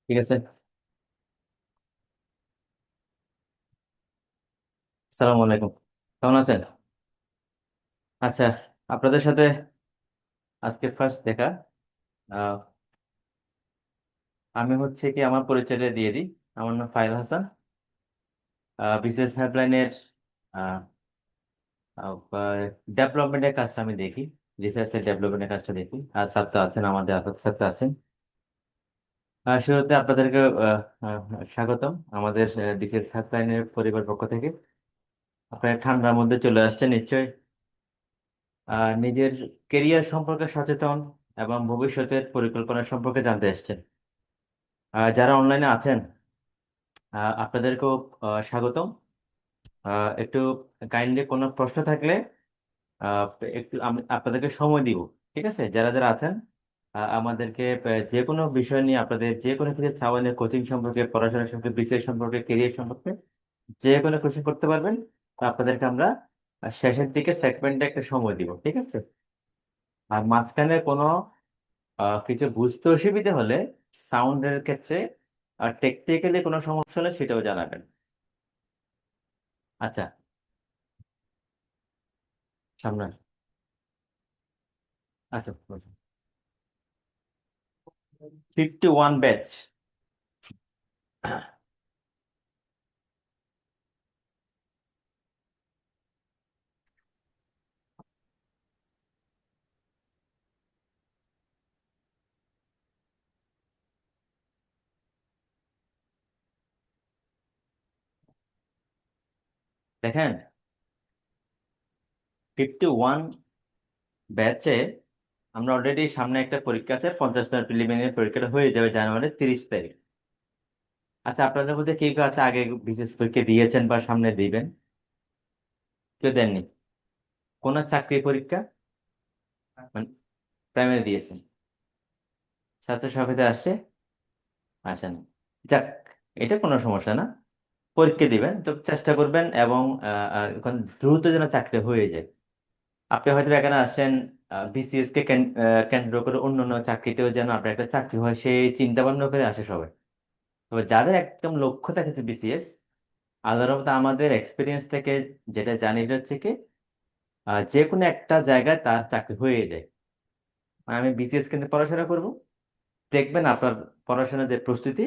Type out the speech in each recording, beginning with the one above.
ঠিক আছে। আসসালামু আলাইকুম। কেমন আছেন? আচ্ছা, আপনাদের সাথে আজকে ফার্স্ট দেখা। আহ, আমি হচ্ছে কি আমার পরিচয়টা দিয়ে দিই। আমার নাম ফাইল হাসান। বিসিএস হেল্পলাইনের ডেভেলপমেন্টের কাজটা আমি দেখি। রিসার্চের ডেভেলপমেন্টের কাজটা দেখি। আর স্যার তো আছেন, আমাদের আফাত স্যার তো আছেন। শুরুতে আপনাদেরকে আহ, আহ, স্বাগতম আমাদের বিসিএস হেল্পলাইনের পরিবার পক্ষ থেকে। আপনারা ঠান্ডার মধ্যে চলে আসছেন নিশ্চয়ই। নিজের কেরিয়ার সম্পর্কে সচেতন এবং ভবিষ্যতের পরিকল্পনা সম্পর্কে জানতে এসেছেন। যারা অনলাইনে আছেন, আপনাদেরকেও স্বাগতম। একটু কাইন্ডলি কোনো প্রশ্ন থাকলে আহ, একটু আমি আপনাদেরকে সময় দিব। ঠিক আছে, যারা যারা আছেন আমাদেরকে যে কোনো বিষয় নিয়ে আপনাদের যে কোনো কিছু চাওয়ালে কোচিং সম্পর্কে, পড়াশোনা সম্পর্কে, বিসিএস সম্পর্কে, কেরিয়ার সম্পর্কে যে কোনো কোশ্চেন করতে পারবেন। তো আপনাদেরকে আমরা শেষের দিকে সেগমেন্টে একটা সময় দিব, ঠিক আছে? আর মাঝখানে কোনো কিছু বুঝতে অসুবিধা হলে সাউন্ডের ক্ষেত্রে আর টেকনিক্যালি কোনো সমস্যা হলে সেটাও জানাবেন। আচ্ছা, সামনে। আচ্ছা, 51 ব্যাচ। দেখেন, 51 ব্যাচে আমরা অলরেডি সামনে একটা পরীক্ষা আছে, 50 নম্বর প্রিলিমিনারি পরীক্ষাটা হয়ে যাবে জানুয়ারির 30 তারিখ। আচ্ছা, আপনাদের মধ্যে কে কেউ আছে আগে বিশেষ পরীক্ষা দিয়েছেন বা সামনে দিবেন? কেউ দেননি? কোন চাকরি পরীক্ষা মানে প্রাইমারি দিয়েছেন? স্বাস্থ্য সহায়তা আসছে? আসেন। যাক, এটা কোনো সমস্যা না। পরীক্ষা দিবেন তো চেষ্টা করবেন এবং এখন দ্রুত যেন চাকরি হয়ে যায়। আপনি হয়তো এখানে আসছেন বিসিএস কে কেন্দ্র করে অন্যান্য চাকরিতেও যেন আপনার একটা চাকরি হয় সেই চিন্তা ভাবনা করে আসে সবাই। তবে যাদের একদম লক্ষ্য থাকে বিসিএস, আল্লাহর রহমতে আমাদের এক্সপিরিয়েন্স থেকে যেটা জানি এটা হচ্ছে কি যে কোনো একটা জায়গায় তার চাকরি হয়ে যায়। মানে আমি বিসিএস কেন্দ্রে পড়াশোনা করব, দেখবেন আপনার পড়াশোনার যে প্রস্তুতি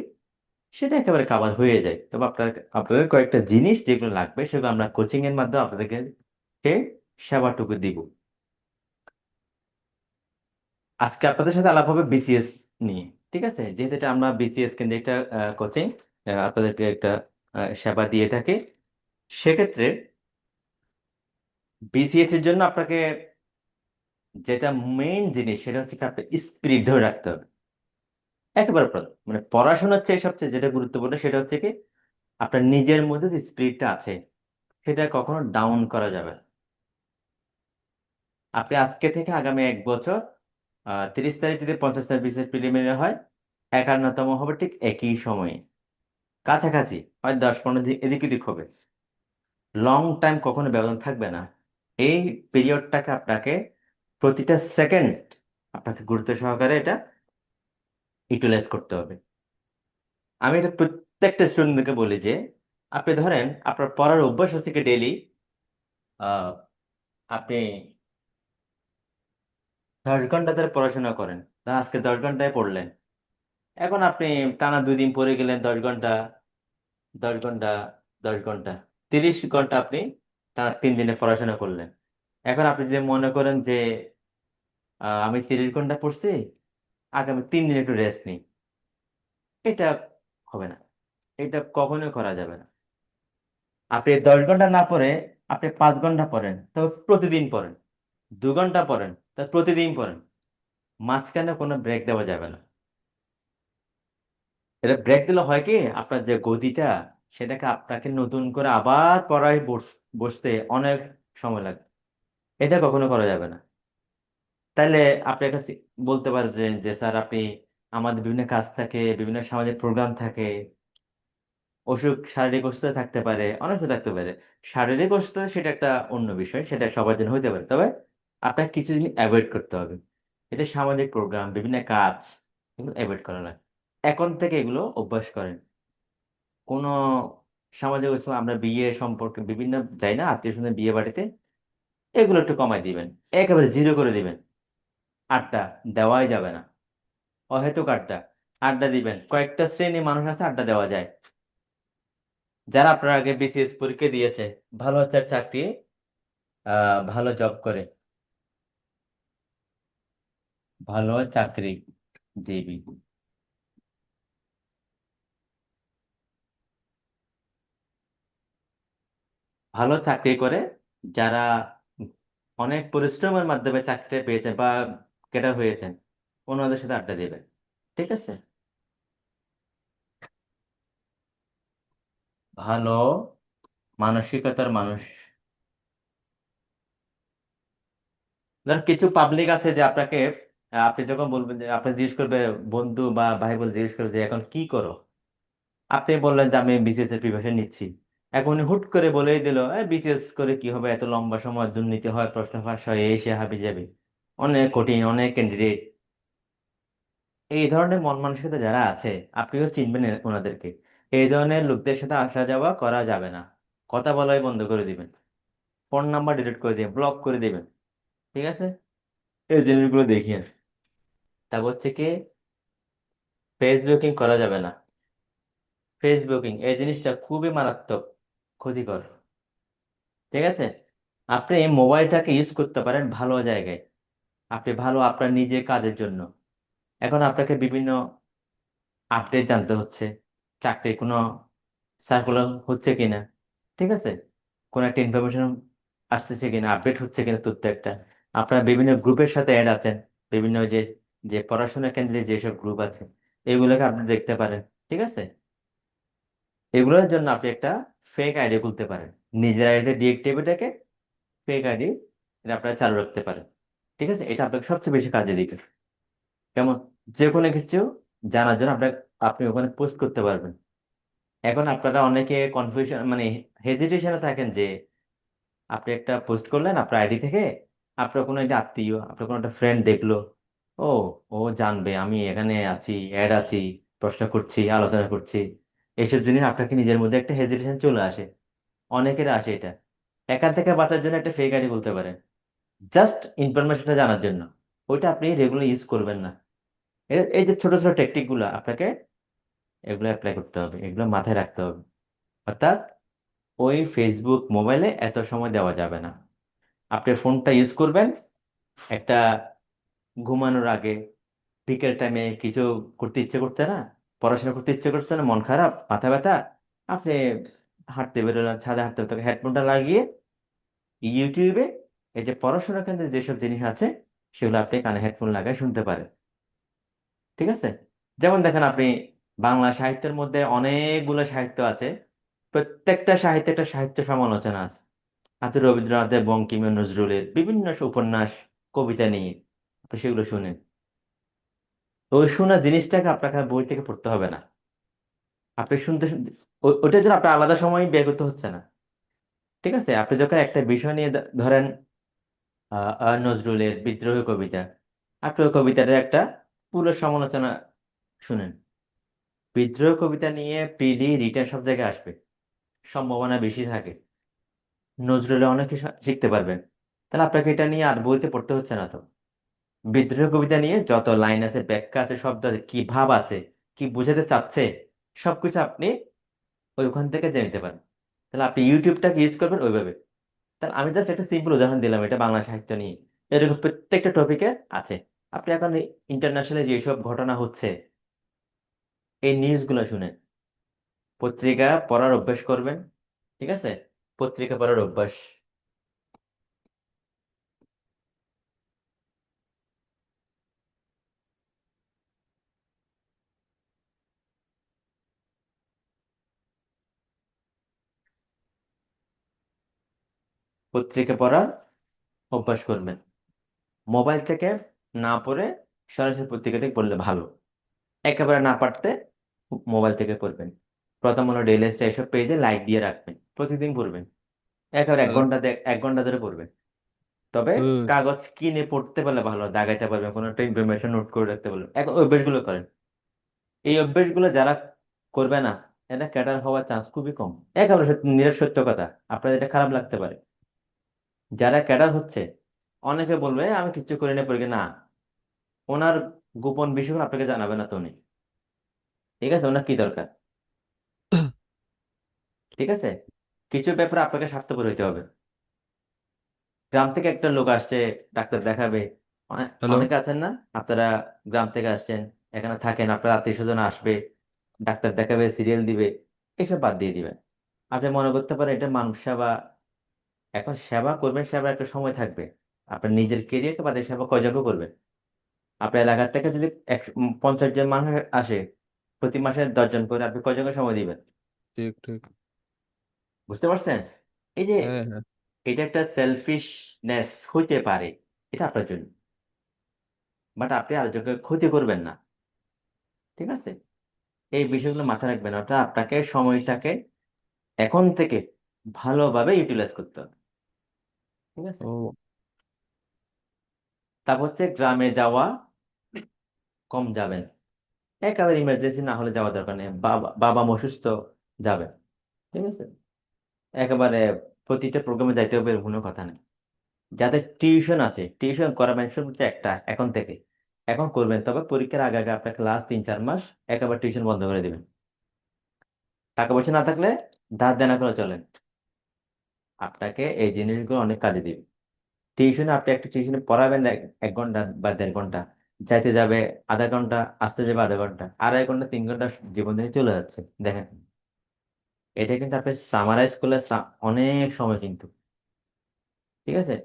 সেটা একেবারে কাভার হয়ে যায়। তবে আপনাদের কয়েকটা জিনিস যেগুলো লাগবে সেগুলো আমরা কোচিং এর মাধ্যমে আপনাদেরকে সে সেবাটুকু দিব। আজকে আপনাদের সাথে আলাপ হবে বিসিএস নিয়ে। ঠিক আছে, যেহেতু এটা আমরা বিসিএস কেন্দ্রে একটা কোচিং আপনাদেরকে একটা সেবা দিয়ে থাকি। সেক্ষেত্রে বিসিএস এর জন্য আপনাকে যেটা মেইন জিনিস সেটা হচ্ছে কি আপনার স্পিরিট ধরে রাখতে হবে। একেবারে মানে পড়াশোনার চেয়ে সবচেয়ে যেটা গুরুত্বপূর্ণ সেটা হচ্ছে কি আপনার নিজের মধ্যে যে স্পিরিটটা আছে সেটা কখনো ডাউন করা যাবে না। আপনি আজকে থেকে আগামী 1 বছর 30 তারিখ যদি 50 তারিখ বিসিএস প্রিলিমিনারি হয়, 51তম হবে ঠিক একই সময়ে, কাছাকাছি, হয় 10-15 দিন এদিক ওদিক হবে। লং টাইম কখনো ব্যবধান থাকবে না। এই পিরিয়ডটাকে আপনাকে প্রতিটা সেকেন্ড আপনাকে গুরুত্ব সহকারে এটা ইউটিলাইজ করতে হবে। আমি এটা প্রত্যেকটা স্টুডেন্টদেরকে বলি যে আপনি ধরেন আপনার পড়ার অভ্যাস হচ্ছে কি ডেইলি আপনি 10 ঘন্টা ধরে পড়াশোনা করেন, তা আজকে 10 ঘন্টায় পড়লেন। এখন আপনি টানা 2 দিন পড়ে গেলেন 10 ঘন্টা, 10 ঘন্টা, 10 ঘন্টা, 30 ঘন্টা আপনি টানা 3 দিনে পড়াশোনা করলেন। এখন আপনি যদি মনে করেন যে আমি 30 ঘন্টা পড়ছি, আগামী 3 দিন একটু রেস্ট নিই, এটা হবে না। এটা কখনোই করা যাবে না। আপনি 10 ঘন্টা না পড়ে আপনি 5 ঘন্টা পড়েন, তবে প্রতিদিন পড়েন। 2 ঘন্টা পড়েন, তা প্রতিদিন পড়েন। মাঝখানে কোনো ব্রেক দেওয়া যাবে না। এটা ব্রেক দিলে হয় কি আপনার যে গতিটা সেটাকে আপনাকে নতুন করে আবার পড়ায় বসতে অনেক সময় লাগে। এটা কখনো করা যাবে না। তাইলে আপনি কাছে বলতে পারেন যে স্যার আপনি, আমাদের বিভিন্ন কাজ থাকে, বিভিন্ন সামাজিক প্রোগ্রাম থাকে, শারীরিক অসুস্থতা থাকতে পারে, অনেক কিছু থাকতে পারে। শারীরিক অসুস্থতা সেটা একটা অন্য বিষয়, সেটা সবার জন্য হতে পারে। তবে আপনাকে কিছু জিনিস অ্যাভয়েড করতে হবে। এতে সামাজিক প্রোগ্রাম, বিভিন্ন কাজ, এগুলো অ্যাভয়েড করা লাগে। এখন থেকে এগুলো অভ্যাস করেন। কোনো সামাজিক অনুষ্ঠান, আমরা বিয়ে সম্পর্কে বিভিন্ন যাই না আত্মীয় স্বজনের বিয়ে বাড়িতে, এগুলো একটু কমাই দিবেন, একেবারে জিরো করে দিবেন। আড্ডা দেওয়াই যাবে না, অহেতুক আড্ডা। আড্ডা দিবেন, কয়েকটা শ্রেণী মানুষ আছে আড্ডা দেওয়া যায়, যারা আপনার আগে বিসিএস পরীক্ষা দিয়েছে, ভালো একটা চাকরি, ভালো জব করে, ভালো চাকরি জীবী, ভালো চাকরি করে, যারা অনেক পরিশ্রমের মাধ্যমে চাকরিটা পেয়েছেন বা ক্যাডার হয়েছেন, ওনাদের সাথে আড্ডা দিবেন। ঠিক আছে? ভালো মানসিকতার মানুষ। ধর কিছু পাবলিক আছে যে আপনাকে, আপনি যখন বলবেন যে, আপনি জিজ্ঞেস করবে, বন্ধু বা ভাই বলে জিজ্ঞেস করবে যে এখন কি করো, আপনি বললেন যে আমি বিসিএস এর প্রিপারেশন নিচ্ছি। এখন উনি হুট করে বলেই দিল, বিসিএস করে কি হবে, এত লম্বা সময় দুর্নীতি হয়, প্রশ্ন ফাঁস হয়, এই সে হাবি যাবে, অনেক কঠিন, অনেক ক্যান্ডিডেট। এই ধরনের মন মানসিকতা যারা আছে, আপনিও চিনবেন ওনাদেরকে। এই ধরনের লোকদের সাথে আসা যাওয়া করা যাবে না। কথা বলাই বন্ধ করে দিবেন, ফোন নাম্বার ডিলিট করে দিবেন, ব্লক করে দিবেন। ঠিক আছে? এই জিনিসগুলো দেখিয়ে। তারপর হচ্ছে কি, ফেসবুকিং করা যাবে না। ফেসবুকিং এই জিনিসটা খুবই মারাত্মক, ক্ষতিকর। ঠিক আছে? আপনি এই মোবাইলটাকে ইউজ করতে পারেন ভালো জায়গায়, আপনি ভালো আপনার নিজের কাজের জন্য। এখন আপনাকে বিভিন্ন আপডেট জানতে হচ্ছে, চাকরির কোনো সার্কুলার হচ্ছে কিনা, ঠিক আছে, কোন একটা ইনফরমেশন আসতেছে কিনা, আপডেট হচ্ছে কিনা তথ্য একটা। আপনারা বিভিন্ন গ্রুপের সাথে অ্যাড আছেন, বিভিন্ন যে যে পড়াশোনা কেন্দ্রে যেসব গ্রুপ আছে, এগুলোকে আপনি দেখতে পারেন। ঠিক আছে? এগুলোর জন্য আপনি একটা ফেক আইডি খুলতে পারেন, নিজের আইডি ডিএক্টিভেট রেখে ফেক আইডি আপনারা চালু রাখতে পারেন। ঠিক আছে? এটা আপনাকে সবচেয়ে বেশি কাজে দিবে। কেমন? যে কোনো কিছু জানার জন্য আপনি ওখানে পোস্ট করতে পারবেন। এখন আপনারা অনেকে কনফিউশন মানে হেজিটেশনে থাকেন যে আপনি একটা পোস্ট করলেন আপনার আইডি থেকে, আপনার কোনো একটা আত্মীয়, আপনার কোনো একটা ফ্রেন্ড দেখলো, ও ও জানবে আমি এখানে আছি, অ্যাড আছি, প্রশ্ন করছি, আলোচনা করছি, এইসব জিনিস আপনাকে নিজের মধ্যে একটা হেজিটেশন চলে আসে। অনেকের আসে এটা। এখান থেকে বাঁচার জন্য একটা ফেক আইডি বলতে পারেন, জাস্ট ইনফরমেশনটা জানার জন্য। ওইটা আপনি রেগুলার ইউজ করবেন না। এই যে ছোট ছোট টেকনিক গুলো আপনাকে এগুলো অ্যাপ্লাই করতে হবে, এগুলো মাথায় রাখতে হবে। অর্থাৎ ওই ফেসবুক মোবাইলে এত সময় দেওয়া যাবে না। আপনি ফোনটা ইউজ করবেন একটা ঘুমানোর আগে, বিকেল টাইমে কিছু করতে ইচ্ছে করছে না, পড়াশোনা করতে ইচ্ছে করছে না, মন খারাপ, মাথা ব্যথা, আপনি হাঁটতে বেরোলেন, ছাদে হাঁটতে হাঁটতে হেডফোনটা লাগিয়ে ইউটিউবে এই যে পড়াশোনা কেন্দ্রে যেসব জিনিস আছে, সেগুলো আপনি কানে হেডফোন লাগায় শুনতে পারেন। ঠিক আছে? যেমন দেখেন আপনি, বাংলা সাহিত্যের মধ্যে অনেকগুলো সাহিত্য আছে, প্রত্যেকটা সাহিত্যে একটা সাহিত্য সমালোচনা আছে। আপনি রবীন্দ্রনাথের, বঙ্কিম, নজরুলের বিভিন্ন উপন্যাস, কবিতা নিয়ে আপনি সেগুলো শুনেন। তো ওই শোনা জিনিসটাকে আপনাকে বই থেকে পড়তে হবে না। আপনি শুনতে শুনতে ওইটার জন্য আপনার আলাদা সময় ব্যয় করতে হচ্ছে না। ঠিক আছে? আপনি যখন একটা বিষয় নিয়ে ধরেন নজরুলের বিদ্রোহী কবিতা, আপনি ওই কবিতার একটা পুরো সমালোচনা শুনেন। বিদ্রোহী কবিতা নিয়ে পিডি রিটার্ন সব জায়গায় আসবে, সম্ভাবনা বেশি থাকে। নজরুলে অনেক কিছু শিখতে পারবেন। তাহলে আপনাকে এটা নিয়ে আর বইতে পড়তে হচ্ছে না তো। বিদ্রোহী কবিতা নিয়ে যত লাইন আছে, ব্যাখ্যা আছে, শব্দ আছে, কি ভাব আছে, কি বোঝাতে চাচ্ছে, সবকিছু আপনি ওইখান থেকে জেনে নিতে পারেন। তাহলে আপনি ইউটিউবটাকে ইউজ করবেন ওইভাবে। তাহলে আমি জাস্ট একটা সিম্পল উদাহরণ দিলাম, এটা বাংলা সাহিত্য নিয়ে। এরকম প্রত্যেকটা টপিকে আছে। আপনি এখন ইন্টারন্যাশনালি যেসব ঘটনা হচ্ছে, এই নিউজগুলো শুনেন, পত্রিকা পড়ার অভ্যাস করবেন। ঠিক আছে? পত্রিকা পড়ার অভ্যাস। পত্রিকা পড়ার অভ্যাস করবেন, মোবাইল থেকে না পড়ে সরাসরি পত্রিকা থেকে পড়লে ভালো। একেবারে না পারতে মোবাইল থেকে পড়বেন। প্রথম হলো ডেইলি স্টার, এসব পেজে লাইক দিয়ে রাখবেন, প্রতিদিন পড়বেন, একেবারে হ্যাঁ। 1 ঘন্টা ধরে পড়বেন। তবে হুম। কাগজ কিনে পড়তে পারলে ভালো, দাগাইতে পারবেন, কোনো একটা ইনফরমেশন নোট করে রাখতে পারবেন, এখন ওই অভ্যাসগুলো করেন। এই অভ্যেসগুলো যারা করবে না, এটা ক্যাডার হওয়ার চান্স খুবই কম। একেবারে নিরেট সত্য কথা, আপনাদের এটা খারাপ লাগতে পারে। যারা ক্যাডার হচ্ছে, অনেকে বলবে আমি কিচ্ছু করি না পরীক্ষা না, ওনার গোপন বিষয়গুলো আপনাকে জানাবে না তো উনি। ঠিক আছে, ওনার কি দরকার? ঠিক আছে, কিছু ব্যাপারে আপনাকে স্বার্থপর হইতে হবে। গ্রাম থেকে একটা লোক আসছে ডাক্তার দেখাবে, হ্যালো। অনেকে আছেন না, আপনারা গ্রাম থেকে আসছেন, এখানে থাকেন, আপনার আত্মীয় স্বজন আসবে, ডাক্তার দেখাবে, সিরিয়াল দিবে, এসব বাদ দিয়ে দিবেন। আপনি মনে করতে পারেন এটা মানুষ সেবা। এখন সেবা করবেন, সেবার একটা সময় থাকবে। আপনার নিজের কেরিয়ারকে বাদে সেবা কয়জনকে করবেন? আপনার এলাকা থেকে যদি 50 জন মানুষ আসে, প্রতি মাসে 10 জন করে, আপনি কয়জনকে সময় দিবেন? ঠিক ঠিক। বুঝতে পারছেন? এই যে হ্যাঁ হ্যাঁ। এটা একটা সেলফিশনেস হইতে পারে, এটা আপনার জন্য, বাট আপনি আরেকজনকে ক্ষতি করবেন না। ঠিক আছে, এই বিষয়গুলো মাথায় রাখবেন। ওটা আপনাকে সময়টাকে এখন থেকে ভালোভাবে ইউটিলাইজ করতে হবে। ঠিক আছে, ও। তারপর হচ্ছে গ্রামে যাওয়া কম যাবেন। একেবারে ইমার্জেন্সি না হলে যাওয়া দরকার নেই। বাবা বাবা মা অসুস্থ, যাবেন। ঠিক আছে, একেবারে প্রতিটা প্রোগ্রামে যাইতে হবে এরকম কোনো কথা নেই। যাদের টিউশন আছে, টিউশন করাবেন, শুধু হচ্ছে একটা এখন থেকে। এখন করবেন, তবে পরীক্ষার আগে আগে আপনার ক্লাস 3-4 মাস একেবারে টিউশন বন্ধ করে দিবেন। টাকা পয়সা না থাকলে ধার দেনা করে চলেন, আপনাকে এই জিনিসগুলো অনেক কাজে দিবে। টিউশনে আপনি একটা টিউশনে পড়াবেন 1 ঘন্টা বা 1.5 ঘন্টা, যাইতে যাবে আধা ঘন্টা, আসতে যাবে আধা ঘন্টা, 2.5 ঘন্টা 3 ঘন্টা জীবন থেকে চলে যাচ্ছে। দেখেন, এটা কিন্তু আপনি সামারাইজ করলে অনেক সময় কিন্তু। ঠিক আছে,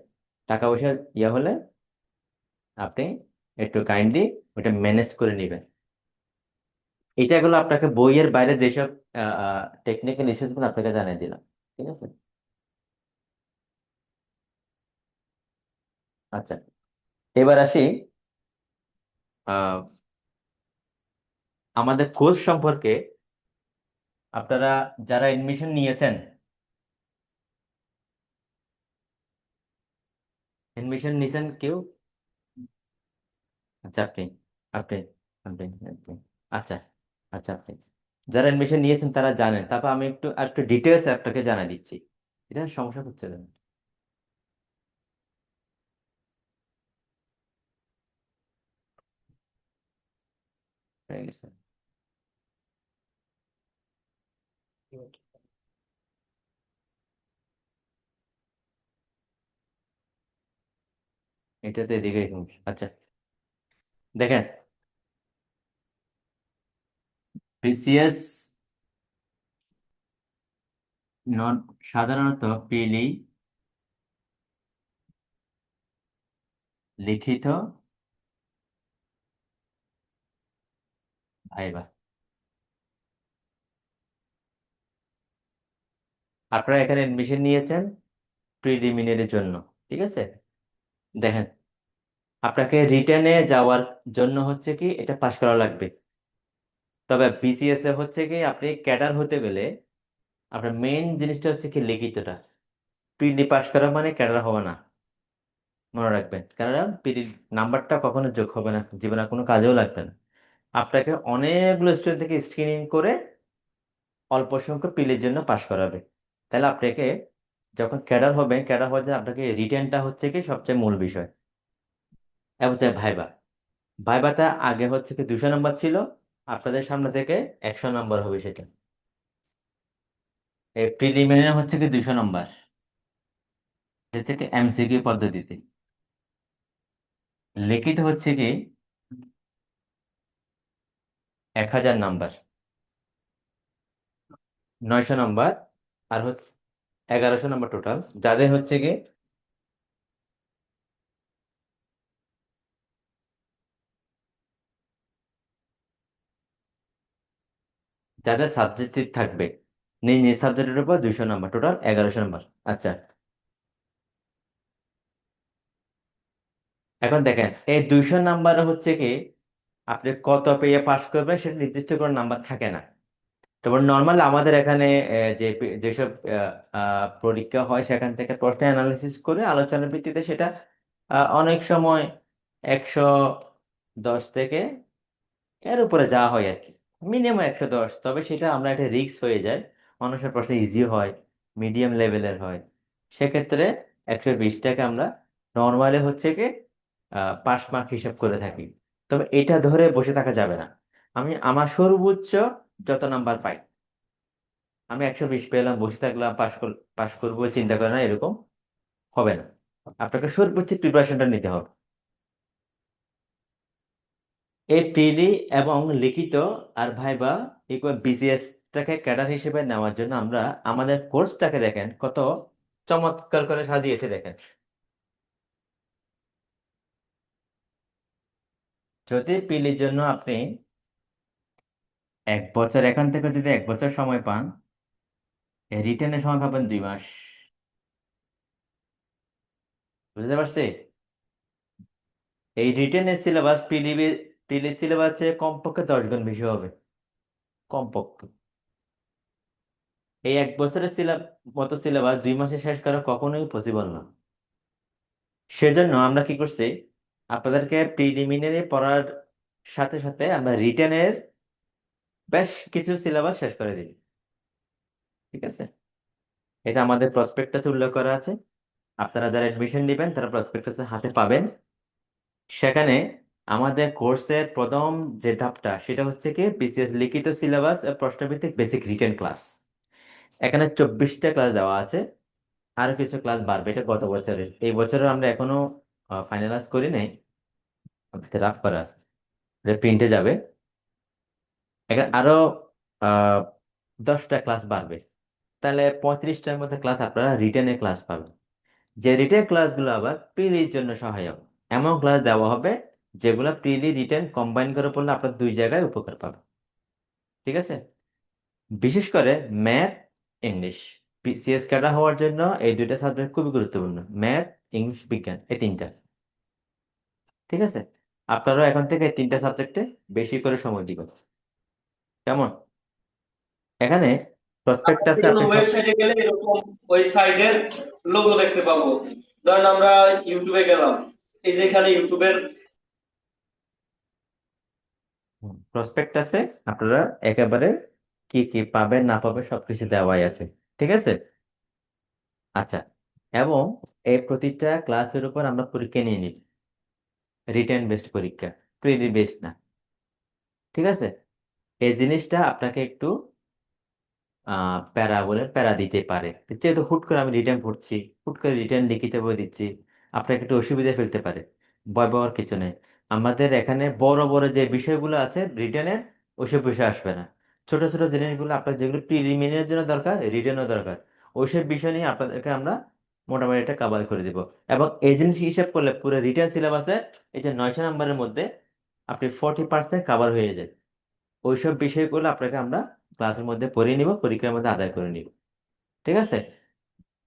টাকা পয়সা ইয়া হলে আপনি একটু কাইন্ডলি ওটা ম্যানেজ করে নেবেন। এটা গুলো আপনাকে বইয়ের বাইরে যেসব টেকনিক্যাল ইস্যুস গুলো আপনাকে জানিয়ে দিলাম। ঠিক আছে, আচ্ছা, এবার আসি আহ, আমাদের কোর্স সম্পর্কে। আপনারা যারা এডমিশন নিয়েছেন, এডমিশন নিয়েছেন কেউ? আচ্ছা, আপনি আপনি আপনি আপনি আচ্ছা, আচ্ছা, আপনি যারা এডমিশন নিয়েছেন তারা জানেন। তারপর আমি একটু একটু ডিটেলস আপনাকে জানা দিচ্ছি। এটা সমস্যা হচ্ছে না। হয়ে গেছে। এটাতে এদিকে সমস্যা। আচ্ছা, দেখেন, বিসিএস নন সাধারণত প্রিলি, লিখিত, ভাইবা। আপনারা এখানে এডমিশন নিয়েছেন প্রিলিমিনারির জন্য। ঠিক আছে, দেখেন, আপনাকে রিটেনে যাওয়ার জন্য হচ্ছে কি এটা পাশ করা লাগবে। তবে বিসিএস এ হচ্ছে কি আপনি ক্যাডার হতে গেলে আপনার মেইন জিনিসটা হচ্ছে কি লিখিতটা। প্রিলি পাশ করা মানে ক্যাডার হবে না, মনে রাখবেন। কেননা প্রিলি নাম্বারটা কখনো যোগ হবে না, জীবনে কোনো কাজেও লাগবে না। আপনাকে অনেকগুলো স্টুডেন্ট থেকে স্ক্রিনিং করে অল্প সংখ্যক প্রিলির জন্য পাশ করাবে। তাহলে আপনাকে যখন ক্যাডার হবে, ক্যাডার হওয়ার জন্য আপনাকে রিটেনটা হচ্ছে কি সবচেয়ে মূল বিষয়। এবং হচ্ছে ভাইবা। ভাইভাতে আগে হচ্ছে কি 200 নম্বর ছিল, আপনাদের সামনে থেকে 100 নম্বর হবে সেটা। এই প্রিলিমিনারি হচ্ছে কি 200 নম্বর, হচ্ছে কি এমসিকিউ পদ্ধতিতে। লিখিত হচ্ছে কি 1000 নম্বর, 900 নম্বর, আর হচ্ছে 1100 নম্বর টোটাল। যাদের হচ্ছে কি যাদের সাবজেক্টিভ থাকবে, নিজ নিজ সাবজেক্টের উপর 200 নম্বর, টোটাল 1100 নম্বর। আচ্ছা, এখন দেখেন এই 200 নম্বর হচ্ছে কি আপনি কত পেয়ে পাশ করবেন সেটা নির্দিষ্ট কোনো নাম্বার থাকে না। তারপর নর্মাল আমাদের এখানে যেসব পরীক্ষা হয় সেখান থেকে প্রশ্ন অ্যানালিসিস করে আলোচনার ভিত্তিতে সেটা অনেক সময় 110 থেকে এর উপরে যাওয়া হয় আর কি। মিনিমাম 110, তবে সেটা আমরা একটা রিস্ক হয়ে যায়, মানুষের প্রশ্ন ইজি হয়, মিডিয়াম লেভেলের হয়, সেক্ষেত্রে 120টাকে আমরা নর্মালি হচ্ছে কি পাস মার্ক হিসাব করে থাকি। তবে এটা ধরে বসে থাকা যাবে না। আমি আমার সর্বোচ্চ যত নাম্বার পাই, আমি 120 পেলাম বসে থাকলাম, পাস করবো চিন্তা করে না, এরকম হবে না। আপনাকে সর্বোচ্চ প্রিপারেশনটা নিতে হবে। এই প্রিলি এবং লিখিত আর ভাইবা ইকুয়াল বিসিএস টাকে ক্যাডার হিসেবে নেওয়ার জন্য আমরা আমাদের কোর্সটাকে দেখেন কত চমৎকার করে সাজিয়েছে দেখেন। যদি প্রিলির জন্য আপনি 1 বছর, এখান থেকে যদি 1 বছর সময় পান, রিটেনের সময় পাবেন 2 মাস। বুঝতে পারছি? এই রিটেনের সিলেবাস প্রিলির সিলেবাসে কমপক্ষে 10 গুণ বেশি হবে, কমপক্ষে। এই 1 বছরের মতো সিলেবাস 2 মাসে শেষ করা কখনোই পসিবল না। সেজন্য আমরা কি করছি, আপনাদেরকে প্রিলিমিনারি পড়ার সাথে সাথে আমরা রিটেনের বেশ কিছু সিলেবাস শেষ করে দিই। ঠিক আছে? এটা আমাদের প্রসপেক্টাসে উল্লেখ করা আছে। আপনারা যারা এডমিশন নেবেন তারা প্রসপেক্টাসে হাতে পাবেন। সেখানে আমাদের কোর্সের প্রথম যে ধাপটা সেটা হচ্ছে কি বিসিএস লিখিত সিলেবাস প্রশ্নভিত্তিক বেসিক রিটেন ক্লাস। এখানে 24টা ক্লাস দেওয়া আছে, আরো কিছু ক্লাস বাড়বে, এটা গত বছরের। এই বছরের আমরা এখনো ফাইনালাইজ করি নাই, রাফ করা আছে, এটা প্রিন্টে যাবে। এখানে আরো আহ 10টা ক্লাস বাড়বে, তাহলে 35টার মধ্যে ক্লাস আপনারা রিটেনে ক্লাস পাবেন। যে রিটেন ক্লাসগুলো আবার প্রিলির জন্য সহায়ক, এমন ক্লাস দেওয়া হবে যেগুলো প্রিলি রিটেন কম্বাইন করে পড়লে আপনার 2 জায়গায় উপকার পাবে। ঠিক আছে? বিশেষ করে ম্যাথ, ইংলিশ, সিএস ক্যাডার হওয়ার জন্য এই 2টা সাবজেক্ট খুবই গুরুত্বপূর্ণ, ম্যাথ, ইংলিশ, বিজ্ঞান, এই 3টা। ঠিক আছে? আপনারাও এখন থেকে এই 3টা সাবজেক্টে বেশি করে সময় দিবেন। কেমন? এখানে প্রসপেক্টাসে কোনো আপনি সব ওয়েবসাইটে গেলে এরকম ওই সাইটের লোগো দেখতে পাবো। ধরেন আমরা ইউটিউবে গেলাম, এই যে এখানে ইউটিউবের প্রসপেক্টাসে আপনারা একেবারে কি কি পাবেন না পাবেন সবকিছু দেওয়াই আছে। ঠিক আছে? আচ্ছা, এবং এই প্রতিটা ক্লাসের উপর আমরা পরীক্ষা নিয়ে নিই, রিটেন বেসড পরীক্ষা, প্রিলি বেসড না। ঠিক আছে? এই জিনিসটা আপনাকে একটু প্যারা বলে প্যারা দিতে পারে, যেহেতু হুট করে আমি রিটার্ন পড়ছি, হুট করে রিটার্ন লিখিতে বই দিচ্ছি, আপনাকে একটু অসুবিধা ফেলতে পারে। ভয় পাওয়ার কিছু নেই। আমাদের এখানে বড় বড় যে বিষয়গুলো আছে রিটার্নের, ওইসব বিষয় আসবে না। ছোট ছোট জিনিসগুলো আপনার যেগুলো প্রিলিমিনারির জন্য দরকার, রিটার্নও দরকার, ওইসব বিষয় নিয়ে আপনাদেরকে আমরা মোটামুটি এটা কভার করে দিব। এবং এই জিনিস হিসাব করলে পুরো রিটার্ন সিলেবাসে এই যে 900 নম্বরের মধ্যে আপনি 40% কাভার হয়ে যায়। ওইসব বিষয়গুলো আপনাকে আমরা ক্লাসের মধ্যে পড়িয়ে নিব, পরীক্ষার মধ্যে আদায় করে নিব। ঠিক আছে?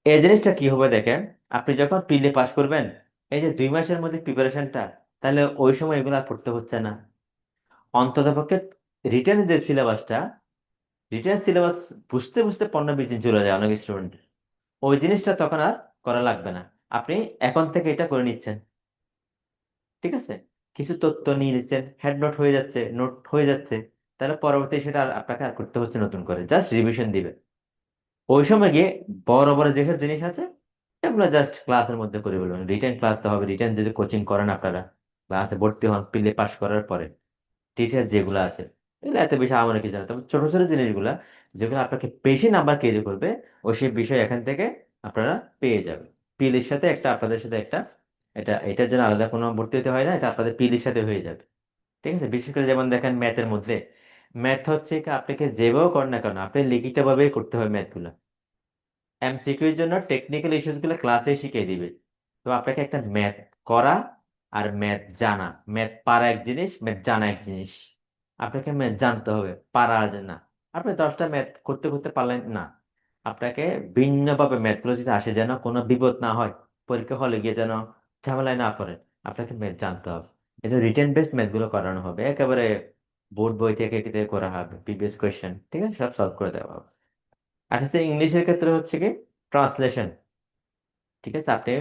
এই জিনিসটা কি হবে দেখেন, আপনি যখন প্রিলি পাস করবেন, এই যে 2 মাসের মধ্যে প্রিপারেশনটা, তাহলে ওই সময় এগুলো আর পড়তে হচ্ছে না। অন্ততপক্ষে রিটেন যে সিলেবাসটা, রিটেন সিলেবাস বুঝতে বুঝতে 15-20 দিন চলে যায় অনেক স্টুডেন্ট, ওই জিনিসটা তখন আর করা লাগবে না। আপনি এখন থেকে এটা করে নিচ্ছেন। ঠিক আছে? কিছু তথ্য নিয়ে নিচ্ছেন, হেড নোট হয়ে যাচ্ছে, নোট হয়ে যাচ্ছে, তাহলে পরবর্তী সেটা আর আপনাকে আর করতে হচ্ছে নতুন করে, জাস্ট রিভিশন দিবে। ওই সময় গিয়ে বড় বড় যেসব জিনিস আছে এগুলো জাস্ট ক্লাসের মধ্যে করে বলবেন। রিটেন ক্লাস তো হবে, রিটেন যদি কোচিং করেন আপনারা, ক্লাসে ভর্তি হন পিলে পাস করার পরে, টিচার যেগুলো আছে এগুলো এত বেশি আমার কিছু না, তবে ছোট ছোট জিনিসগুলা যেগুলো আপনাকে বেশি নাম্বার ক্যারি করবে, ও সেই বিষয় এখান থেকে আপনারা পেয়ে যাবেন। পিলের সাথে একটা, আপনাদের সাথে একটা, এটা এটার জন্য আলাদা কোনো ভর্তি হতে হয় না, এটা আপনাদের পিলের সাথে হয়ে যাবে। ঠিক আছে? বিশেষ করে যেমন দেখেন ম্যাথের মধ্যে, ম্যাথ হচ্ছে কি আপনাকে যেভাবে করেন না কেন আপনি লিখিতভাবেই করতে হবে ম্যাথগুলো। এমসিকিউ এর জন্য টেকনিক্যাল ইস্যুস গুলো ক্লাসে শিখিয়ে দিবে। তো আপনাকে একটা ম্যাথ করা আর ম্যাথ জানা, ম্যাথ পারা এক জিনিস, ম্যাথ জানা এক জিনিস। আপনাকে ম্যাথ জানতে হবে, পারা আর না। আপনি 10টা ম্যাথ করতে করতে পারলেন না, আপনাকে ভিন্নভাবে ম্যাথগুলো যদি আসে যেন কোনো বিপদ না হয়, পরীক্ষা হলে গিয়ে যেন ঝামেলায় না পড়েন, আপনাকে ম্যাথ জানতে হবে। কিন্তু রিটেন বেসড ম্যাথগুলো করানো হবে একেবারে বোর্ড বই থেকে করা হবে, প্রিভিয়াস কোয়েশ্চেন, ঠিক আছে, সব সলভ করে দেওয়া হবে। আর হচ্ছে ইংলিশের ক্ষেত্রে হচ্ছে কি ট্রান্সলেশন। ঠিক আছে? আপনি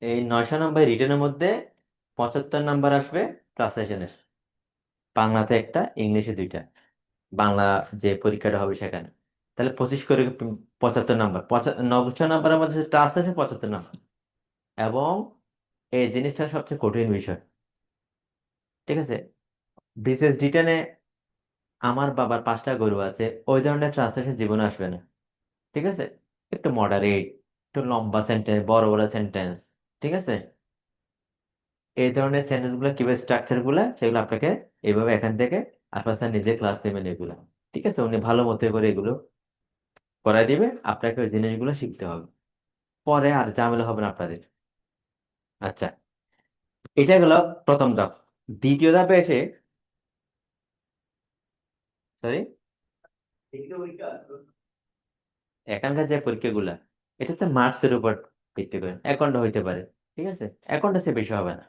এই 900 নম্বর রিটেনের মধ্যে 75 নাম্বার আসবে ট্রান্সলেশনের, বাংলাতে একটা, ইংলিশে 2টা। বাংলা যে পরীক্ষাটা হবে সেখানে, তাহলে 25 করে 75 নাম্বার, 90 নাম্বারের মধ্যে টাস্ক আছে 75 নাম্বার। এবং এই জিনিসটা সবচেয়ে কঠিন বিষয়, ঠিক আছে। বিশেষ রিটেনে আমার বাবার 5টা গরু আছে, ওই ধরনের ট্রান্সলেশন জীবনে আসবে না, ঠিক আছে। একটু মডারেট, একটু লম্বা সেন্টেন্স, বড় বড় সেন্টেন্স, ঠিক আছে। এই ধরনের সেন্টেন্স গুলো কিভাবে স্ট্রাকচার গুলা, সেগুলো আপনাকে এইভাবে এখান থেকে আপনার স্যার নিজে ক্লাস নেবেন এগুলো, ঠিক আছে। উনি ভালো মতো করে এগুলো করাই দিবে, আপনাকে ওই জিনিসগুলো শিখতে হবে, পরে আর ঝামেলা হবে না আপনাদের। আচ্ছা, এটা গেল প্রথম ধাপ। দ্বিতীয় ধাপে এসে, সরি, এখানকার যে পরীক্ষাগুলা, এটা হচ্ছে মার্কসের উপর ভিত্তি করে 1 ঘন্টা হইতে পারে, ঠিক আছে। 1 ঘন্টা সে বেশি হবে না।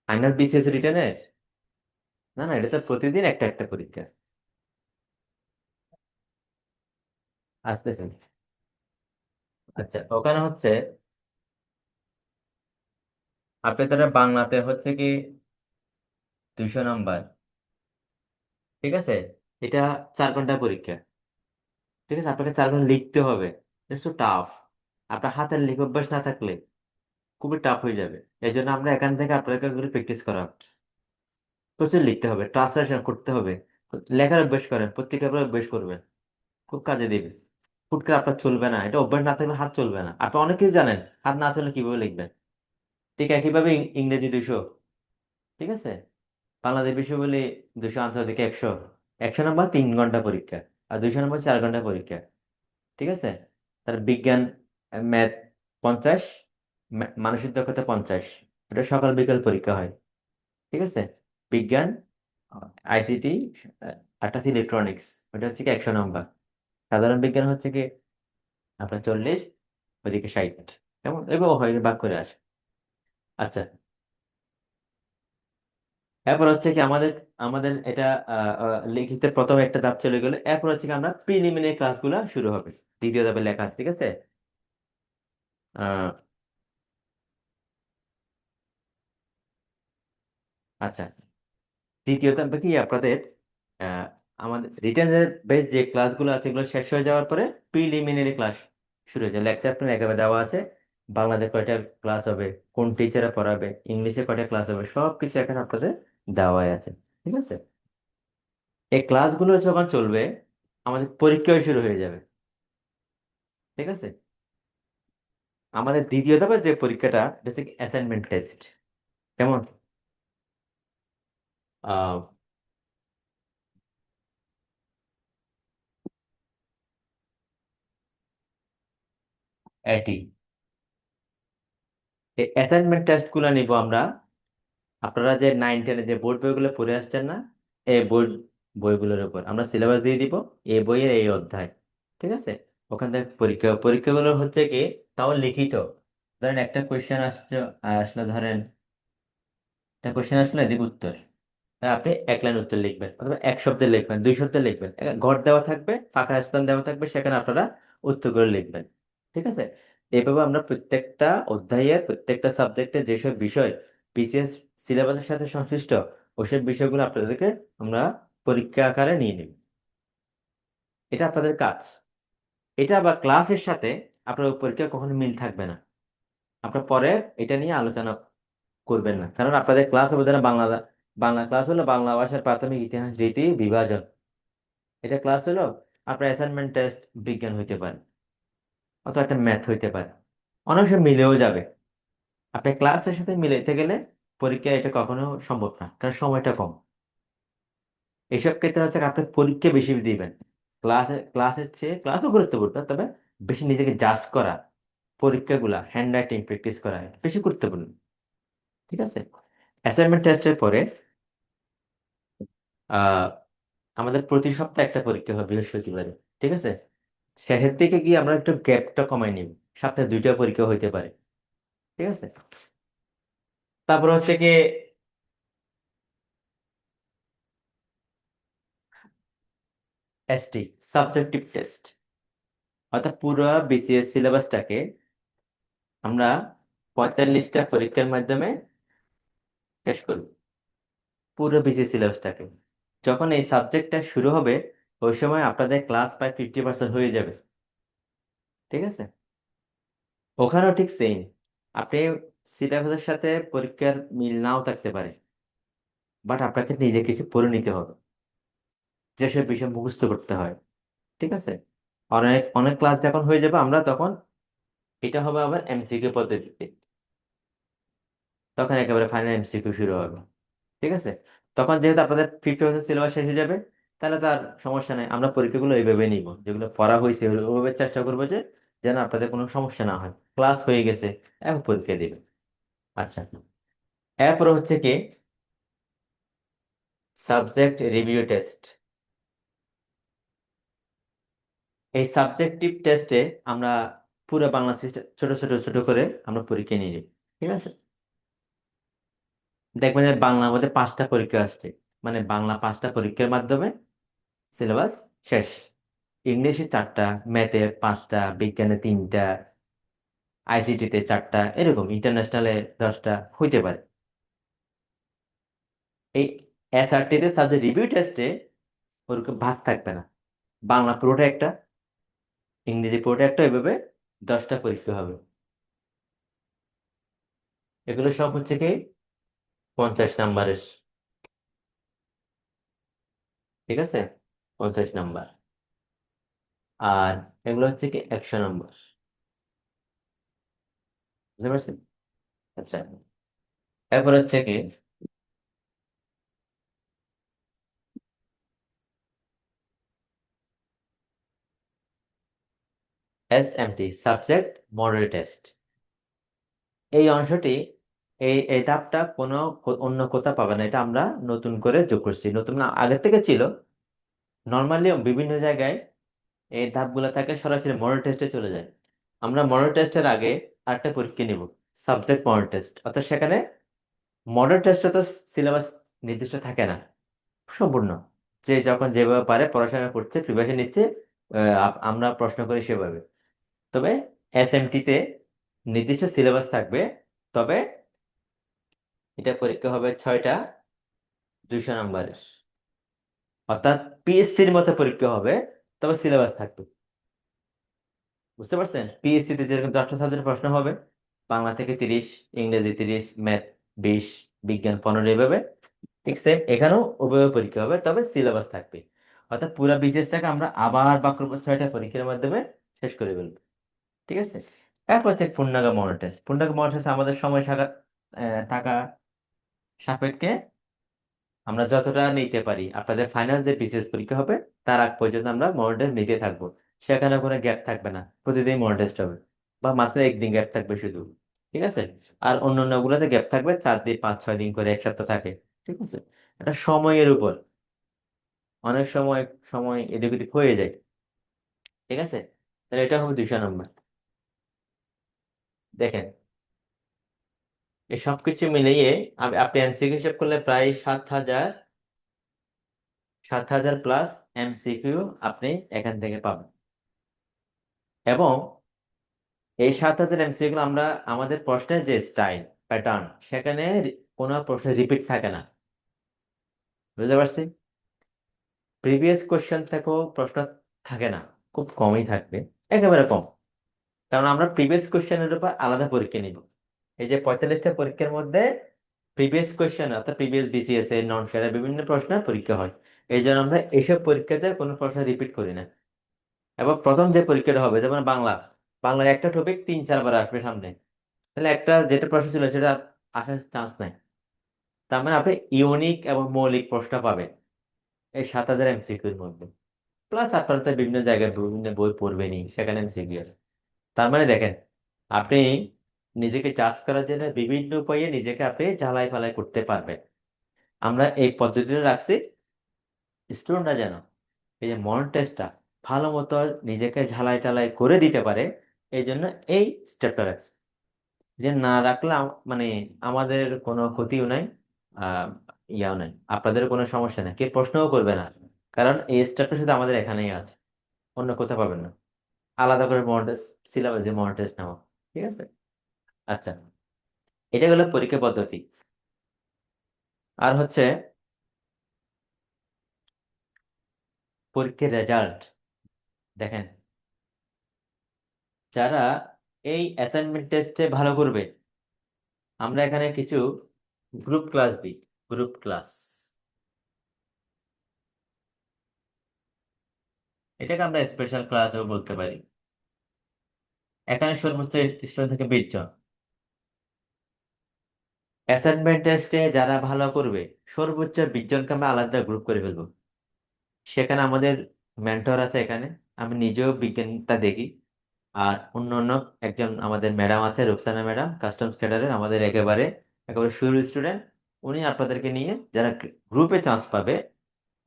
ফাইনাল বিসিএস রিটেনের, না না, এটা তো প্রতিদিন একটা একটা পরীক্ষা আসতেছে। আচ্ছা, ওখানে হচ্ছে আপনি তারা বাংলাতে হচ্ছে কি 200 নাম্বার, ঠিক আছে। এটা 4 ঘন্টা পরীক্ষা, ঠিক আছে। আপনাকে 4 ঘন্টা লিখতে হবে, ইটস টাফ। আপনার হাতের লেখ অভ্যাস না থাকলে খুবই টাফ হয়ে যাবে। এই জন্য আমরা এখান থেকে আপনাদেরকে প্র্যাকটিস করা হবে। প্রচুর লিখতে হবে, ট্রান্সলেশন করতে হবে, লেখার অভ্যাস করেন, পত্রিকা পড়ার অভ্যাস করবেন, খুব কাজে দিবে। হুট করে আপনার চলবে না, এটা অভ্যাস না থাকলে হাত চলবে না। আপনি অনেকেই জানেন, হাত না চললে কিভাবে লিখবেন। ঠিক একইভাবে ইংরেজি 200, ঠিক আছে। বাংলাদেশ বিষয় বলে 200, আন্তর্জাতিক 100। 100 নাম্বার 3 ঘন্টা পরীক্ষা, আর 200 নাম্বার 4 ঘন্টা পরীক্ষা, ঠিক আছে। তার বিজ্ঞান, ম্যাথ 50, মানসিক দক্ষতা 50, এটা সকাল বিকাল পরীক্ষা হয়, ঠিক আছে। বিজ্ঞান, আইসিটি, একটা ইলেকট্রনিক্স, ওটা হচ্ছে কি 100 নাম্বার। সাধারণ বিজ্ঞান হচ্ছে কি আপনার 40, ওইদিকে 60, কেমন এবার হয় ভাগ করে আসে। আচ্ছা, এরপর হচ্ছে কি আমাদের আমাদের এটা লিখিত প্রথম একটা ধাপ চলে গেলে, এরপর হচ্ছে কি আমরা প্রিলিমিনারি ক্লাসগুলো শুরু হবে, দ্বিতীয় ধাপে লেখা আছে, ঠিক আছে। আহ, আচ্ছা, দ্বিতীয় ধাপে কি আপনাদের আহ, আমাদের রিটেনের বেস যে ক্লাসগুলো আছে এগুলো শেষ হয়ে যাওয়ার পরে প্রিলিমিনারি ক্লাস শুরু হয়েছে। লেকচার আপনার একেবারে দেওয়া আছে, বাংলাদেশ কয়টা ক্লাস হবে, কোন টিচারে পড়াবে, ইংলিশে কয়টা ক্লাস হবে, সব কিছু এখানে আপনাদের দেওয়াই আছে, ঠিক আছে। এই ক্লাসগুলো যখন চলবে, আমাদের পরীক্ষাও শুরু হয়ে যাবে, ঠিক আছে। আমাদের দ্বিতীয় ধাপে যে পরীক্ষাটা, এটা হচ্ছে অ্যাসাইনমেন্ট টেস্ট, কেমন। আহ এটি এই অ্যাসাইনমেন্ট টেস্ট গুলো নিব আমরা। আপনারা যে 9-10 যে বোর্ড বইগুলো পড়ে আসছেন না, এই বোর্ড বইগুলোর উপর আমরা সিলেবাস দিয়ে দিব, এই বইয়ের এই অধ্যায়, ঠিক আছে। ওখান থেকে পরীক্ষাগুলো হচ্ছে কি, তাও লিখিত। ধরেন একটা কোয়েশ্চেন আসলে ধরেন একটা কোয়েশ্চেন আসলে দিব উত্তর, হ্যাঁ, আপনি 1 লাইন উত্তর লিখবেন, অথবা 1 শব্দে লিখবেন, 2 শব্দে লিখবেন, ঘর দেওয়া থাকবে, ফাঁকা স্থান দেওয়া থাকবে, সেখানে আপনারা উত্তরগুলো লিখবেন, ঠিক আছে। এভাবে আমরা প্রত্যেকটা অধ্যায়ের প্রত্যেকটা সাবজেক্টে যেসব বিষয় বিসিএস সিলেবাসের সাথে সংশ্লিষ্ট, ওইসব বিষয়গুলো আপনাদেরকে আমরা পরীক্ষা আকারে নিয়ে নিব। এটা আপনাদের কাজ। এটা আবার ক্লাসের সাথে আপনার পরীক্ষা কখনো মিল থাকবে না। আপনার পরে এটা নিয়ে আলোচনা করবেন না, কারণ আপনাদের ক্লাস হবে ধরেন বাংলা, বাংলা ক্লাস হলো বাংলা ভাষার প্রাথমিক ইতিহাস রীতি বিভাজন। এটা ক্লাস হলো আপনার অ্যাসাইনমেন্ট টেস্ট বিজ্ঞান হইতে পারে, অথবা একটা ম্যাথ হইতে পারে, অনেক সময় মিলেও যাবে। আপনি ক্লাসের সাথে মিলাইতে গেলে পরীক্ষা এটা কখনো সম্ভব না, কারণ সময়টা কম। এইসব ক্ষেত্রে হচ্ছে আপনি পরীক্ষা বেশি দিবেন, ক্লাসের চেয়ে ক্লাসও গুরুত্বপূর্ণ, তবে বেশি নিজেকে জাজ করা, পরীক্ষাগুলা হ্যান্ড রাইটিং প্র্যাকটিস করা বেশি গুরুত্বপূর্ণ, ঠিক আছে। অ্যাসাইনমেন্ট টেস্টের পরে আহ আমাদের প্রতি সপ্তাহে একটা পরীক্ষা হবে বৃহস্পতিবারে, ঠিক আছে। শেষের দিকে গিয়ে আমরা একটু গ্যাপটা কমাই নিব, সপ্তাহে 2টা পরীক্ষা হইতে পারে, ঠিক আছে। তারপর হচ্ছে কি এসটি, সাবজেক্টিভ টেস্ট, অর্থাৎ পুরো বিসিএস সিলেবাসটাকে আমরা 45টা পরীক্ষার মাধ্যমে শেষ করব পুরো বিসি সিলেবাসটাকে। যখন এই সাবজেক্টটা শুরু হবে ওই সময় আপনাদের ক্লাস প্রায় 50% হয়ে যাবে। ঠিক আছে, ওখানেও ঠিক সেম। আপনি সিলেবাসের সাথে পরীক্ষার মিল নাও থাকতে পারে, বাট আপনাকে নিজে কিছু পড়ে নিতে হবে, যেসব বিষয় মুখস্থ করতে হয়। ঠিক আছে, অনেক অনেক ক্লাস যখন হয়ে যাবে আমরা তখন এটা হবে আবার এমসিকিউ পদ্ধতিতে, তখন একেবারে ফাইনাল এমসিকিউ শুরু হবে। ঠিক আছে, তখন যেহেতু আপনাদের 50% সিলেবাস শেষ হয়ে যাবে, তাহলে তার সমস্যা নেই, আমরা পরীক্ষাগুলো এইভাবে নিব, যেগুলো পড়া হয়েছে ওইভাবে চেষ্টা করবো যে যেন আপনাদের কোনো সমস্যা না হয়। ক্লাস হয়ে গেছে, এখন পরীক্ষা দিবে। আচ্ছা, এরপর হচ্ছে কি সাবজেক্ট রিভিউ টেস্ট। এই সাবজেক্টিভ টেস্টে আমরা পুরো বাংলা সিস্টেম ছোট ছোট ছোট করে আমরা পরীক্ষা নিয়ে নিই। ঠিক আছে, দেখবেন যে বাংলার মধ্যে 5টা পরীক্ষা আসছে, মানে বাংলা 5টা পরীক্ষার মাধ্যমে সিলেবাস শেষ। ইংলিশে 4টা, ম্যাথে 5টা, বিজ্ঞানে 3টা, আইসিটিতে 4টা, এরকম ইন্টারন্যাশনালে 10টা হইতে পারে। এই এসআরটিতে সাবজেক্ট রিভিউ টেস্টে ওরকম ভাগ থাকবে না, বাংলা পুরোটা একটা, ইংরেজি পুরোটা একটা, এভাবে 10টা পরীক্ষা হবে। এগুলো সব হচ্ছে কি 50 নাম্বারের। ঠিক আছে, 50 নাম্বার। আর এগুলো হচ্ছে কি 100 নাম্বার। বুঝতে পারছেন? আচ্ছা, এরপর হচ্ছে কি এসএমটি, সাবজেক্ট মডেল টেস্ট। এই অংশটি, এই ধাপটা কোনো অন্য কোথাও পাবে না, এটা আমরা নতুন করে যোগ করছি, নতুন না, আগের থেকে ছিল। নর্মালি বিভিন্ন জায়গায় এই ধাপগুলো থাকে সরাসরি মডেল টেস্টে চলে যায়। আমরা মডেল টেস্টের আগে আরেকটা পরীক্ষা নিব, সাবজেক্ট মডেল টেস্ট। অর্থাৎ সেখানে মডেল টেস্টে তো সিলেবাস নির্দিষ্ট থাকে না সম্পূর্ণ, যে যখন যেভাবে পারে পড়াশোনা করছে, প্রিপারেশন নিচ্ছে, আমরা প্রশ্ন করি সেভাবে। তবে এসএমটিতে নির্দিষ্ট সিলেবাস থাকবে, তবে এটা পরীক্ষা হবে 6টা 200 নাম্বারের। অর্থাৎ পিএসসির মতো পরীক্ষা হবে, তবে সিলেবাস থাকবে। বুঝতে পারছেন? পিএসসি তে যেরকম 10টা সাবজেক্ট প্রশ্ন হবে, বাংলা থেকে 30, ইংরেজি 30, ম্যাথ 20, বিজ্ঞান 15, এভাবে ঠিক সেম এখানেও ওভাবে পরীক্ষা হবে, তবে সিলেবাস থাকবে। অর্থাৎ পুরো বিসিএসটাকে আমরা আবার বাক্য 6টা পরীক্ষার মাধ্যমে শেষ করে ফেলবো। ঠিক আছে, এরপর হচ্ছে পূর্ণাঙ্গ মডেল টেস্ট। পূর্ণাঙ্গ মডেল টেস্ট আমাদের সময় থাকা সাপেক্ষে আমরা যতটা নিতে পারি, আপনাদের ফাইনাল যে বিসিএস পরীক্ষা হবে তার আগ পর্যন্ত আমরা মডেল টেস্ট নিতে থাকবো। সেখানে কোনো গ্যাপ থাকবে না, প্রতিদিন মডেল টেস্ট হবে, বা মাসে একদিন গ্যাপ থাকবে শুধু। ঠিক আছে, আর অন্য অন্য গুলোতে গ্যাপ থাকবে 4 দিন, 5-6 দিন করে, 1 সপ্তাহ থাকে। ঠিক আছে, এটা সময়ের উপর, অনেক সময় সময় এদিক ওদিক হয়ে যায়। ঠিক আছে, তাহলে এটা হবে 200 নাম্বার। দেখেন, এই সবকিছু মিলিয়ে আপনি এমসিকিউ হিসাব করলে প্রায় 7,000 প্লাস এমসিকিউ আপনি এখান থেকে পাবেন। এবং এই 7,000 এমসিকিউ আমরা, আমাদের প্রশ্নের যে স্টাইল প্যাটার্ন, সেখানে কোনো প্রশ্ন রিপিট থাকে না। বুঝতে পারছি? প্রিভিয়াস কোশ্চেন থেকেও প্রশ্ন থাকে না, খুব কমই থাকবে, একেবারে কম। কারণ আমরা প্রিভিয়াস কোশ্চেনের উপর আলাদা পরীক্ষা নিব। এই যে 45টা পরীক্ষার মধ্যে প্রিভিয়াস কোশ্চেন, অর্থাৎ প্রিভিয়াস বিসিএস এর, নন ক্যাডার বিভিন্ন প্রশ্নের পরীক্ষা হয়। এই জন্য আমরা এইসব পরীক্ষাতে কোনো প্রশ্ন রিপিট করি না। এবং প্রথম যে পরীক্ষাটা হবে, যেমন বাংলা, বাংলার একটা টপিক 3-4 বার আসবে সামনে, তাহলে একটা যেটা প্রশ্ন ছিল সেটা আর আসার চান্স নাই। তার মানে আপনি ইউনিক এবং মৌলিক প্রশ্ন পাবেন এই 7,000 এমসিকিউর মধ্যে। প্লাস আপনারা তো বিভিন্ন জায়গায় বিভিন্ন বই পড়বেনই, সেখানে এমসিকিউ আছে। তার মানে দেখেন, আপনি নিজেকে জাজ করার জন্য বিভিন্ন উপায়ে নিজেকে আপনি ঝালাই ফালাই করতে পারবেন। আমরা এই পদ্ধতিটা রাখছি স্টুডেন্টরা যেন এই যে মডেল টেস্টটা ভালো মতো নিজেকে ঝালাই টালাই করে দিতে পারে। এই জন্য এই স্টেপটা রাখছি, যে না রাখলে মানে আমাদের কোনো ক্ষতিও নাই, আহ ইয়াও নাই, আপনাদের কোনো সমস্যা নেই, কে প্রশ্নও করবে না। কারণ এই স্টেপটা শুধু আমাদের এখানেই আছে, অন্য কোথাও পাবেন না। আলাদা করে মডেল সিলেবাস দিয়ে মডেল টেস্ট নেওয়া। ঠিক আছে, আচ্ছা। এটা হলো পরীক্ষা পদ্ধতি। আর হচ্ছে পরীক্ষার রেজাল্ট। দেখেন, যারা এই অ্যাসাইনমেন্ট টেস্টে ভালো করবে, আমরা এখানে কিছু গ্রুপ ক্লাস দিই। গ্রুপ ক্লাস, এটাকে আমরা স্পেশাল ক্লাসও বলতে পারি। এখানে সর্বোচ্চ স্টুডেন্ট থাকে 20 জন। অ্যাসাইনমেন্ট টেস্টে যারা ভালো করবে, সর্বোচ্চ 20 জনকে আমরা আলাদা গ্রুপ করে ফেলবো। সেখানে আমাদের মেন্টর আছে এখানে, আমি নিজেও বিজ্ঞানটা দেখি। আর অন্য অন্য একজন আমাদের ম্যাডাম আছে, রুকসানা ম্যাডাম, কাস্টমস ক্যাডারের আমাদের একেবারে একেবারে শুরুর স্টুডেন্ট। উনি আপনাদেরকে নিয়ে যারা গ্রুপে চান্স পাবে,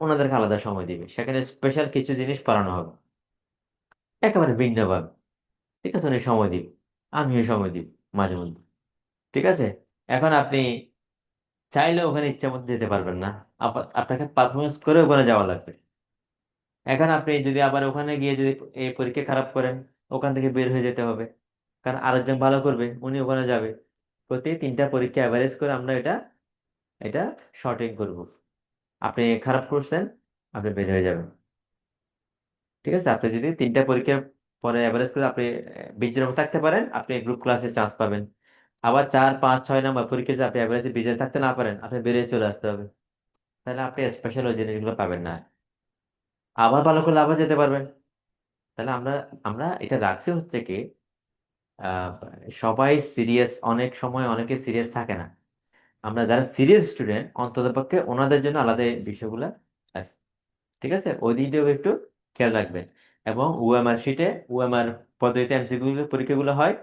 ওনাদেরকে আলাদা সময় দিবে, সেখানে স্পেশাল কিছু জিনিস পড়ানো হবে একেবারে ভিন্নভাবে। ঠিক আছে, উনি সময় দিব, আমিও সময় দিব মাঝে মধ্যে। ঠিক আছে। এখন আপনি চাইলে ওখানে ইচ্ছা মতো যেতে পারবেন না, আপনাকে পারফরমেন্স করে ওখানে যাওয়া লাগবে। এখন আপনি যদি আবার ওখানে গিয়ে যদি এই পরীক্ষা খারাপ করেন, ওখান থেকে বের হয়ে যেতে হবে, কারণ আরেকজন ভালো করবে, উনি ওখানে যাবে। প্রতি 3টা পরীক্ষা অ্যাভারেজ করে আমরা এটা এটা শর্টিং করব। আপনি খারাপ করছেন, আপনি বের হয়ে যাবেন। ঠিক আছে, আপনি যদি 3টা পরীক্ষার পরে অ্যাভারেজ করে আপনি 20 জন থাকতে পারেন, আপনি গ্রুপ ক্লাসে চান্স পাবেন। আবার 4, 5, 6 নাম্বার পরীক্ষা যদি আপনি অ্যাভারেজে 20 জন থাকতে না পারেন, আপনি বেরিয়ে চলে আসতে হবে। তাহলে আপনি স্পেশাল ওই জিনিসগুলো পাবেন না। আবার ভালো করলে আবার যেতে পারবেন। তাহলে আমরা আমরা এটা রাখছি হচ্ছে কি, আহ, সবাই সিরিয়াস, অনেক সময় অনেকে সিরিয়াস থাকে না। আমরা যারা সিরিয়াস স্টুডেন্ট, অন্ততপক্ষে ওনাদের জন্য আলাদা এই বিষয়গুলো আছে। ঠিক আছে, ওই দিকটাও একটু খেয়াল রাখবেন। এবং ওএমআর শিটে, ওএমআর পদ্ধতিতে এমসিকিউ পরীক্ষাগুলো হয়,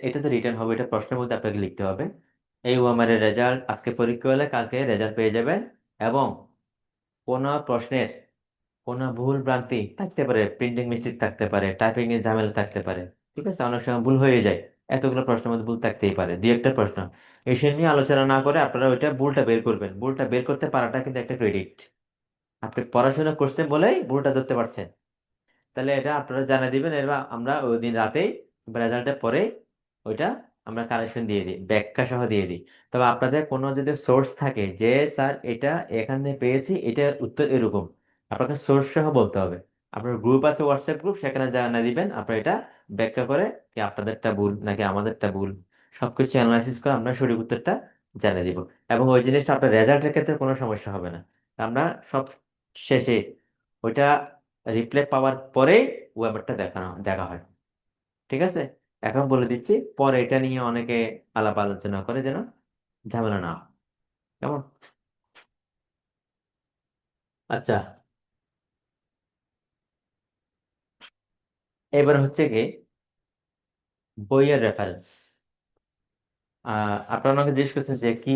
এটা তো রিটার্ন হবে, এটা প্রশ্নের মধ্যে আপনাকে লিখতে হবে। এই ওএমআর এর রেজাল্ট আজকে পরীক্ষা হলে কালকে রেজাল্ট পেয়ে যাবেন। এবং কোনো প্রশ্নের কোনো ভুল ভ্রান্তি থাকতে পারে, প্রিন্টিং মিস্টেক থাকতে পারে, টাইপিং এর ঝামেলা থাকতে পারে। ঠিক আছে, অনেক সময় ভুল হয়ে যায়। এতগুলো প্রশ্নের মধ্যে ভুল থাকতেই পারে, দুই একটা প্রশ্ন। এসে নিয়ে আলোচনা না করে আপনারা ওইটা ভুলটা বের করবেন। ভুলটা বের করতে পারাটা কিন্তু একটা ক্রেডিট। আপনি পড়াশোনা করছেন বলেই ভুলটা ধরতে পারছেন। তাহলে এটা আপনারা জানিয়ে দিবেন, এবার আমরা ওই দিন রাতেই রেজাল্টের পরে ওইটা আমরা কারেকশন দিয়ে দিই, ব্যাখ্যা সহ দিয়ে দিই। তবে আপনাদের কোনো যদি সোর্স থাকে যে স্যার এটা এখানে পেয়েছি, এটা উত্তর এরকম, আপনাকে সোর্স সহ বলতে হবে। আপনার গ্রুপ আছে, হোয়াটসঅ্যাপ গ্রুপ, সেখানে জানিয়ে দিবেন আপনারা এটা ব্যাখ্যা করে কি আপনাদেরটা ভুল নাকি আমাদেরটা ভুল, সবকিছু অ্যানালাইসিস করে আমরা সঠিক উত্তরটা জানিয়ে দিব। এবং ওই জিনিসটা আপনার রেজাল্টের ক্ষেত্রে কোনো সমস্যা হবে না। আমরা সব শেষে ওইটা রিপ্লাই পাওয়ার পরেই ওয়েবারটা দেখা হয়। ঠিক আছে, এখন বলে দিচ্ছি, পরে এটা নিয়ে অনেকে আলাপ আলোচনা করে যেন ঝামেলা না হয়। কেমন? আচ্ছা, এবার হচ্ছে কি বইয়ের রেফারেন্স। আপনারা আমাকে জিজ্ঞেস করছেন যে কি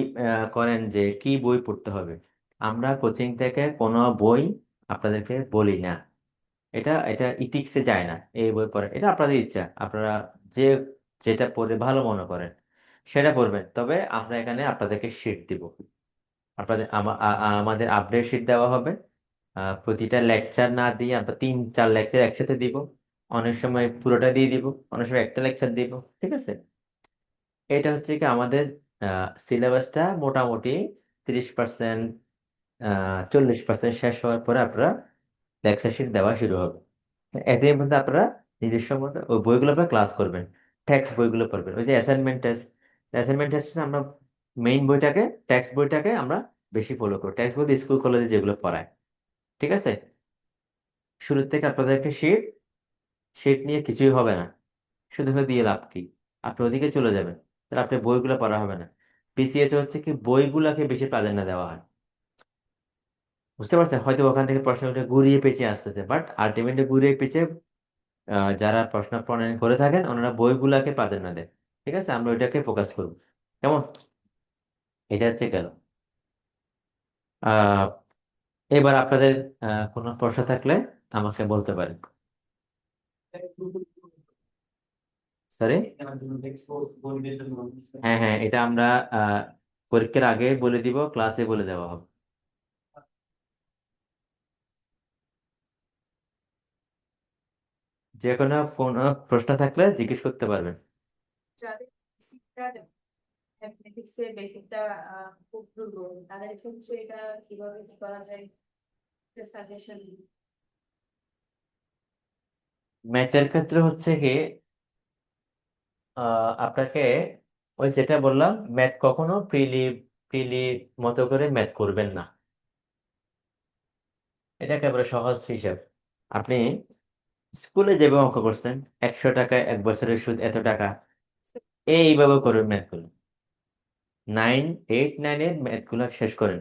করেন, যে কি বই পড়তে হবে। আমরা কোচিং থেকে কোনো বই আপনাদেরকে বলি না। এটা এটা ইথিক্সে যায় না, এই বই পড়ে, এটা আপনাদের ইচ্ছা, আপনারা যে যেটা পড়ে ভালো মনে করেন সেটা পড়বেন। তবে আমরা এখানে আপনাদেরকে শিট দিব। আপনাদের আমাদের আপডেট শিট দেওয়া হবে। প্রতিটা লেকচার না দিয়ে আমরা 3, 4 লেকচার একসাথে দিব। অনেক সময় পুরোটা দিয়ে দিব, অনেক সময় একটা লেকচার দিব। ঠিক আছে, এটা হচ্ছে কি আমাদের সিলেবাসটা মোটামুটি 30%, 40% শেষ হওয়ার পরে আপনারা লেকচার শিট দেওয়া শুরু হবে। এতে মধ্যে আপনারা নিজস্ব মতো ওই বইগুলো আপনারা ক্লাস করবেন, টেক্সট বইগুলো পড়বেন। ওই যে অ্যাসাইনমেন্ট টেস্ট আমরা মেইন বইটাকে, টেক্সট বইটাকে আমরা বেশি ফলো করি। টেক্সট বই স্কুল কলেজে যেগুলো পড়ায়। ঠিক আছে, শুরু থেকে আপনাদেরকে শিট শিট নিয়ে কিছুই হবে না, শুধু শুধু দিয়ে লাভ কি, আপনি ওদিকে চলে যাবেন, তাহলে আপনার বইগুলো পড়া হবে না। বিসিএস হচ্ছে কি বইগুলোকে বেশি প্রাধান্য দেওয়া হয়। বুঝতে পারছেন, হয়তো ওখান থেকে প্রশ্নটা ঘুরিয়ে পেঁচিয়ে আসতেছে, বাট আলটিমেটলি ঘুরিয়ে পেঁচিয়ে যারা প্রশ্ন প্রণয়ন করে থাকেন ওনারা বইগুলাকে প্রাধান্য দেন। ঠিক আছে, আমরা ওইটাকে ফোকাস করব। কেমন? এটা হচ্ছে গেল। আহ এবার আপনাদের কোনো প্রশ্ন থাকলে আমাকে বলতে পারেন। সরি, হ্যাঁ হ্যাঁ, এটা আমরা আহ, পরীক্ষার আগে বলে দিব, ক্লাসে বলে দেওয়া হবে। যে কোনো প্রশ্ন থাকলে জিজ্ঞেস করতে পারবেন। ম্যাথমেটিক্সের বেসিকটা খুব দুর্বল, তাদের ক্ষেত্রে এটা কিভাবে কি করা যায়, সাজেশন। ম্যাথের ক্ষেত্রে হচ্ছে কি আপনাকে ওই যেটা বললাম, ম্যাথ কখনো প্রিলি প্রিলি মতো করে ম্যাথ করবেন না। এটা একেবারে সহজ হিসাব। আপনি স্কুলে যেভাবে অঙ্ক করছেন, 100 টাকায় 1 বছরের সুদ এত টাকা, এইভাবে করবেন ম্যাথগুলো। 8 9 এর ম্যাথগুলো শেষ করেন।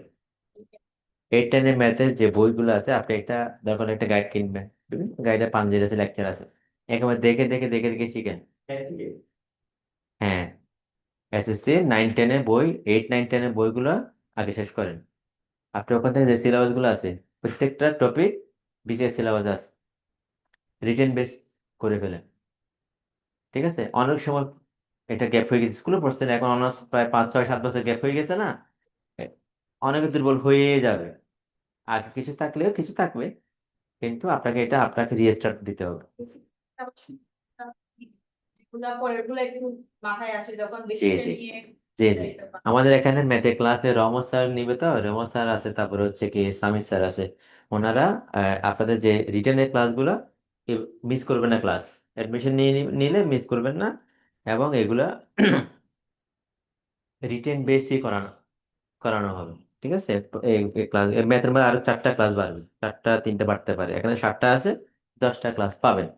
8 10 এর ম্যাথের যে বইগুলো আছে, আপনি একটা দরকার হলে একটা গাইড কিনবেন। বিভিন্ন গাইডে পাঞ্জেরি আছে, লেকচার আছে, একেবারে দেখে দেখে দেখে দেখে শিখেন। হ্যাঁ, এসএসসি 9 10 এর বই, 8 9 10 এর বইগুলো আগে শেষ করেন। আপনি ওখান থেকে যে সিলেবাস গুলো আছে, প্রত্যেকটা টপিক বিশেষ সিলেবাস আছে, রিটেন বেস করে ফেলেন। ঠিক আছে? অনেক সময় এটা গ্যাপ হয়ে গেছে, স্কুলে পড়ছেন, এখন অনার্স প্রায় 5 6 7 বছর গ্যাপ হয়ে গেছে না, এ- অনেকে দুর্বল হয়ে যাবে। আগে কিছু থাকলেও কিছু থাকবে, কিন্তু আপনাকে রিস্টার্ট দিতে হবে। যেগুলা পরের গুলো একটু মাথায় আসে যখন জি বেসিকটা জি নিয়ে জি জি। যাইতে পারে। আমাদের এখানে ম্যাথের ক্লাসে রহমত স্যার নিবে, তো রহমত স্যার আছে, তারপরে হচ্ছে কি সামির স্যার আছে। ওনারা আপনাদের যে রিটেনের ক্লাসগুলো মিস করবেন না, ক্লাস অ্যাডমিশন নিলে মিস করবেন না। এবং এগুলা রিটেন বেসডই করানো করানো হবে। ঠিক আছে? তো এই ক্লাস ম্যাথের মধ্যে আরো 4টা ক্লাস বাড়বে, 4টা 3টা বাড়তে পারে, এখানে 7টা আছে, 10টা ক্লাস পাবেন।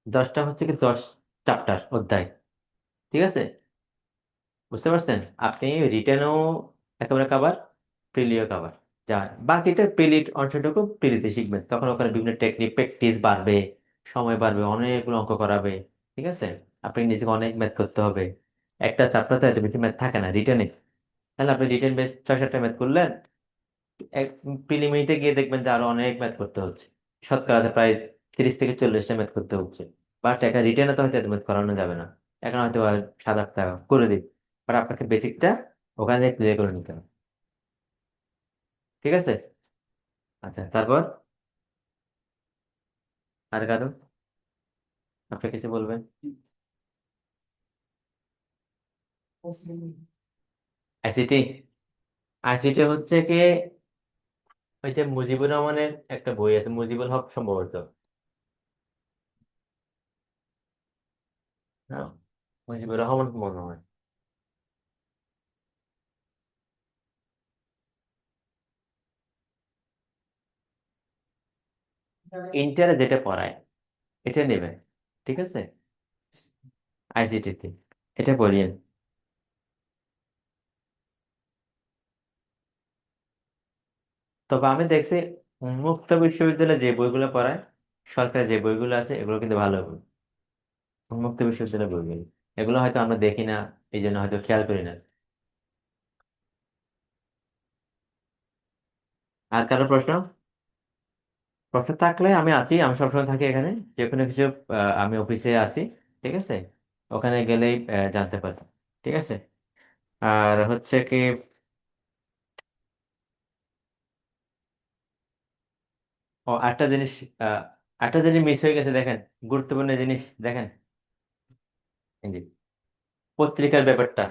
10টা হচ্ছে কি 10 চ্যাপ্টার অধ্যায়। ঠিক আছে? বুঝতে পারছেন? আপনি রিটেনও একেবারে কাভার, প্রিলিও কাভার। যা বাকিটা প্রিলিট অংশটুকু প্রিলিতে শিখবেন, তখন ওখানে বিভিন্ন টেকনিক প্র্যাকটিস বাড়বে, সময় বাড়বে, অনেকগুলো অঙ্ক করাবে। ঠিক আছে? আপনি নিজেকে অনেক ম্যাথ করতে হবে। একটা চ্যাপ্টারতে এত বেশি ম্যাথ থাকে না রিটেনে। তাহলে আপনি রিটেন বেস 6 7টা ম্যাথ করলেন, এক প্রিলিমিতে গিয়ে দেখবেন যে আরো অনেক ম্যাথ করতে হচ্ছে, শতকরাতে প্রায় 30 থেকে 40টা ম্যাথ করতে হচ্ছে। বাট একটা রিটেনে তো হয়তো এত ম্যাথ করানো যাবে না, এখন হয়তো 7 8 টাকা করে দিই। বাট আপনাকে বেসিকটা ওখান থেকে ক্লিয়ার করে নিতে হবে। ঠিক আছে? আচ্ছা, তারপর আর কারো আপনি কিছু বলবেন? আইসিটি, আইসিটি হচ্ছে কি ওই যে মুজিবুর রহমানের একটা বই আছে, মুজিবুল হক সম্ভবত, হ্যাঁ, মুজিবুর রহমান মনে হয়। ইন্টারে যেটা পড়ায় এটা নেবেন। ঠিক আছে? আইসিটিতে এটা পড়িয়েন। তবে আমি দেখছি উন্মুক্ত বিশ্ববিদ্যালয়ে যে বইগুলো পড়ায়, সরকারি যে বইগুলো আছে, এগুলো কিন্তু ভালো বই। উন্মুক্ত বিশ্ববিদ্যালয়ের বইগুলো, এগুলো হয়তো আমরা দেখি না, এই জন্য হয়তো খেয়াল করি না। আর কারো প্রশ্ন? প্রশ্ন থাকলে আমি আছি, আমি সবসময় থাকি এখানে, যে কোনো কিছু আমি অফিসে আছি। ঠিক আছে? ওখানে গেলেই জানতে পারি। ঠিক আছে? আর হচ্ছে কি ও একটা জিনিস, আহ, একটা জিনিস মিস হয়ে গেছে, দেখেন, গুরুত্বপূর্ণ জিনিস, দেখেন, এই যে পত্রিকার ব্যাপারটা।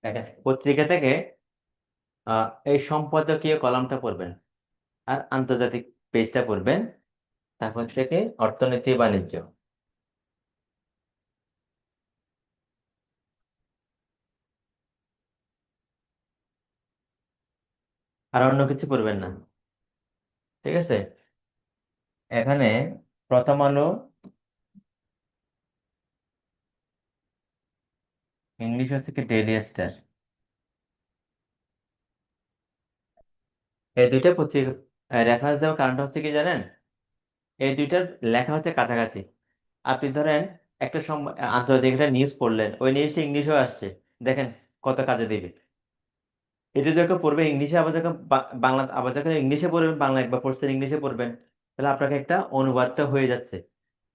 দেখেন, পত্রিকা থেকে এই সম্পাদকীয় কলামটা পড়বেন, আর আন্তর্জাতিক পেজটা পড়বেন, তারপর থেকে অর্থনীতি বাণিজ্য, আর অন্য কিছু পড়বেন না। ঠিক আছে? এখানে প্রথম আলো, ইংলিশ হচ্ছে কি ডেইলি স্টার, এই দুইটা পত্রিকা রেফারেন্স দেওয়ার কারণটা হচ্ছে কি জানেন? এই দুইটার লেখা হচ্ছে কাছাকাছি। আপনি ধরেন একটা আন্তর্জাতিক একটা নিউজ পড়লেন, ওই নিউজটা ইংলিশেও আসছে, দেখেন কত কাজে দিবে। এটা যখন পড়বেন ইংলিশে, আবার যখন বাংলা, আবার যখন ইংলিশে পড়বেন, বাংলা একবার পড়ছেন ইংলিশে পড়বেন, তাহলে আপনাকে একটা অনুবাদটা হয়ে যাচ্ছে।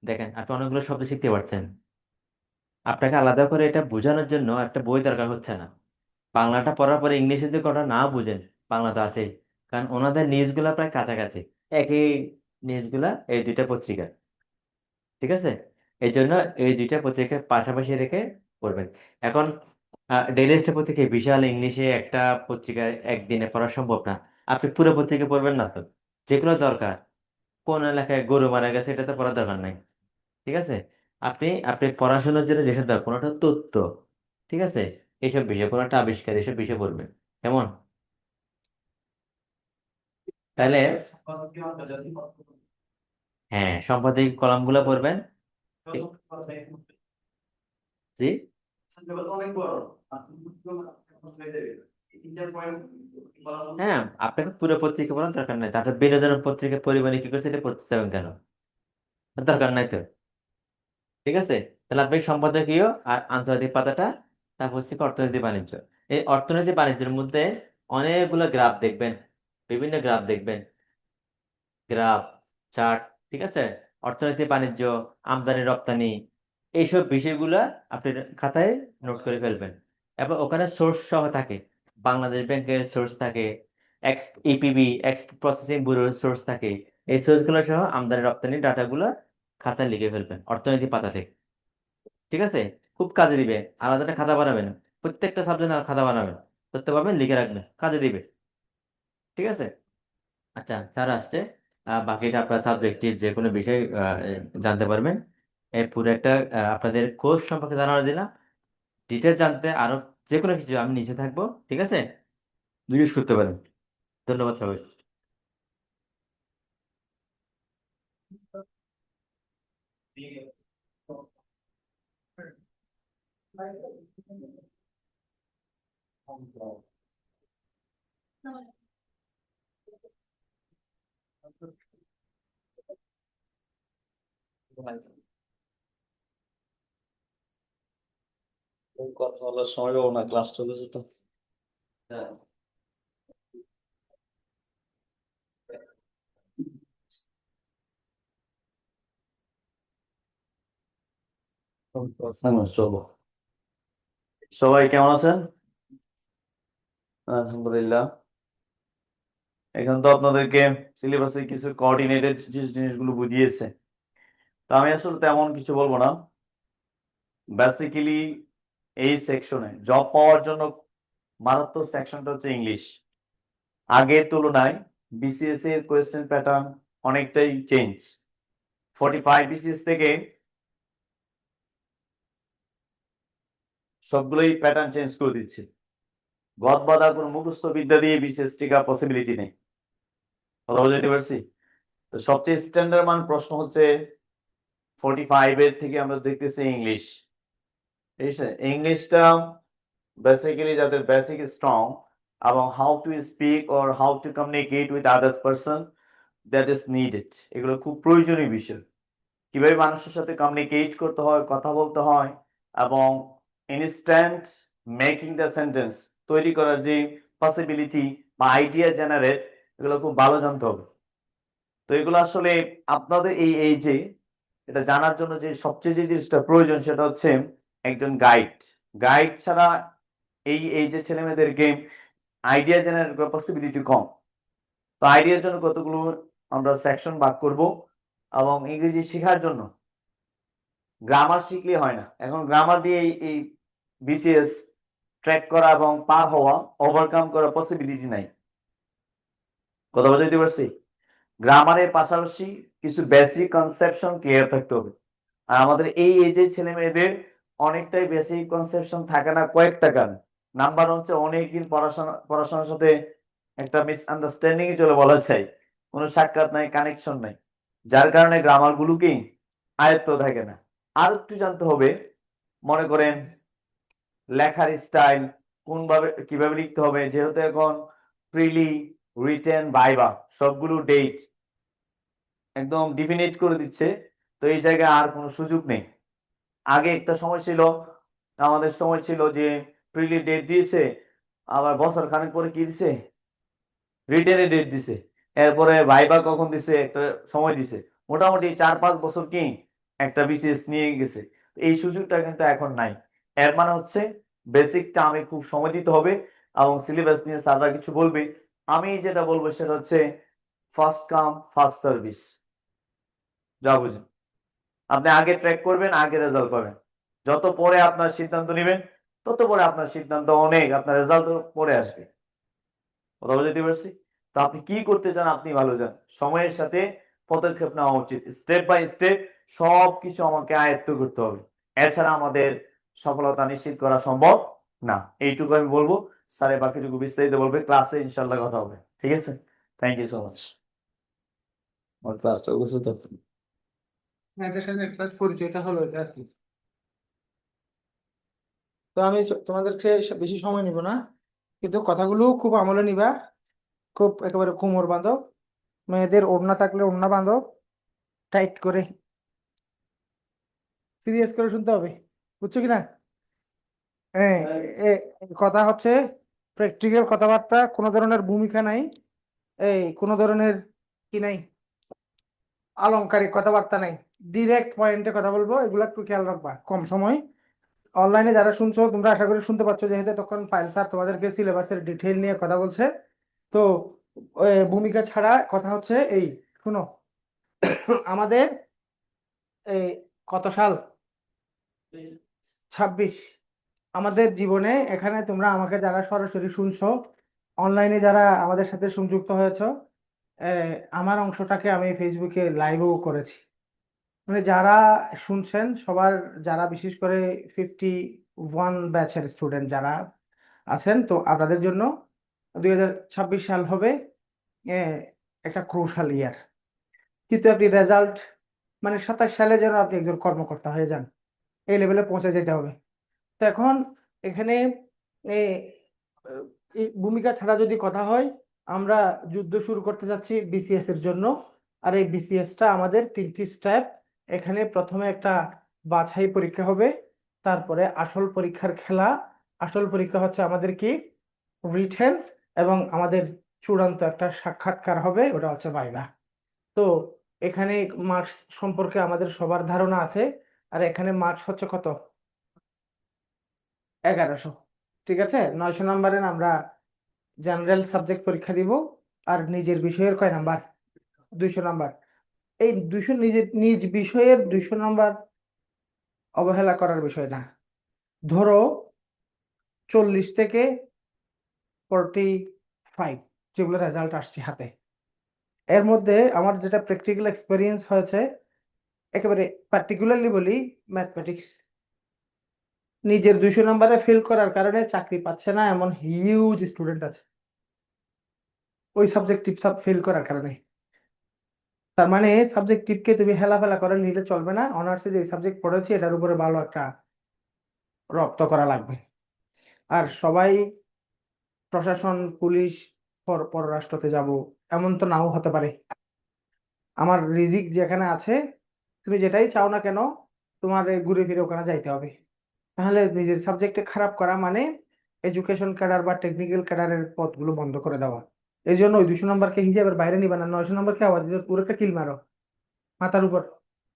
দেখেন আপনি অনেকগুলো শব্দ শিখতে পারছেন। আপনাকে আলাদা করে এটা বোঝানোর জন্য একটা বই দরকার হচ্ছে না। বাংলাটা পড়ার পরে ইংলিশে যদি কথা না বুঝেন, বাংলা তো আছেই। কারণ ওনাদের নিউজগুলা প্রায় কাছাকাছি, একই নিউজগুলা এই দুইটা পত্রিকা। ঠিক আছে, এই জন্য এই দুইটা পত্রিকা পাশাপাশি রেখে পড়বেন। এখন ডেইলি স্টার পত্রিকা বিশাল ইংলিশে একটা পত্রিকা একদিনে পড়া সম্ভব না। আপনি পুরো পত্রিকা পড়বেন না তো, যেগুলো দরকার, কোন এলাকায় গরু মারা গেছে এটা তো পড়ার দরকার নাই। ঠিক আছে, আপনি আপনি পড়াশোনার জন্য যেসব দরকার, কোনোটা তথ্য, ঠিক আছে, এইসব বিষয়, কোনোটা আবিষ্কার, এসব বিষয় পড়বেন। কেমন? তাহলে হ্যাঁ, সম্পাদক কলামগুলো পড়বেন। জি, হ্যাঁ, আপনাকে পুরো পত্রিকা পড়ার দরকার নাই। তারপর বিনোদন পত্রিকা পরিমাণে কি করছে এটা পড়তে চাবেন কেন? দরকার নাই তো। ঠিক আছে, তাহলে আপনি সম্পাদকীয় আর আন্তর্জাতিক পাতাটা, তারপর হচ্ছে কি অর্থনীতি বাণিজ্য। এই অর্থনীতি বাণিজ্যের মধ্যে অনেকগুলো গ্রাফ দেখবেন, বিভিন্ন গ্রাফ দেখবেন, গ্রাফ, চার্ট। ঠিক আছে, অর্থনীতি বাণিজ্য, আমদানি রপ্তানি, এইসব বিষয়গুলা আপনি খাতায় নোট করে ফেলবেন। এবং ওখানে সোর্স সহ থাকে, বাংলাদেশ ব্যাংকের সোর্স থাকে, এক্স ইপিবি, এক্সপোর্ট প্রসেসিং ব্যুরোর সোর্স থাকে। এই সোর্সগুলো সহ আমদানি রপ্তানি ডাটাগুলো খাতায় লিখে ফেলবেন অর্থনীতি পাতা থেকে। ঠিক আছে, খুব কাজে দিবে। আলাদা একটা খাতা বানাবেন, প্রত্যেকটা সাবজেক্ট খাতা বানাবেন, করতে পারবেন, লিখে রাখবেন, কাজে দিবে। ঠিক আছে। আচ্ছা, স্যার আসছে, বাকিটা আপনার সাবজেক্টিভ যে কোনো বিষয় জানতে পারবেন। এই পুরো একটা আপনাদের কোর্স সম্পর্কে ধারণা দিলাম। ডিটেল জানতে আরো যে কোনো কিছু আমি নিচে থাকবো, ঠিক আছে, জিজ্ঞেস করতে পারেন। ধন্যবাদ সবাই। কথা বলার সময় পাবো না, ক্লাস চলেছে তো। চলো, সবাই কেমন আছেন? আলহামদুলিল্লাহ। এখন তো আপনাদেরকে সিলেবাসে কিছু কোঅর্ডিনেটেড জিনিসগুলো বুঝিয়েছে, তো আমি আসলে তেমন কিছু বলবো না। বেসিক্যালি এই সেকশনে জব পাওয়ার জন্য মারাত্মক সেকশনটা হচ্ছে ইংলিশ। আগের তুলনায় বিসিএস এর কোয়েশ্চেন প্যাটার্ন অনেকটাই চেঞ্জ। 45 বিসিএস থেকে সবগুলোই প্যাটার্ন চেঞ্জ করে দিচ্ছে। গদ বাঁধা কোনো মুখস্থ বিদ্যা দিয়ে বিসিএস টিকা পসিবিলিটি নেই। কথা বুঝতে পারছি? তো সবচেয়ে স্ট্যান্ডার্ড মান প্রশ্ন হচ্ছে 45 এর থেকে আমরা দেখতেছি ইংলিশ। ঠিক আছে, ইংলিশটা বেসিক্যালি যাদের বেসিক স্ট্রং এবং how to speak or how to communicate with others person, that is needed. এগুলো খুব প্রয়োজনীয় বিষয়। কিভাবে মানুষের সাথে কমিউনিকেট করতে হয়, কথা বলতে হয়, এবং ইনস্ট্যান্ট মেকিং দ্য সেন্টেন্স তৈরি করার যে পসিবিলিটি বা আইডিয়া জেনারেট, এগুলো খুব ভালো জানতে হবে। তো এগুলো আসলে আপনাদের এই যে এটা জানার জন্য যে সবচেয়ে যে জিনিসটা প্রয়োজন সেটা হচ্ছে একজন গাইড। গাইড ছাড়া এই যে ছেলে মেয়েদেরকে আইডিয়া জেনারেট করার পসিবিলিটি কম। তো আইডিয়ার জন্য কতগুলো আমরা সেকশন ভাগ করব, এবং ইংরেজি শেখার জন্য গ্রামার শিখলে হয় না। এখন গ্রামার দিয়ে এই বিসিএস ট্র্যাক করা এবং পার হওয়া, ওভারকাম করার পসিবিলিটি নাই। কথা বুঝাইতে পারছি? গ্রামারের পাশাপাশি কিছু বেসিক কনসেপশন ক্লিয়ার থাকতে হবে। আর আমাদের এই এজের ছেলে মেয়েদের অনেকটাই বেসিক কনসেপশন থাকে না, কয়েকটা কারণ। নাম্বার হচ্ছে অনেকদিন পড়াশোনার সাথে একটা মিসআন্ডারস্ট্যান্ডিং চলে বলা যায়, কোনো সাক্ষাৎ নাই, কানেকশন নাই, যার কারণে গ্রামার গুলোকে আয়ত্ত থাকে না। আর একটু জানতে হবে, মনে করেন লেখার স্টাইল, কিভাবে লিখতে হবে, যেহেতু এখন প্রিলি, রিটেন, ভাইভা সবগুলো ডেট একদম ডিফিনিট করে দিচ্ছে। তো এই জায়গায় আর কোনো সুযোগ নেই। আগে একটা সময় ছিল, আমাদের সময় ছিল যে প্রিলি ডেট দিয়েছে, আবার বছর খানেক পরে কি দিছে, রিটেনে ডেট দিছে, এরপরে ভাইবা কখন দিছে একটা সময় দিছে, মোটামুটি 4-5 বছর কি একটা বিসিএস নিয়ে গেছে। এই সুযোগটা কিন্তু এখন নাই। এর মানে হচ্ছে বেসিকটা আমি খুব সময় দিতে হবে, এবং সিলেবাস নিয়ে স্যাররা কিছু বলবে, আমি যেটা বলবো সেটা হচ্ছে ফার্স্ট কাম ফার্স্ট সার্ভিস। যা বুঝেন, আপনি আগে ট্র্যাক করবেন, আগে রেজাল্ট পাবেন। যত পরে আপনার সিদ্ধান্ত নেবেন, তত পরে আপনার সিদ্ধান্ত অনেক, আপনার রেজাল্ট পরে আসবে। কথা বুঝতে পারছি? তো আপনি কি করতে চান আপনি ভালো জান, সময়ের সাথে পদক্ষেপ নেওয়া উচিত, স্টেপ বাই স্টেপ সবকিছু আমাকে আয়ত্ত করতে হবে, এছাড়া আমাদের সফলতা নিশ্চিত করা সম্ভব না। এইটুকু আমি বলবো, স্যারের বাকিটুকু বিস্তারিত বলবে ক্লাসে, ইনশাল্লাহ কথা হবে। ঠিক আছে, থ্যাংক ইউ সো মাচ। আমার ক্লাসটা বুঝতে তো এদের সাথে ক্লাস পরিচয়টা হলো এটা আর কি। তো আমি তোমাদেরকে বেশি সময় নিব না, কিন্তু কথাগুলো খুব আমলে নিবা, খুব একেবারে কোমর বাঁধো, মেয়েদের ওড়না থাকলে ওড়না বাঁধো টাইট করে, সিরিয়াস করে শুনতে হবে, বুঝছো কিনা? হ্যাঁ, কথা হচ্ছে প্র্যাকটিক্যাল কথাবার্তা, কোনো ধরনের ভূমিকা নাই, কোনো ধরনের কি নাই, আলংকারিক কথাবার্তা নাই, ডিরেক্ট পয়েন্টে কথা বলবো, এগুলো একটু খেয়াল রাখবা। কম সময়, অনলাইনে যারা শুনছো তোমরা আশা করি শুনতে পাচ্ছ, যেহেতু তখন ফাইল স্যার তোমাদেরকে সিলেবাসের ডিটেইল নিয়ে কথা বলছে। তো ভূমিকা ছাড়া কথা হচ্ছে এই, শুনো, আমাদের এই কত সাল, 26, আমাদের জীবনে এখানে তোমরা আমাকে যারা সরাসরি শুনছো, অনলাইনে যারা আমাদের সাথে সংযুক্ত হয়েছো, আমার অংশটাকে আমি ফেসবুকে লাইভও করেছি, মানে যারা শুনছেন সবার, যারা বিশেষ করে 51 ব্যাচের স্টুডেন্ট যারা আছেন, তো আপনাদের জন্য 2026 সাল হবে একটা ক্রুশাল ইয়ার, কিন্তু আপনি রেজাল্ট মানে 27 সালে যেন আপনি একজন কর্মকর্তা হয়ে যান, এই লেভেলে পৌঁছে যেতে হবে। তো এখন এখানে এ, এই ভূমিকা ছাড়া যদি কথা হয়, আমরা যুদ্ধ শুরু করতে যাচ্ছি বিসিএস এর জন্য। আর এই বিসিএসটা আমাদের 3টি স্টেপ। এখানে প্রথমে একটা বাছাই পরীক্ষা হবে, তারপরে আসল পরীক্ষার খেলা। আসল পরীক্ষা হচ্ছে আমাদের কি, রিটেন, এবং আমাদের চূড়ান্ত একটা সাক্ষাৎকার হবে, ওটা হচ্ছে ভাইভা। তো এখানে মার্কস সম্পর্কে আমাদের সবার ধারণা আছে, আর এখানে মার্কস হচ্ছে কত, 1100। ঠিক আছে, 900 নম্বরের আমরা জেনারেল সাবজেক্ট পরীক্ষা দিব, আর নিজের বিষয়ের কয় নাম্বার, 200 নাম্বার। এই 200 নিজ বিষয়ের 200 নাম্বার অবহেলা করার বিষয় না। ধরো 40 থেকে 45 যেগুলো রেজাল্ট আসছে হাতে, এর মধ্যে আমার যেটা প্র্যাকটিক্যাল এক্সপেরিয়েন্স হয়েছে, একেবারে পার্টিকুলারলি বলি, ম্যাথমেটিক্স নিজের 200 নাম্বারে ফেল করার কারণে চাকরি পাচ্ছে না এমন হিউজ স্টুডেন্ট আছে, ওই সাবজেক্টিভ সব ফেল করার কারণে। তার মানে সাবজেক্টিভকে তুমি হেলাফেলা করে নিলে চলবে না, অনার্সে যে সাবজেক্ট পড়েছি এটার উপরে ভালো একটা রপ্ত করা লাগবে। আর সবাই প্রশাসন, পুলিশ, পররাষ্ট্রতে যাব এমন তো নাও হতে পারে। আমার রিজিক যেখানে আছে, তুমি যেটাই চাও না কেন, তোমার ঘুরে ফিরে ওখানে যাইতে হবে। তাহলে নিজের সাবজেক্টে খারাপ করা মানে এডুকেশন ক্যাডার বা টেকনিক্যাল ক্যাডারের পথগুলো বন্ধ করে দেওয়া। এই জন্য ওই 200 নম্বরকে হিসাবের বাইরে নিবা না, 900 নম্বরকে আওয়াজ দিলে পুরো একটা কিল মারো মাথার উপর।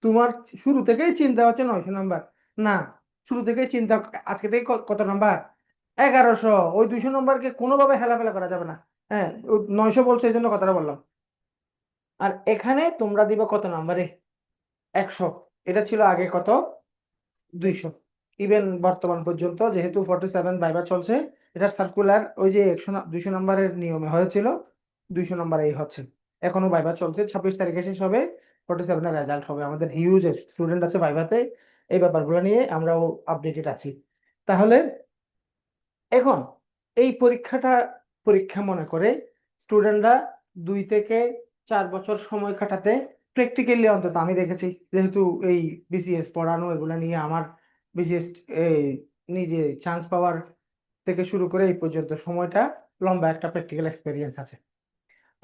তোমার শুরু থেকেই চিন্তা হচ্ছে 900 নাম্বার, না, শুরু থেকেই চিন্তা আজকে থেকে কত নাম্বার, 1100। ওই 200 নম্বরকে কোনোভাবে হেলাফেলা করা যাবে না। হ্যাঁ, 900 বলছে এই জন্য কথাটা বললাম। আর এখানে তোমরা দিবে কত নাম্বারে, 100। এটা ছিল আগে কত, 200। ইভেন বর্তমান পর্যন্ত যেহেতু 47 ভাইবা চলছে, এটা সার্কুলার ওই যে 200 নম্বরের নিয়মে হয়েছিল, 200 নম্বরেই হচ্ছে। এখনো ভাইবা চলছে, 26 তারিখে শেষ হবে, 47 এর রেজাল্ট হবে। আমাদের হিউজ স্টুডেন্ট আছে ভাইভাতে, এই ব্যাপারগুলো নিয়ে আমরাও আপডেটেড আছি। তাহলে এখন এই পরীক্ষা মনে করে স্টুডেন্টরা 2 থেকে 4 বছর সময় কাটাতে, প্র্যাকটিক্যালি অন্তত আমি দেখেছি, যেহেতু এই বিসিএস পড়ানো এগুলা নিয়ে আমার বিসিএস নিজে চান্স পাওয়ার থেকে শুরু করে এই পর্যন্ত সময়টা লম্বা একটা প্র্যাকটিক্যাল এক্সপেরিয়েন্স আছে।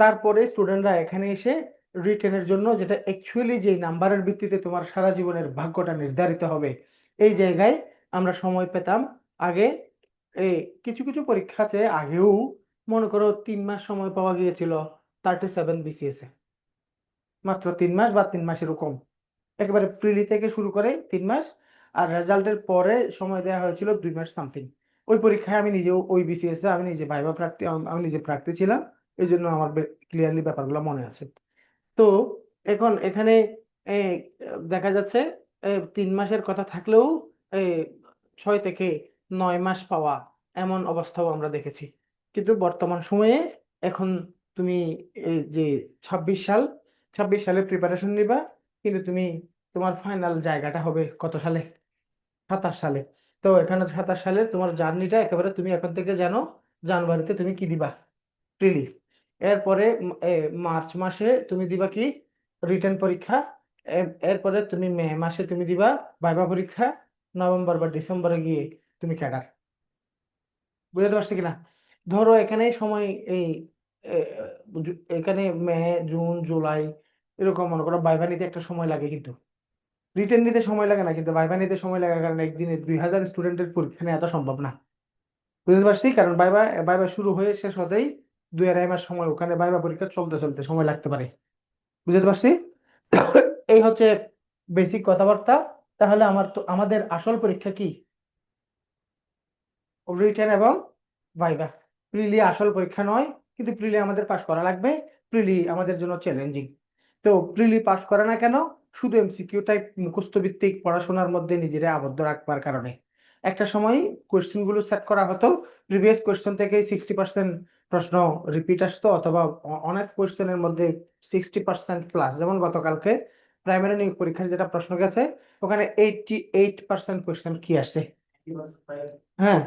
তারপরে স্টুডেন্টরা এখানে এসে রিটেনের জন্য, যেটা অ্যাকচুয়ালি যে নাম্বারের ভিত্তিতে তোমার সারা জীবনের ভাগ্যটা নির্ধারিত হবে, এই জায়গায় আমরা সময় পেতাম আগে। এই কিছু কিছু পরীক্ষা আছে আগেও, মনে করো 3 মাস সময় পাওয়া গিয়েছিল 37 বিসিএস এ, মাত্র 3 মাস বা 3 মাস এরকম, একেবারে প্রিলি থেকে শুরু করে 3 মাস, আর রেজাল্টের পরে সময় দেওয়া হয়েছিল 2 মাস সামথিং। ওই পরীক্ষায় আমি নিজেও ওই বিসিএস এ আমি নিজে ভাইবা প্রার্থী, আমি নিজে প্রার্থী ছিলাম, এই জন্য আমার ক্লিয়ারলি ব্যাপারগুলো মনে আছে। তো এখন এখানে এ, দেখা যাচ্ছে 3 মাসের কথা থাকলেও 6 থেকে 9 মাস পাওয়া এমন অবস্থাও আমরা দেখেছি। কিন্তু বর্তমান সময়ে এখন তুমি এই যে 26 সালে প্রিপারেশন নিবা, কিন্তু তুমি তোমার ফাইনাল জায়গাটা হবে কত সালে? 27 সালে। তো এখানে 27 সালে তোমার জার্নিটা একেবারে তুমি এখন থেকে জানো জানুয়ারিতে তুমি কি দিবা, প্রিলি। এরপরে মার্চ মাসে তুমি দিবা কি, রিটেন পরীক্ষা। এরপরে তুমি মে মাসে তুমি দিবা ভাইবা পরীক্ষা। নভেম্বর বা ডিসেম্বরে গিয়ে তুমি ক্যাডার। বুঝতে পারছি কিনা? ধরো এখানে সময় এই এ, এখানে মে, জুন, জুলাই এরকম মনে করো ভাইবা নিতে একটা সময় লাগে, কিন্তু রিটেন নিতে সময় লাগে না, কিন্তু ভাইবা নিতে সময় লাগে, কারণ একদিনে 2000 স্টুডেন্টের পরীক্ষা নেওয়া তো সম্ভব না। বুঝতে পারছি, কারণ ভাইবা ভাইবা শুরু হয়ে শেষ হতেই 2-2.5 মাস সময় ওখানে ভাইবা পরীক্ষা চলতে চলতে সময় লাগতে পারে। বুঝতে পারছি। এই হচ্ছে বেসিক কথাবার্তা। তাহলে আমাদের আসল পরীক্ষা কি? রিটেন এবং ভাইবা। প্রিলি আসল পরীক্ষা নয়, কিন্তু প্রিলি আমাদের পাস করা লাগবে। প্রিলি আমাদের জন্য চ্যালেঞ্জিং। তো প্রিলি পাস করে না কেন? শুধু এমসিকিউ টাইপ মুখস্থ ভিত্তিক পড়াশোনার মধ্যে নিজেরা আবদ্ধ রাখবার কারণে। একটা সময় কোয়েশ্চেন গুলো সেট করা হতো, প্রিভিয়াস কোয়েশ্চেন থেকে 60% প্রশ্ন রিপিট আসতো, অথবা অনেক কোয়েশ্চেনের মধ্যে 60% প্লাস। যেমন গতকালকে প্রাইমারি নিয়োগ পরীক্ষার যেটা প্রশ্ন গেছে, ওখানে 88% কোয়েশ্চেন কি আসছে? হ্যাঁ,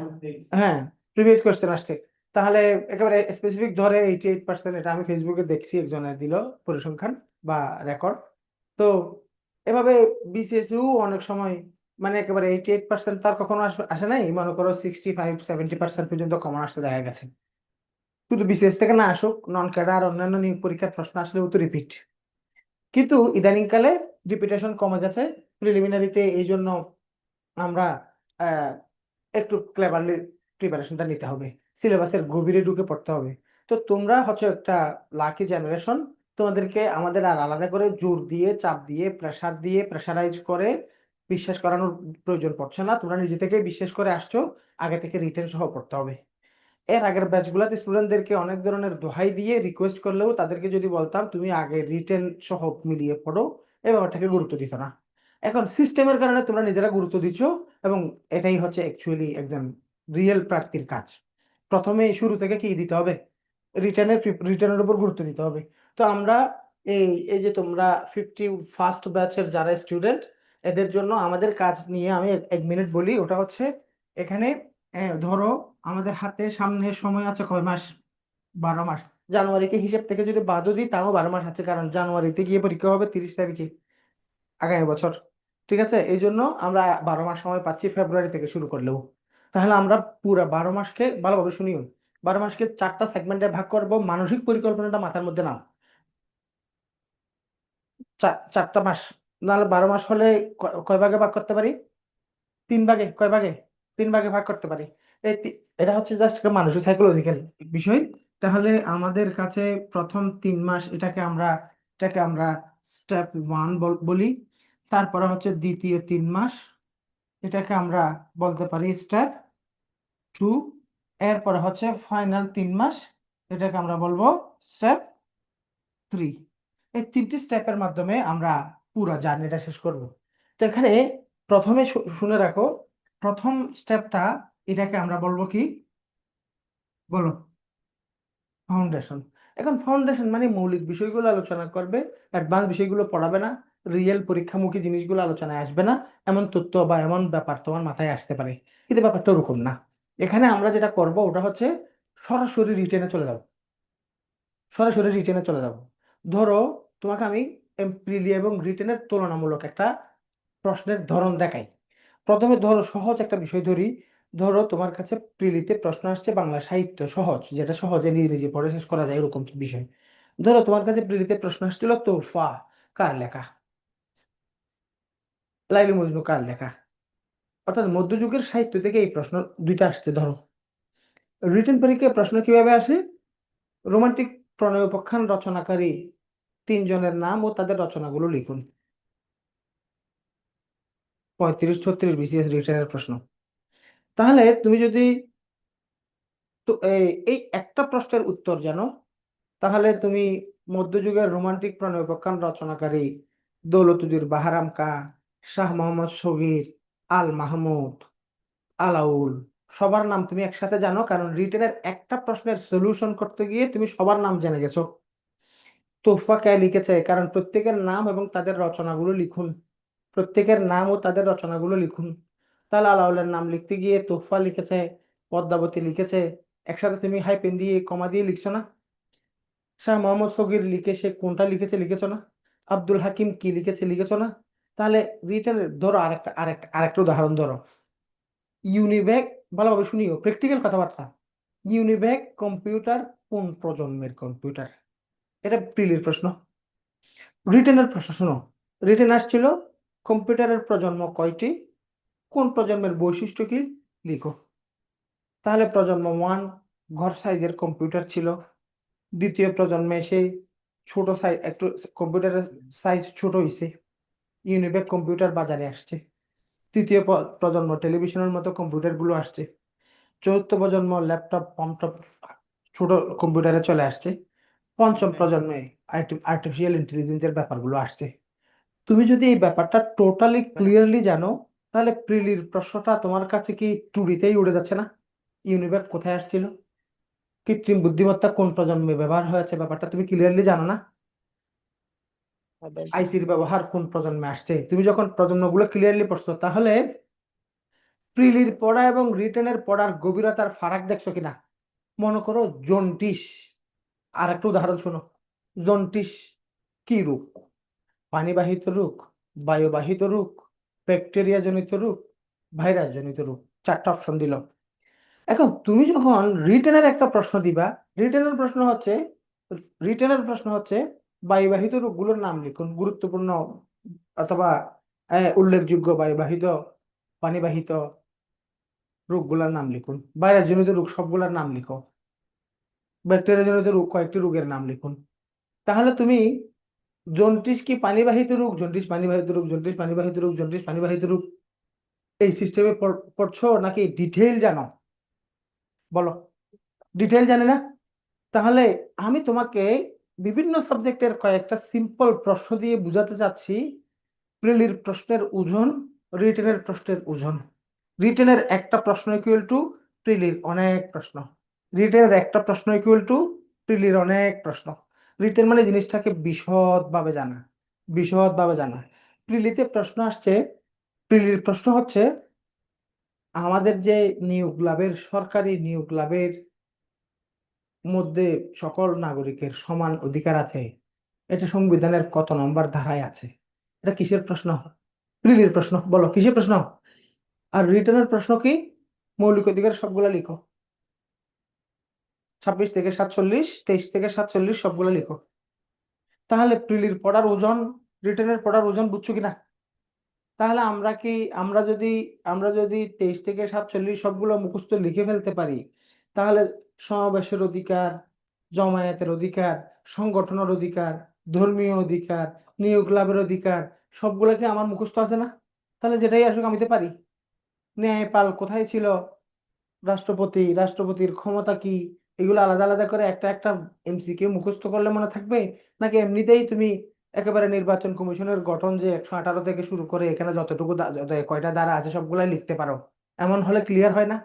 হ্যাঁ, প্রিভিয়াস কোয়েশ্চেন আসছে। তাহলে একেবারে স্পেসিফিক ধরে 88%, এটা আমি ফেসবুকে দেখছি, একজনের দিল পরিসংখ্যান বা রেকর্ড। তো এভাবে বিসিএসইউ অনেক সময় মানে একেবারে 88% তার কখনো আসে নাই, মনে করো 65-70% পর্যন্ত কমন আসতে দেখা গেছে। শুধু বিসিএস থেকে না আসুক, নন ক্যাডার অন্যান্য নিয়োগ পরীক্ষার প্রশ্ন আসলেও তো রিপিট। কিন্তু ইদানিংকালে রিপিটেশন কমে গেছে প্রিলিমিনারিতে, এই জন্য আমরা আহ, একটু ক্লেভারলি প্রিপারেশনটা নিতে হবে, সিলেবাসের গভীরে ঢুকে পড়তে হবে। তো তোমরা হচ্ছে একটা লাকি জেনারেশন, তোমাদেরকে আমাদের আর আলাদা করে জোর দিয়ে, চাপ দিয়ে, প্রেসার দিয়ে, প্রেসারাইজ করে বিশ্বাস করানোর প্রয়োজন পড়ছে না। তোমরা নিজে থেকে বিশ্বাস করে আসছো, আগে থেকে রিটেন সহ পড়তে হবে। এর আগের ব্যাচগুলোতে স্টুডেন্টদেরকে অনেক ধরনের দোহাই দিয়ে রিকোয়েস্ট করলেও তাদেরকে যদি বলতাম তুমি আগে রিটেন সহ মিলিয়ে পড়ো, এই ব্যাপারটাকে গুরুত্ব দিত না। এখন সিস্টেমের কারণে তোমরা নিজেরা গুরুত্ব দিচ্ছ, এবং এটাই হচ্ছে অ্যাকচুয়ালি একজন রিয়েল প্রার্থীর কাজ। প্রথমে শুরু থেকে কি দিতে হবে? রিটেনের উপর গুরুত্ব দিতে হবে। তো আমরা এই এই যে তোমরা 51st ব্যাচের যারা স্টুডেন্ট, এদের জন্য আমাদের কাজ নিয়ে আমি 1 মিনিট বলি। ওটা হচ্ছে এখানে ধরো আমাদের হাতে সামনে সময় আছে কয় মাস? 12 মাস। জানুয়ারিকে হিসেব থেকে যদি বাদও দিই তাও 12 মাস আছে, কারণ জানুয়ারিতে গিয়ে পরীক্ষা হবে 30 তারিখে আগামী বছর। ঠিক আছে, এই জন্য আমরা 12 মাস সময় পাচ্ছি ফেব্রুয়ারি থেকে শুরু করলেও। তাহলে আমরা পুরো 12 মাসকে ভালোভাবে শুনিও, 12 মাসকে 4টা সেগমেন্টে ভাগ করবো। মানসিক পরিকল্পনাটা মাথার মধ্যে নাও। 4টা মাস, নাহলে 12 মাস হলে কয় ভাগে ভাগ করতে পারি? 3 ভাগে। কয় ভাগে? 3 ভাগে ভাগ করতে পারি। এটা হচ্ছে জাস্ট একটা মানসিক সাইকোলজিক্যাল বিষয়। তাহলে আমাদের কাছে প্রথম 3 মাস, এটাকে আমরা স্টেপ 1 বলি। তারপরে হচ্ছে দ্বিতীয় 3 মাস, এটাকে আমরা বলতে পারি স্টেপ 2। এরপরে হচ্ছে ফাইনাল 3 মাস, এটাকে আমরা বলবো স্টেপ 3। এই 3টি স্টেপের মাধ্যমে আমরা পুরো জার্নিটা শেষ করব। তো এখানে প্রথমে শুনে রাখো, প্রথম স্টেপটা, এটাকে আমরা বলবো কি? বলো। ফাউন্ডেশন। এখন ফাউন্ডেশন মানে মৌলিক বিষয়গুলো আলোচনা করবে, অ্যাডভান্স বিষয়গুলো পড়াবে না, রিয়েল পরীক্ষামুখী জিনিসগুলো আলোচনায় আসবে না। এমন তথ্য বা এমন ব্যাপার তোমার মাথায় আসতে পারে, কিন্তু ব্যাপারটা ওরকম না। এখানে আমরা যেটা করব ওটা হচ্ছে সরাসরি রিটেনে চলে যাব। সরাসরি রিটেনে চলে যাব। ধরো তোমাকে আমি প্রিলি এবং রিটেনের তুলনামূলক একটা প্রশ্নের ধরন দেখাই। প্রথমে ধরো সহজ একটা বিষয় ধরি। ধরো তোমার কাছে প্রিলিতে প্রশ্ন আসছে বাংলা সাহিত্য সহজ, যেটা সহজে নিজে নিজে পড়ে শেষ করা যায় এরকম বিষয়। ধরো তোমার কাছে প্রিলিতে প্রশ্ন আসছিল তোহফা কার লেখা, লাইলি মজনু কার লেখা, অর্থাৎ মধ্যযুগের সাহিত্য থেকে এই প্রশ্ন দুইটা আসছে। ধরো রিটেন পরীক্ষায় প্রশ্ন কিভাবে আসে, রোমান্টিক প্রণয় উপাখ্যান রচনাকারী 3 জনের নাম ও তাদের রচনাগুলো লিখুন। 35-36 বিসিএস রিটেনের প্রশ্ন। তাহলে তুমি যদি তো এই একটা প্রশ্নের উত্তর জানো, তাহলে তুমি মধ্যযুগের রোমান্টিক প্রণয় উপাখ্যান রচনাকারী দৌলতুদ্দিন বাহারাম খাঁ, শাহ মোহাম্মদ শগীর, আল মাহমুদ, আলাউল সবার নাম তুমি একসাথে জানো, কারণ রিটেনের একটা প্রশ্নের সলিউশন করতে গিয়ে তুমি সবার নাম জেনে গেছো। তোহফা কে লিখেছে, কারণ প্রত্যেকের নাম এবং তাদের রচনাগুলো লিখুন, প্রত্যেকের নাম ও তাদের রচনাগুলো লিখুন। তাহলে আলাউলের নাম লিখতে গিয়ে তোহফা লিখেছে, পদ্মাবতী লিখেছে, একসাথে তুমি হাইপেন দিয়ে কমা দিয়ে লিখছো না। শাহ মোহাম্মদ শগীর লিখে সে কোনটা লিখেছে লিখেছো না। আব্দুল হাকিম কি লিখেছে লিখেছো না। তাহলে রিটেনের ধরো আরেকটা উদাহরণ ধরো, ইউনিভ্যাক, ভালোভাবে শুনিও, প্র্যাকটিক্যাল কথাবার্তা। ইউনিভ্যাক কম্পিউটার কোন প্রজন্মের কম্পিউটার, এটা প্রিলির প্রশ্ন। রিটেনের প্রশ্ন শোনো, রিটেন আসছিল কম্পিউটারের প্রজন্ম কয়টি, কোন প্রজন্মের বৈশিষ্ট্য কি লিখো। তাহলে প্রজন্ম 1 ঘর সাইজের কম্পিউটার ছিল, দ্বিতীয় প্রজন্মে এসে ছোট সাইজ, একটু কম্পিউটারের সাইজ ছোট হয়েছে, ইউনিভ্যাক কম্পিউটার বাজারে আসছে। তৃতীয় প্রজন্ম টেলিভিশনের মতো কম্পিউটার গুলো আসছে। চতুর্থ প্রজন্ম ল্যাপটপ কমটপ ছোট কম্পিউটারে চলে আসছে। পঞ্চম প্রজন্মে আর্টিফিশিয়াল ইন্টেলিজেন্সের ব্যাপারগুলো আসছে। তুমি যদি এই ব্যাপারটা টোটালি ক্লিয়ারলি জানো, তাহলে প্রিলির প্রশ্নটা তোমার কাছে কি টুরিতেই উড়ে যাচ্ছে না। ইউনিভ্যাক কোথায় আসছিল, কৃত্রিম বুদ্ধিমত্তা কোন প্রজন্মে ব্যবহার হয়েছে, ব্যাপারটা তুমি ক্লিয়ারলি জানো না। আইসির ব্যবহার কোন প্রজন্মে আসছে, তুমি যখন প্রজন্মগুলো ক্লিয়ারলি পড়ছো, তাহলে প্রিলির পড়া এবং রিটেনের পড়ার গভীরতার ফারাক দেখছো কিনা। মনে করো জন্ডিস, আর একটা উদাহরণ শোনো, জন্ডিস কি রোগ, পানিবাহিত রোগ, বায়ুবাহিত রোগ, ব্যাকটেরিয়া জনিত রোগ, ভাইরাস জনিত রোগ, 4টা অপশন দিল। এখন তুমি যখন রিটেনের একটা প্রশ্ন দিবা, রিটেনের প্রশ্ন হচ্ছে বায়ুবাহিত রোগগুলোর নাম লিখুন, গুরুত্বপূর্ণ অথবা উল্লেখযোগ্য বায়ুবাহিত পানিবাহিত রোগগুলোর নাম লিখুন, ভাইরাস জনিত রোগ সবগুলোর নাম লিখো, ব্যাকটেরিয়া জনিত রোগ কয়েকটি রোগের নাম লিখুন। তাহলে তুমি জন্ডিস কি পানিবাহিত রোগ, জন্ডিস পানিবাহিত রোগ, জন্ডিস পানিবাহিত রোগ, জন্ডিস পানিবাহিত রোগ, এই সিস্টেমে পড়ছো নাকি ডিটেইল জানো, বলো। ডিটেইল জানে না। তাহলে আমি তোমাকে বিভিন্ন সাবজেক্টের কয়েকটা সিম্পল প্রশ্ন দিয়ে বুঝাতে চাচ্ছি প্রিলির প্রশ্নের ওজন, রিটেনের প্রশ্নের ওজন। রিটেনের একটা প্রশ্ন ইকুয়াল টু প্রিলির অনেক প্রশ্ন, রিটেনের একটা প্রশ্ন ইকুয়াল টু প্রিলির অনেক প্রশ্ন। রিটেন মানে জিনিসটাকে বিশদভাবে জানা, বিশদভাবে জানা। প্রিলিতে প্রশ্ন আসছে, প্রিলির প্রশ্ন হচ্ছে আমাদের যে নিয়োগ লাভের, সরকারি নিয়োগ লাভের মধ্যে সকল নাগরিকের সমান অধিকার আছে, এটা সংবিধানের কত নম্বর ধারায় আছে। এটা কিসের প্রশ্ন, প্রিলির প্রশ্ন, বলো কিসের প্রশ্ন। আর রিটেনের প্রশ্ন কি, মৌলিক অধিকার সবগুলা লিখো, 26 থেকে 47, 23 থেকে 47 সবগুলো লিখো। তাহলে প্রিলির পড়ার ওজন, রিটেনের পড়ার ওজন বুঝছো কিনা। তাহলে আমরা যদি 23 থেকে 47 সবগুলো মুখস্থ লিখে ফেলতে পারি, তাহলে সমাবেশের অধিকার, জমায়েতের অধিকার, সংগঠনের অধিকার, ধর্মীয় অধিকার, নিয়োগ লাভের অধিকার সবগুলোকে আমার মুখস্থ আছে না। তাহলে যেটাই আসুক আমি তো পারি। ন্যায়পাল কোথায় ছিল, রাষ্ট্রপতির ক্ষমতা কি, এগুলো আলাদা আলাদা করে একটা একটা এমসিকিউ মুখস্থ করলে মনে থাকবে, নাকি এমনিতেই তুমি একেবারে নির্বাচন কমিশনের গঠন যে 118 থেকে শুরু করে এখানে যতটুকু কয়টা দ্বারা আছে সবগুলাই লিখতে পারো, এমন হলে ক্লিয়ার হয় না।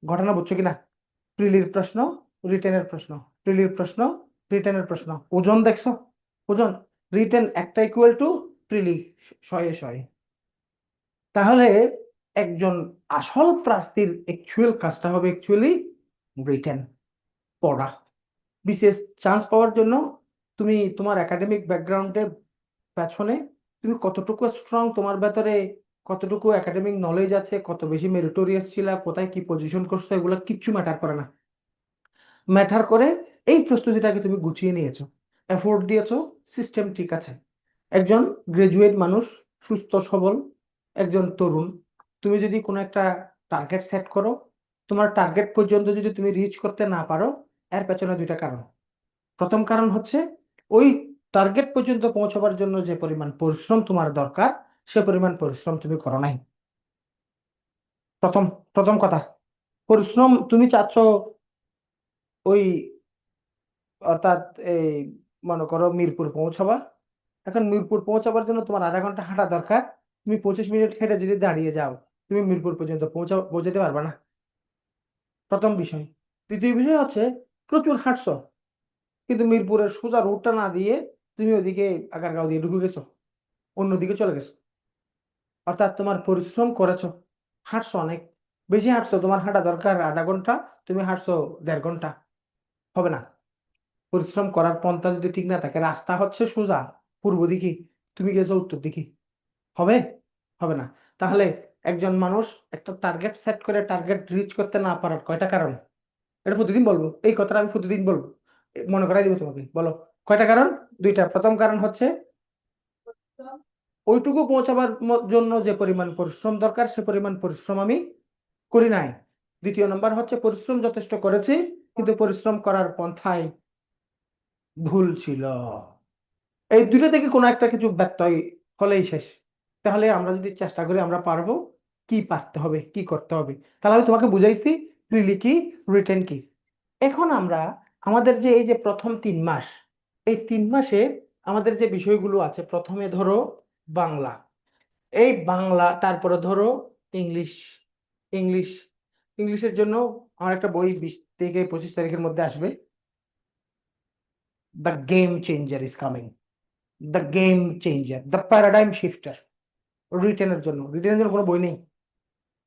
ঘটনা বুঝছো কিনা। প্রিলির প্রশ্ন, রিটেনের প্রশ্ন, প্রিলির প্রশ্ন, রিটেনের প্রশ্ন, ওজন দেখছো, ওজন রিটেন একটা ইকুয়াল টু প্রিলি 100-এ 100। তাহলে একজন আসল প্রার্থীর অ্যাকচুয়াল কাজটা হবে অ্যাকচুয়ালি রিটেন পড়া। বিশেষ চান্স পাওয়ার জন্য তুমি তোমার একাডেমিক ব্যাকগ্রাউন্ডের পেছনে তুমি কতটুকু স্ট্রং, তোমার ভেতরে কতটুকু একাডেমিক নলেজ আছে, কত বেশি মেরিটোরিয়াস ছিল, কোথায় কি পজিশন করছো, এগুলো কিচ্ছু ম্যাটার করে না। ম্যাটার করে এই প্রস্তুতিটাকে তুমি গুছিয়ে নিয়েছো, এফোর্ট দিয়েছো, সিস্টেম ঠিক আছে। একজন গ্রাজুয়েট মানুষ, সুস্থ সবল একজন তরুণ, তুমি যদি কোনো একটা টার্গেট সেট করো, তোমার টার্গেট পর্যন্ত যদি তুমি রিচ করতে না পারো, এর পেছনে দুইটা কারণ। প্রথম কারণ হচ্ছে ওই টার্গেট পর্যন্ত পৌঁছাবার জন্য যে পরিমাণ পরিশ্রম তোমার দরকার, সে পরিমাণ পরিশ্রম তুমি করো নাই। প্রথম প্রথম কথা, পরিশ্রম তুমি চাচ্ছ ওই, অর্থাৎ এই মনে করো মিরপুর পৌঁছাবা। এখন মিরপুর পৌঁছাবার জন্য তোমার আধা ঘন্টা হাঁটা দরকার, তুমি 25 মিনিট হেঁটে যদি দাঁড়িয়ে যাও, তুমি মিরপুর পর্যন্ত পৌঁছাতে পারবে না। প্রথম বিষয়। দ্বিতীয় বিষয় হচ্ছে প্রচুর হাঁটছো, কিন্তু মিরপুরের সোজা রুটটা না দিয়ে তুমি ওদিকে আগারগাঁও দিয়ে ঢুকে গেছো, অন্যদিকে চলে গেছো। অর্থাৎ তোমার পরিশ্রম করেছো, হাঁটছো অনেক বেশি হাঁটছো, তোমার হাঁটা দরকার আধা ঘন্টা, তুমি হাঁটছো 1.5 ঘন্টা, হবে না। পরিশ্রম করার পন্থা যদি ঠিক না থাকে, রাস্তা হচ্ছে সোজা পূর্ব দিকে, তুমি গেছো উত্তর দিকে, হবে? হবে না। তাহলে একজন মানুষ একটা টার্গেট সেট করে টার্গেট রিচ করতে না পারার কয়টা কারণ, এটা প্রতিদিন বলবো, এই কথাটা আমি প্রতিদিন বলবো, মনে করাই দিব তোমাকে। বলো কয়টা কারণ? দুইটা। প্রথম কারণ হচ্ছে ওইটুকু পৌঁছাবার জন্য যে পরিমাণ পরিশ্রম দরকার, সে পরিমাণ পরিশ্রম আমি করি নাই। দ্বিতীয় নম্বর হচ্ছে পরিশ্রম যথেষ্ট করেছি, কিন্তু পরিশ্রম করার পন্থায় ভুল ছিল। এই দুটো থেকে কোনো একটা কিছু ব্যত্যয় হলেই শেষ। তাহলে আমরা যদি চেষ্টা করি, আমরা পারবো। কি পারতে হবে, কি করতে হবে, তাহলে আমি তোমাকে বুঝাইছি প্রিলি কি, রিটেন কি। এখন আমরা আমাদের যে এই যে প্রথম 3 মাস, এই 3 মাসে আমাদের যে বিষয়গুলো আছে, প্রথমে ধরো বাংলা, এই বাংলা, তারপরে ধরো ইংলিশ। ইংলিশ ইংলিশের জন্য আমার একটা বই 20 থেকে 25 তারিখের মধ্যে আসবে, the game changer is coming, the game changer, the paradigm shifter. রিটেনের জন্য কোনো বই নেই।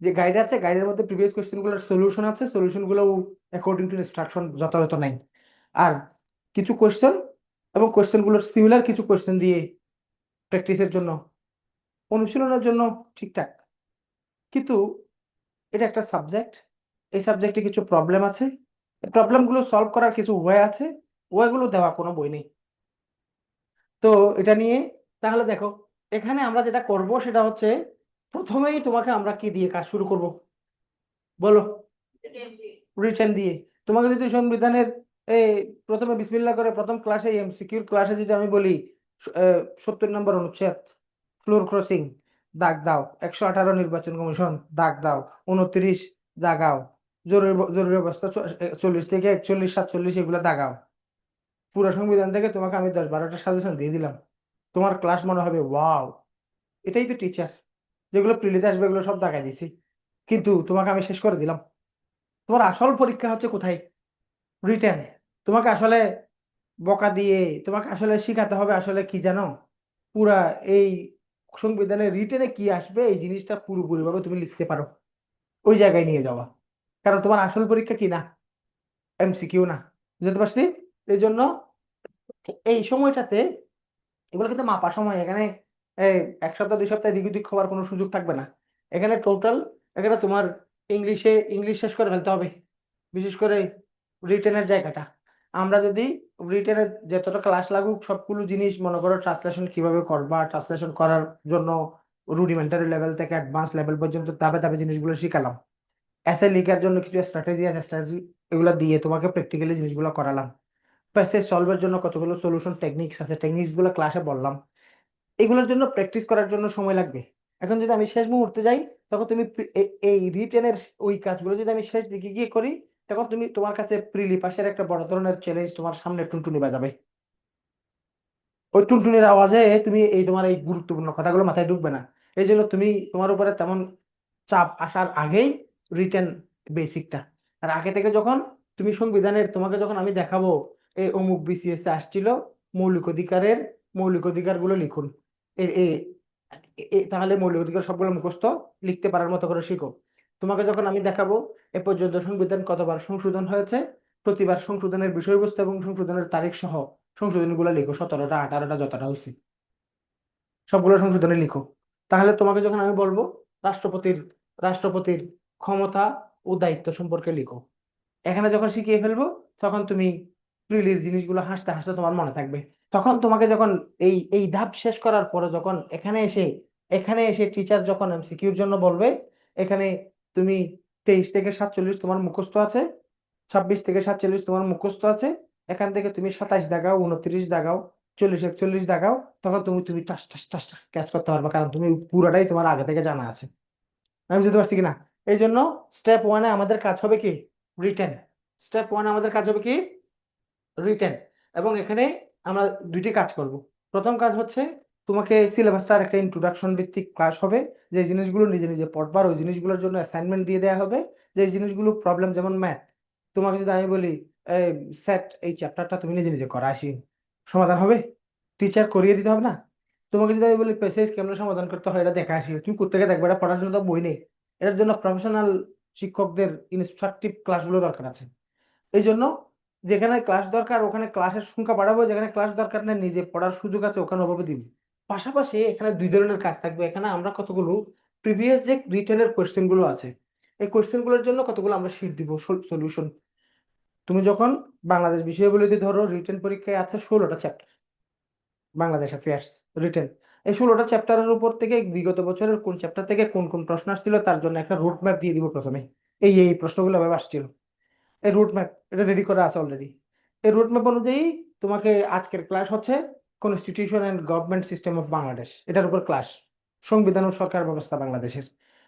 যে গাইড আছে, গাইডের মধ্যে প্রিভিয়াস কোশ্চেনগুলোর সলিউশন আছে, সলিউশনগুলো অ্যাকর্ডিং টু ইনস্ট্রাকশন যথাযথ নাই। আর কিছু কোশ্চেন এবং কোশ্চেনগুলোর সিমিলার কিছু কোশ্চেন দিয়ে প্র্যাকটিসের জন্য, অনুশীলনের জন্য ঠিকঠাক। কিন্তু এটা একটা সাবজেক্ট, এই সাবজেক্টে কিছু প্রবলেম আছে, প্রবলেমগুলো সলভ করার কিছু ওয়ে আছে, ওয়েগুলো দেওয়া কোনো বই নেই। তো এটা নিয়ে তাহলে দেখো, এখানে আমরা যেটা করব সেটা হচ্ছে, প্রথমেই তোমাকে আমরা কি দিয়ে কাজ শুরু করব, বলো? রিটেন দিয়ে। তোমাকে যদি সংবিধানের এই প্রথমে বিসমিল্লাহ করে প্রথম ক্লাসে, এমসিকিউর ক্লাসে যদি আমি বলি 70 নম্বর অনুচ্ছেদ ফ্লোর ক্রসিং দাগ দাও, 118 নির্বাচন কমিশন দাগ দাও, 29 দাগাও, জরুরি অবস্থা 40 থেকে 41, 47 এগুলো দাগাও। পুরো সংবিধান থেকে তোমাকে আমি 10-12টা সাজেশন দিয়ে দিলাম, তোমার ক্লাস মনে হবে ওয়াও, এটাই তো টিচার, যেগুলো প্রিলিতে আসবে এগুলো সব দাগাই দিছি, কিন্তু তোমাকে আমি শেষ করে দিলাম। তোমার আসল পরীক্ষা হচ্ছে কোথায়? রিটেন। তোমাকে আসলে বকা দিয়ে তোমাকে আসলে শিখাতে হবে আসলে কি জানো, পুরা এই সংবিধানের রিটেনে কি আসবে এই জিনিসটা পুরোপুরি ভাবে তুমি লিখতে পারো, ওই জায়গায় নিয়ে যাওয়া। কারণ তোমার আসল পরীক্ষা কি না, এমসিকিউ না। বুঝতে পারছি? এই জন্য এই সময়টাতে এগুলো কিন্তু মাপা সময়, এখানে এই 1 সপ্তাহ 2 সপ্তাহ এদিক ওদিক হওয়ার কোনো সুযোগ থাকবে না। এখানে টোটাল, এখানে তোমার ইংলিশ শেষ করে ফেলতে হবে, বিশেষ করে রিটেনের জায়গাটা। আমরা যদি রিটেনের যতটা ক্লাস লাগুক, সবগুলো জিনিস মনে করো, ট্রান্সলেশন কিভাবে করবা, ট্রান্সলেশন করার জন্য রুডিমেন্টারি লেভেল থেকে অ্যাডভান্স লেভেল পর্যন্ত ধাপে ধাপে জিনিসগুলো শিখালাম। এসে লেখার জন্য কিছু স্ট্র্যাটেজি আছে, স্ট্র্যাটেজি এগুলো দিয়ে তোমাকে প্র্যাকটিক্যালি জিনিসগুলো করালাম। প্যাসেজ সলভের জন্য কতগুলো সলিউশন টেকনিক্স আছে, টেকনিক্স গুলো ক্লাসে বললাম। এগুলোর জন্য প্র্যাকটিস করার জন্য সময় লাগবে। এখন যদি আমি শেষ মুহূর্তে যাই, তখন তুমি এই রিটেনের ওই কাজগুলো যদি আমি শেষ দিকে গিয়ে করি, তখন তুমি তোমার কাছে প্রিলি পাশের একটা বড় ধরনের চ্যালেঞ্জ তোমার সামনে টুনটুনি বাজাবে। ওই টুনটুনির আওয়াজে তুমি এই তোমার এই গুরুত্বপূর্ণ কথাগুলো মাথায় ঢুকবে না। এই জন্য তুমি তোমার উপরে তেমন চাপ আসার আগেই রিটেন বেসিকটা, আর আগে থেকে যখন তুমি সংবিধানের, তোমাকে যখন আমি দেখাবো এই অমুক বিসিএস আসছিল, মৌলিক অধিকার গুলো লিখুন, তাহলে মৌলিক অধিকার সবগুলো মুখস্থ লিখতে পারার মতো করে শিখো। তোমাকে যখন আমি দেখাবো এ পর্যন্ত সংবিধান কতবার সংশোধন হয়েছে, প্রতিবার সংশোধনের বিষয়বস্তু এবং সংশোধনের তারিখ সহ সংশোধন গুলো লিখো, 17টা 18টা যতটা হয়েছে সবগুলো সংশোধনে লিখো। তাহলে তোমাকে যখন আমি বলবো রাষ্ট্রপতির রাষ্ট্রপতির ক্ষমতা ও দায়িত্ব সম্পর্কে লিখো, এখানে যখন শিখিয়ে ফেলবো, তখন তুমি প্রিলির জিনিসগুলো হাসতে হাসতে তোমার মনে থাকবে। তখন তোমাকে যখন এই ধাপ শেষ করার পরে যখন এখানে এসে টিচার যখন এমসিকিউর জন্য বলবে, এখানে তুমি 23 থেকে 47 তোমার মুখস্থ আছে, 26 থেকে 47 তোমার মুখস্থ আছে, এখান থেকে তুমি 27 দাগাও, 29 দাগাও, 40 41 দাগাও, তখন তুমি টাস টাস টাস ক্যাচ করতে পারবে, কারণ তুমি পুরাটাই তোমার আগে থেকে জানা আছে। আমি বুঝতে পারছি কিনা? এই জন্য স্টেপ ওয়ানে আমাদের কাজ হবে কি? রিটেন। স্টেপ ওয়ানে আমাদের কাজ হবে কি? রিটেন। এবং এখানে আমরা দুইটি কাজ করব। প্রথম কাজ হচ্ছে তোমাকে সিলেবাসটার একটা ইন্ট্রোডাকশন ভিত্তিক ক্লাস হবে, যে জিনিসগুলো নিজে নিজে পড়বার, ওই জিনিসগুলোর জন্য অ্যাসাইনমেন্ট দিয়ে দেওয়া হবে। যে জিনিসগুলো প্রবলেম, যেমন ম্যাথ, তোমাকে যদি আমি বলি সেট এই চ্যাপ্টারটা তুমি নিজে নিজে করা, আসি সমাধান হবে? টিচার করিয়ে দিতে হবে না? তোমাকে যদি আমি বলি প্যাসেজ কেমন সমাধান করতে হয় এটা দেখা, আসি তুমি কোথেকে দেখবে? এটা পড়ার জন্য তো বই নেই, এটার জন্য প্রফেশনাল শিক্ষকদের ইনস্ট্রাকটিভ ক্লাসগুলো দরকার আছে। এই জন্য যেখানে ক্লাস দরকার ওখানে ক্লাসের সংখ্যা বাড়াবো, যেখানে ক্লাস দরকার নেই নিজে পড়ার সুযোগ আছে ওখানে ওভাবে দিব। পাশাপাশি এখানে দুই ধরনের কাজ থাকবে। এখানে আমরা কতগুলো প্রিভিয়াস যে রিটেনের কোয়েশ্চেন গুলো আছে, এই কোয়েশ্চেন গুলোর জন্য কতগুলো আমরা শিট দিব সলিউশন। তুমি যখন বাংলাদেশ বিষয়গুলিতে ধরো রিটেন পরীক্ষায় আছে 16টা চ্যাপ্টার, বাংলাদেশ অ্যাফেয়ার্স রিটেন, এই 16টা চ্যাপ্টারের উপর থেকে বিগত বছরের কোন চ্যাপ্টার থেকে কোন কোন প্রশ্ন আসছিল তার জন্য একটা রুট ম্যাপ দিয়ে দিব প্রথমে। এই প্রশ্নগুলো এভাবে আসছিল, এই রুট ম্যাপ এটা রেডি করা আছে অলরেডি। এই রুট ম্যাপ অনুযায়ী তোমাকে আজকের ক্লাস হচ্ছে constitution and government system of Bangladesh, এটার উপর ক্লাস, সংবিধান ও সরকার ব্যবস্থা বাংলাদেশের।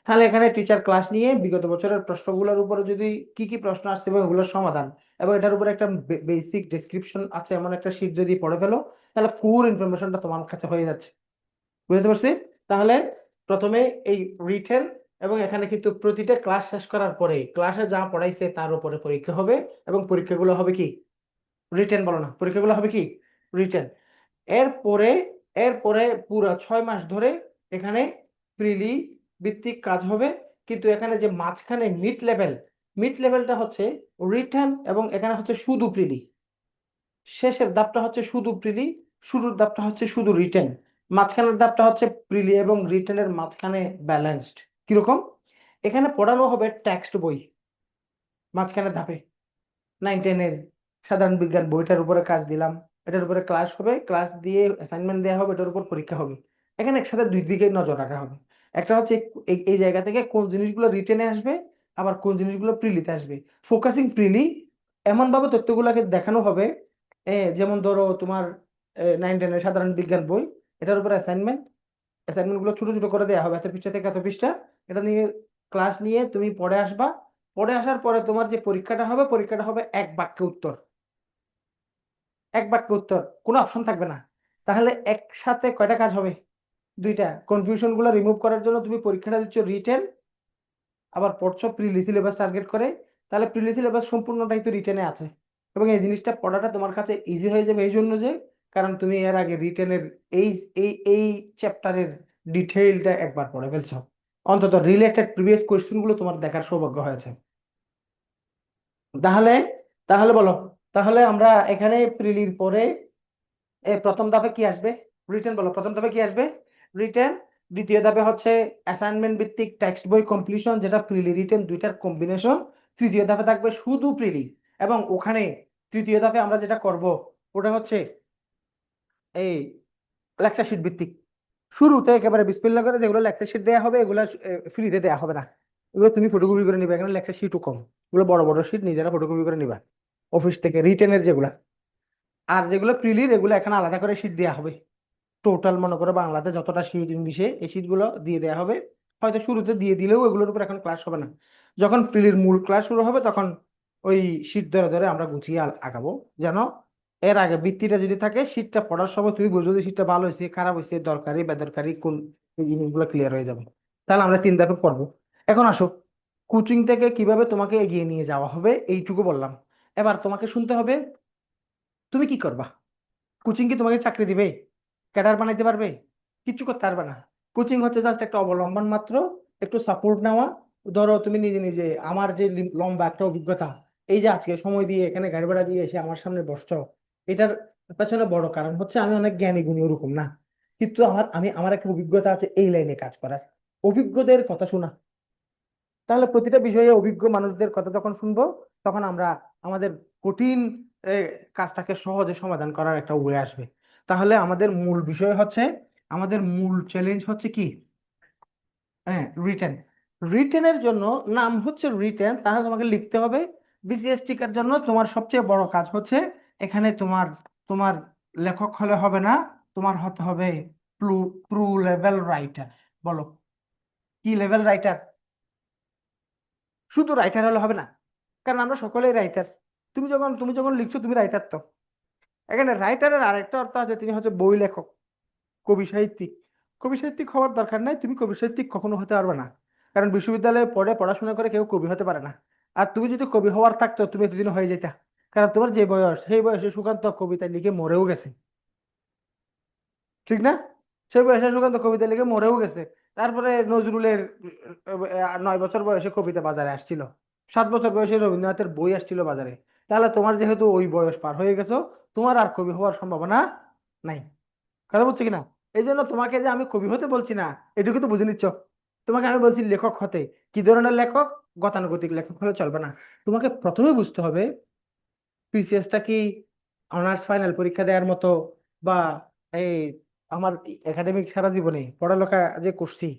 তাহলে এখানে টিচার ক্লাস নিয়ে বিগত বছরের প্রশ্নগুলোর উপরে যদি কি কি প্রশ্ন আসছে এবং ওগুলোর সমাধান, এবং এটার উপরে একটা বেসিক ডেসক্রিপশন আছে এমন একটা শীট যদি পড়ে ফেলো, তাহলে পুরো ইনফরমেশনটা তোমার কাছে হয়ে যাচ্ছে। বুঝতে পারছি? তাহলে প্রথমে এই রিটেন, এবং এখানে কিন্তু প্রতিটা ক্লাস শেষ করার পরে ক্লাসে যা পড়াইছে তার উপরে পরীক্ষা হবে, এবং পরীক্ষাগুলো হবে কি? রিটেন। বলো না, পরীক্ষাগুলো হবে কি? রিটেন। এরপরে এরপরে পুরো 6 মাস ধরে এখানে প্রিলি ভিত্তিক কাজ হবে, কিন্তু এখানে যে মাঝখানে মিড লেভেলটা হচ্ছে রিটেন, এবং এখানে হচ্ছে শুধু প্রিলি। শেষের ধাপটা হচ্ছে শুধু প্রিলি, শুরুর ধাপটা হচ্ছে শুধু রিটেন, মাঝখানের ধাপটা হচ্ছে প্রিলি এবং রিটেনের মাঝখানে ব্যালেন্সড। কিরকম? এখানে পড়ানো হবে টেক্সট বই মাঝখানের ধাপে, 9-10-এর সাধারণ বিজ্ঞান বইটার উপরে কাজ দিলাম, এটার উপরে ক্লাস হবে, ক্লাস দিয়ে অ্যাসাইনমেন্ট দেওয়া হবে, এটার উপর পরীক্ষা হবে। এখানে একসাথে দুই দিকে নজর রাখা হবে। একটা হচ্ছে এই জায়গা থেকে কোন জিনিসগুলো রিটেনে আসবে, আবার কোন জিনিসগুলো প্রিলিতে আসবে। ফোকাসিং প্রিলি এমন ভাবে তথ্যগুলোকে দেখানো হবে, যেমন ধরো তোমার 9-10-এর সাধারণ বিজ্ঞান বই, এটার উপর অ্যাসাইনমেন্ট গুলো ছোট ছোট করে দেওয়া হবে, এত পৃষ্ঠা থেকে এত পৃষ্ঠা। এটা নিয়ে ক্লাস নিয়ে তুমি পড়ে আসবা। পড়ে আসার পরে তোমার যে পরীক্ষাটা হবে এক বাক্যে উত্তর, এক বাক্যে উত্তর, কোনো অপশন থাকবে না। তাহলে একসাথে কয়টা কাজ হবে? দুইটা। কনফিউশন গুলো রিমুভ করার জন্য তুমি পরীক্ষাটা দিচ্ছ রিটেন, আবার পড়ছো প্রিলি সিলেবাস টার্গেট করে, তাহলে প্রিলি সিলেবাস সম্পূর্ণটাই তো রিটেনে আছে। এবং এই জিনিসটা পড়াটা তোমার কাছে ইজি হয়ে যাবে এই জন্য যে, কারণ তুমি এর আগে রিটেনের এই এই এই চ্যাপ্টারের ডিটেইলটা একবার পড়ে ফেলছো, অন্তত রিলেটেড প্রিভিয়াস কোয়েশ্চেন গুলো তোমার দেখার সৌভাগ্য হয়েছে। তাহলে তাহলে বলো, তাহলে আমরা এখানে প্রিলির পরে প্রথম ধাপে কি আসবে? রিটেন। বলো, প্রথম ধাপে কি আসবে? রিটেন। দ্বিতীয় ধাপে হচ্ছে অ্যাসাইনমেন্ট ভিত্তিক টেক্সট বই কমপ্লিশন, যেটা প্রিলি রিটেন দুইটার কম্বিনেশন। তৃতীয় ধাপে থাকবে শুধু প্রিলি, এবং ওখানে তৃতীয় ধাপে আমরা যেটা করব ওটা হচ্ছে এই লেকচার শিট ভিত্তিক। শুরুতে একেবারে বিসমিল্লাহ করে যেগুলো লেকচার শিট দেওয়া হবে এগুলো ফ্রিতে দেওয়া হবে না, এগুলো তুমি ফটোকপি করে নিবে। এখানে লেকচার শিটও কম, এগুলো বড় বড় শিট নিজেরা ফটোকপি করে নিবা অফিস থেকে, রিটেনের যেগুলা। আর যেগুলো প্রিলির এগুলো এখানে আলাদা করে শিট দেওয়া হবে। টোটাল মনে করো বাংলাতে যতটা শীট ইংলিশে, এই শীট গুলো দিয়ে দেওয়া হবে। হয়তো শুরুতে দিয়ে দিলেও এগুলোর উপর এখন ক্লাস হবে না, যখন প্রিলির মূল ক্লাস শুরু হবে তখন ওই শীট ধরে ধরে আমরা গুছিয়ে আগাবো। যেন এর আগে ভিত্তিটা যদি থাকে, শীটটা পড়ার সময় তুমি বুঝো যে শীটটা ভালো হয়েছে খারাপ হয়েছে, দরকারি বেদরকারি কোন, এই জিনিসগুলো ক্লিয়ার হয়ে যাবে। তাহলে আমরা 3 ধাপে পড়বো। এখন আসো, কোচিং থেকে কিভাবে তোমাকে এগিয়ে নিয়ে যাওয়া হবে এইটুকু বললাম। এবার তোমাকে শুনতে হবে তুমি কি করবা। কোচিং কি তোমাকে চাকরি দিবে? ক্যাডার বানাইতে পারবে? কিচ্ছু করতে পারবে না। কোচিং হচ্ছে জাস্ট একটা অবলম্বন মাত্র, একটু সাপোর্ট নেওয়া। ধরো তুমি নিজে নিজে, আমার যে লম্বা একটা অভিজ্ঞতা, এই যে আজকে সময় দিয়ে এখানে গাড়ি ভাড়া দিয়ে এসে আমার সামনে বসছো, এটার পেছনে বড় কারণ হচ্ছে আমি অনেক জ্ঞানী গুণী ওরকম না, কিন্তু আমার একটা অভিজ্ঞতা আছে এই লাইনে কাজ করার, অভিজ্ঞদের কথা শোনা। তাহলে প্রতিটা বিষয়ে অভিজ্ঞ মানুষদের কথা যখন শুনবো, তখন আমরা আমাদের কঠিন এই কাজটাকে সহজে সমাধান করার একটা ওয়ে আসবে। তাহলে আমাদের মূল বিষয় হচ্ছে, আমাদের মূল চ্যালেঞ্জ হচ্ছে কি? হ্যাঁ, রিটেন। রিটেনের জন্য নাম হচ্ছে রিটেন, তাহলে তোমাকে লিখতে হবে বিসিএস টিকার জন্য তোমার সবচেয়ে বড় কাজ হচ্ছে এখানে তোমার তোমার লেখক হলে হবে না, তোমার হতে হবে প্রু লেভেল রাইটার। বলো কি লেভেল রাইটার? শুধু রাইটার হলে হবে না, কারণ আমরা সকলেই রাইটার। তুমি যখন লিখছো তুমি রাইটার তো। এখানে রাইটারের আরেকটা অর্থ আছে, তিনি হচ্ছে বই লেখক, কবি সাহিত্যিক। কবি সাহিত্যিক হওয়ার দরকার নাই, তুমি কবি সাহিত্যিক কখনো হতে পারবে না, কারণ বিশ্ববিদ্যালয়ে পড়ে পড়াশোনা করে কেউ কবি হতে পারে না। আর তুমি যদি কবি হওয়ার থাকতো তুমি এতদিন হয়ে যেতা, কারণ তোমার যে বয়স সেই বয়সে সুকান্ত কবিতা লিখে মরেও গেছে, ঠিক না? সেই বয়সে সুকান্ত কবিতা লিখে মরেও গেছে। তারপরে নজরুলের 9 বছর বয়সে কবিতা বাজারে আসছিল, 7 বছর বয়সে রবীন্দ্রনাথের বই আসছিল বাজারে। তাহলে তোমার যেহেতু ওই বয়স পার হয়ে গেছো, তোমার আর কবি হওয়ার সম্ভাবনা নাই। কথা বলছি কিনা? এই জন্য তোমাকে যে আমি কবি হতে বলছি না, এটুকু তো বুঝে নিচ্ছ। তোমাকে আমি বলছি লেখক হতে। কি ধরনের লেখক? গতানুগতিক লেখক হলে চলবে না। তোমাকে প্রথমে বুঝতে হবে পিসিএসটা কি অনার্স ফাইনাল পরীক্ষা দেওয়ার মতো, বা এই আমার একাডেমিক সারা জীবনে পড়ালেখা যে করছি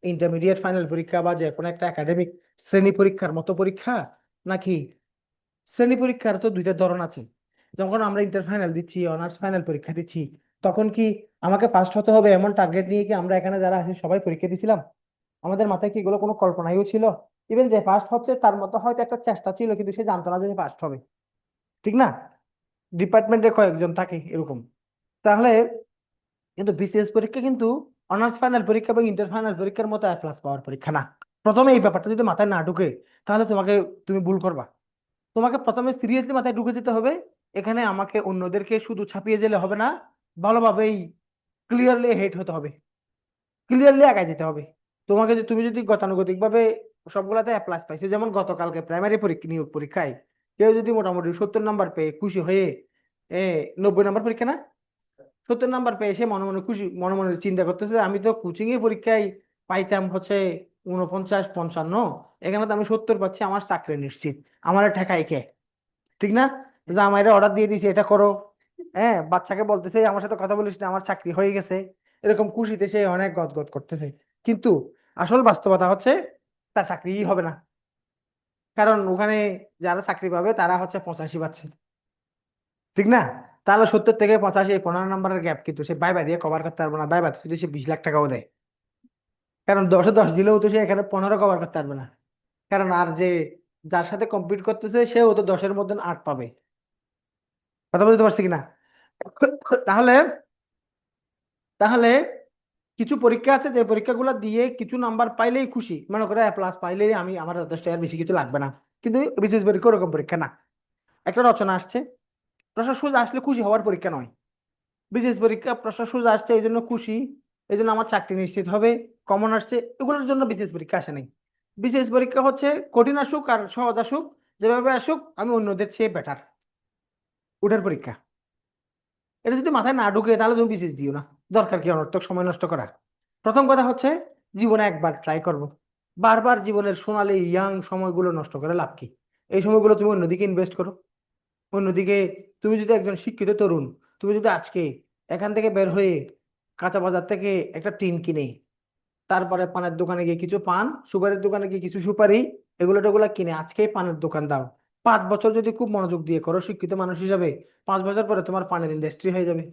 ইন্টারমিডিয়েট ফাইনাল পরীক্ষা বা যে কোনো একটা একাডেমিক শ্রেণী পরীক্ষার মতো পরীক্ষা, নাকি শ্রেণী পরীক্ষার তো দুইটা ধরন আছে। যখন আমরা ইন্টার ফাইনাল দিচ্ছি, অনার্স ফাইনাল পরীক্ষা দিচ্ছি, তখন কি আমাকে ফার্স্ট হতে হবে এমন টার্গেট নিয়ে কি আমরা এখানে যারা আছি সবাই পরীক্ষা দিছিলাম? আমাদের মাথায় কি এগুলো কোনো কল্পনাইও ছিল? ইভেন যে ফার্স্ট হচ্ছে তার মতো হয়তো একটা চেষ্টা ছিল, কিন্তু সে জানতো না যে ফার্স্ট হবে, ঠিক না? ডিপার্টমেন্টে কয়েকজন থাকে এরকম। তাহলে কিন্তু বিসিএস পরীক্ষা কিন্তু অনার্স ফাইনাল পরীক্ষা এবং ইন্টার ফাইনাল পরীক্ষার মতো A+ পাওয়ার পরীক্ষা না। প্রথমে এই ব্যাপারটা যদি মাথায় না ঢুকে, তাহলে তুমি ভুল করবা। তোমাকে প্রথমে সিরিয়াসলি মাথায় ঢুকে দিতে হবে, এখানে আমাকে অন্যদেরকে শুধু ছাপিয়ে দিলে হবে না, ভালোভাবেই ক্লিয়ারলি হেড হতে হবে, ক্লিয়ারলি আগায় যেতে হবে। তুমি যদি গতানুগতিক ভাবে সবগুলাতে A+ পাইছো, যেমন গতকালকে প্রাইমারি পরীক্ষা নিয়োগ পরীক্ষায় কেউ যদি মোটামুটি 70 নাম্বার পেয়ে খুশি হয়ে 90 নাম্বার পরীক্ষা না, 70 নাম্বার পেয়ে সে মনে মনে খুশি, মনে মনে চিন্তা করতেছে আমি তো কোচিং এ পরীক্ষায় পাইতাম হচ্ছে 49-55, এখানে তো আমি 70 পাচ্ছি, আমার চাকরি নিশ্চিত, আমার ঠেকাই কে? ঠিক না? জামাইরে অর্ডার দিয়ে দিছে এটা করো, হ্যাঁ, বাচ্চাকে বলতেছে আমার সাথে কথা বলিস না, আমার চাকরি হয়ে গেছে, এরকম খুশিতে সে অনেক গদগদ করতেছে। কিন্তু আসল বাস্তবতা হচ্ছে তার চাকরিই হবে না, কারণ ওখানে যারা চাকরি পাবে তারা হচ্ছে 85 পাচ্ছে, ঠিক না? তাহলে 70 থেকে 85 15 নাম্বারের গ্যাপ কিন্তু সে বাইবা দিয়ে কভার করতে পারবে না। বাইবা যদি সে 20 লাখ টাকাও দেয়, কারণ 10-এ 10 দিলেও তো সে এখানে 15 কভার করতে পারবে না, কারণ আর যে যার সাথে কম্পিট করতেছে সেও তো 10-এর মধ্যে 8 পাবে। কথা বলতে পারছি কিনা? তাহলে তাহলে কিছু পরীক্ষা আছে যে পরীক্ষাগুলো দিয়ে কিছু নাম্বার পাইলেই খুশি, মনে করে A+ পাইলেই আমি আমার যথেষ্ট, আর বেশি কিছু লাগবে না। কিন্তু বিশেষ পরীক্ষা ওরকম পরীক্ষা না। একটা রচনা আসছে, প্রশ্ন সোজা আসলে খুশি হওয়ার পরীক্ষা নয়। বিশেষ পরীক্ষা প্রশ্ন সোজা আসছে এই জন্য খুশি, এই জন্য আমার চাকরি নিশ্চিত হবে, কমন আসছে, এগুলোর জন্য বিশেষ পরীক্ষা আসে নাই। বিশেষ পরীক্ষা হচ্ছে কঠিন আসুক আর সহজ আসুক, যেভাবে আসুক আমি অন্যদের চেয়ে বেটার, ওটার পরীক্ষা। এটা যদি মাথায় না ঢুকে তাহলে তুমি বিশেষ দিও না, দরকার কি অনর্থক সময় নষ্ট করা। প্রথম কথা হচ্ছে জীবনে একবার ট্রাই করব, বারবার জীবনের সোনালী ইয়াং সময়গুলো নষ্ট করে লাভ কি? এই সময়গুলো তুমি অন্যদিকে ইনভেস্ট করো। অন্যদিকে তুমি যদি একজন শিক্ষিত তরুণ, তুমি যদি আজকে এখান থেকে বের হয়ে কাঁচা বাজার থেকে একটা টিন কিনে, তারপরে পানের দোকানে গিয়ে কিছু পান, সুপারির দোকানে গিয়ে কিছু সুপারি, এগুলো টেগুলা কিনে আজকেই পানের দোকান দাও, 5 বছর যদি খুব মনোযোগ দিয়ে করো শিক্ষিত মানুষ হিসাবে, 5 বছর পরে তোমার পানের ইন্ডাস্ট্রি হয়ে যাবে।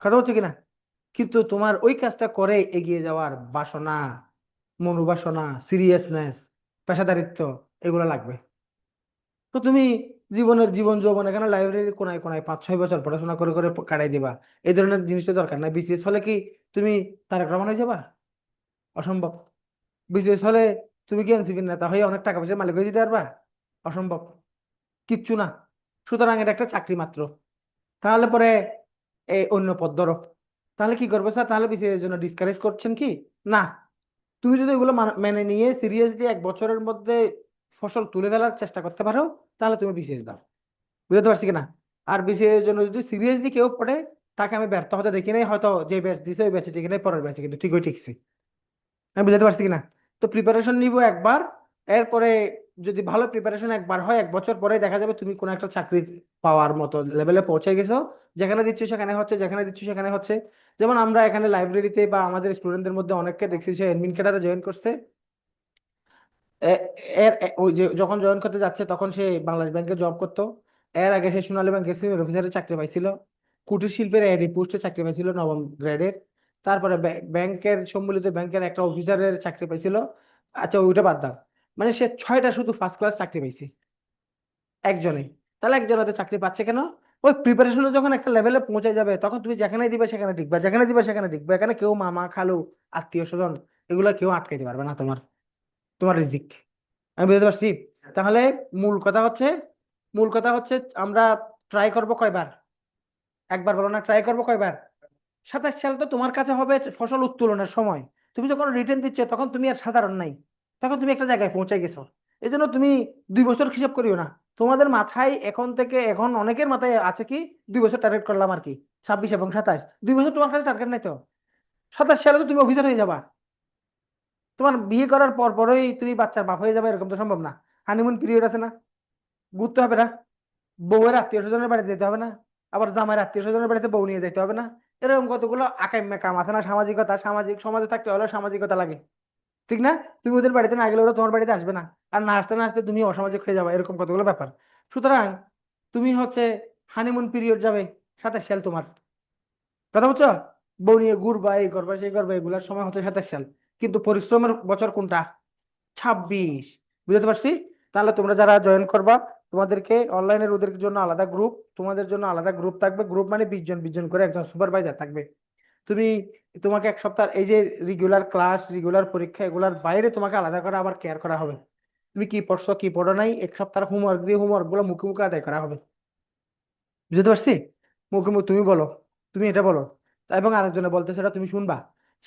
কথা হচ্ছে কিনা? কিন্তু তোমার ওই কাজটা করে এগিয়ে যাওয়ার বাসনা, মনোবাসনা, সিরিয়াসনেস, পেশাদারিত্ব, এগুলো লাগবে। তো তুমি জীবন যৌবন এখানে লাইব্রেরির কোনায় কোনায় 5-6 বছর পড়াশোনা করে করে কাটাই দিবা, এই ধরনের জিনিসটা দরকার নাই। বিসিএস হলে কি তুমি তারেক রহমান হয়ে যাবা? অসম্ভব। বিসিএস হলে তুমি কি এনসিপি নেতা হয়ে অনেক টাকা পয়সার মালিক হয়ে যেতে পারবা? অসম্ভব, কিচ্ছু না। সুতরাং এটা একটা চাকরি মাত্র। তাহলে পরে এই অন্য পথ ধরো। তাহলে কি করবে স্যার? তাহলে বিসিএস এর জন্য ডিসকারেজ করছেন কি? না, তুমি যদি এগুলো মেনে নিয়ে সিরিয়াসলি 1 বছরের মধ্যে ফসল তুলে ফেলার চেষ্টা করতে পারো, তাহলে তুমি বিসিএস দাও। বুঝতে পারছি কিনা? আর বিসিএস এর জন্য যদি সিরিয়াসলি কেউ পড়ে, তাকে আমি ব্যর্থ হতে দেখি নাই, হয়তো যে ব্যাচ দিছে ওই ব্যাচে ঠিক নাই, পরের ব্যাচে কিন্তু ঠিকই ঠিকছে। আমি বুঝতে পারছি কিনা? তো প্রিপারেশন নিব একবার, এরপরে যদি ভালো প্রিপারেশন একবার হয় 1 বছর পরে দেখা যাবে তুমি কোনো একটা চাকরি পাওয়ার মতো লেভেলে পৌঁছে গেছো, যেখানে দিচ্ছ সেখানে হচ্ছে, যেখানে দিচ্ছ সেখানে হচ্ছে। যেমন আমরা এখানে লাইব্রেরিতে বা আমাদের স্টুডেন্টদের মধ্যে অনেককে দেখছি সে অ্যাডমিন ক্যাডারে জয়েন করছে। ওই যে যখন জয়েন করতে যাচ্ছে তখন সে বাংলাদেশ ব্যাংকে জব করতো। এর আগে সে সোনালী ব্যাংকের সিনিয়র অফিসারের চাকরি পাইছিল। কুটির শিল্পের এডি পোস্টে চাকরি পাইছিল 9ম গ্রেডের। তারপরে ব্যাংকের সম্মিলিত ব্যাংকের একটা অফিসারের চাকরি পাইছিল। আচ্ছা ওইটা বাদ দাও, মানে সে 6টা শুধু ফার্স্ট ক্লাস চাকরি পাইছে একজনে। তাহলে একজনে চাকরি পাচ্ছে কেন? ওই প্রিপারেশনে যখন একটা লেভেলে পৌঁছে যাবে তখন তুমি যেখানে দিবে সেখানে টিকবা, যেখানে দিবে সেখানে টিকবে। এখানে কেউ মামা খালু আত্মীয় স্বজন এগুলো কেউ আটকাইতে পারবে না তোমার, তোমার রিজিক। আমি বুঝতে পারছি। তাহলে মূল কথা হচ্ছে, মূল কথা হচ্ছে আমরা ট্রাই করব কয়বার? একবার বলো না, ট্রাই করব কয়বার? 27 সাল তো তোমার কাছে হবে ফসল উত্তোলনের সময়। তুমি যখন রিটার্ন দিচ্ছ তখন তুমি আর সাধারণ নাই, তখন তুমি একটা জায়গায় পৌঁছে গেছো। এই জন্য তুমি 2 বছর হিসাব করিও না। তোমাদের মাথায় এখন থেকে, এখন অনেকের মাথায় আছে কি 2 বছর টার্গেট করলাম আর কি, 26 এবং 27, 2 বছর তোমার কাছে টার্গেট নাই তো। 27 সালে তো তুমি অফিসার হয়ে যাবা। তোমার বিয়ে করার পর পরই তুমি বাচ্চার বাপ হয়ে যাবে এরকম তো সম্ভব না। হানিমুন পিরিয়ড আছে না, ঘুরতে হবে না, বউয়ের আত্মীয় স্বজনের বাড়িতে যেতে হবে না, আবার জামাইয়ের আত্মীয় স্বজনের বাড়িতে বউ নিয়ে যেতে হবে না। এরকম কতগুলো আকাম মেকাম আছে না, সামাজিকতা। সামাজিক সমাজে থাকতে হলে সামাজিকতা লাগে, ঠিক না? তুমি ওদের বাড়িতে না গেলে ওরা তোমার বাড়িতে আসবে না, আর না আসতে না আসতে তুমি অসামাজিক হয়ে যাবে, এরকম কতগুলো ব্যাপার। সুতরাং তুমি হচ্ছে হানিমুন পিরিয়ড যাবে 27 সাল তোমার, কথা বুঝছো? বউ নিয়ে ঘুরবা, এই করবা সেই করবা, এগুলার সময় হচ্ছে 27 সাল। কিন্তু পরিশ্রমের বছর কোনটা? 26। বুঝতে পারছি? তাহলে তোমরা যারা জয়েন করবা তোমাদেরকে অনলাইনের ওদের জন্য আলাদা গ্রুপ, তোমাদের জন্য আলাদা গ্রুপ থাকবে। গ্রুপ মানে 20 জন 20 জন করে একজন সুপারভাইজার থাকবে। তুমি, তোমাকে 1 সপ্তাহ এই যে রেগুলার ক্লাস, রেগুলার পরীক্ষা, এগুলার বাইরে তোমাকে আলাদা করে আবার কেয়ার করা হবে। তুমি কি পড়ছো কি পড়ো নাই 1 সপ্তাহ হোমওয়ার্ক দিয়ে হোমওয়ার্ক গুলো মুখে মুখে আদায় করা হবে। বুঝতে পারছি? মুখে মুখে তুমি বলো, তুমি এটা বলো, এবং আরেকজনে বলতে সেটা তুমি শুনবা।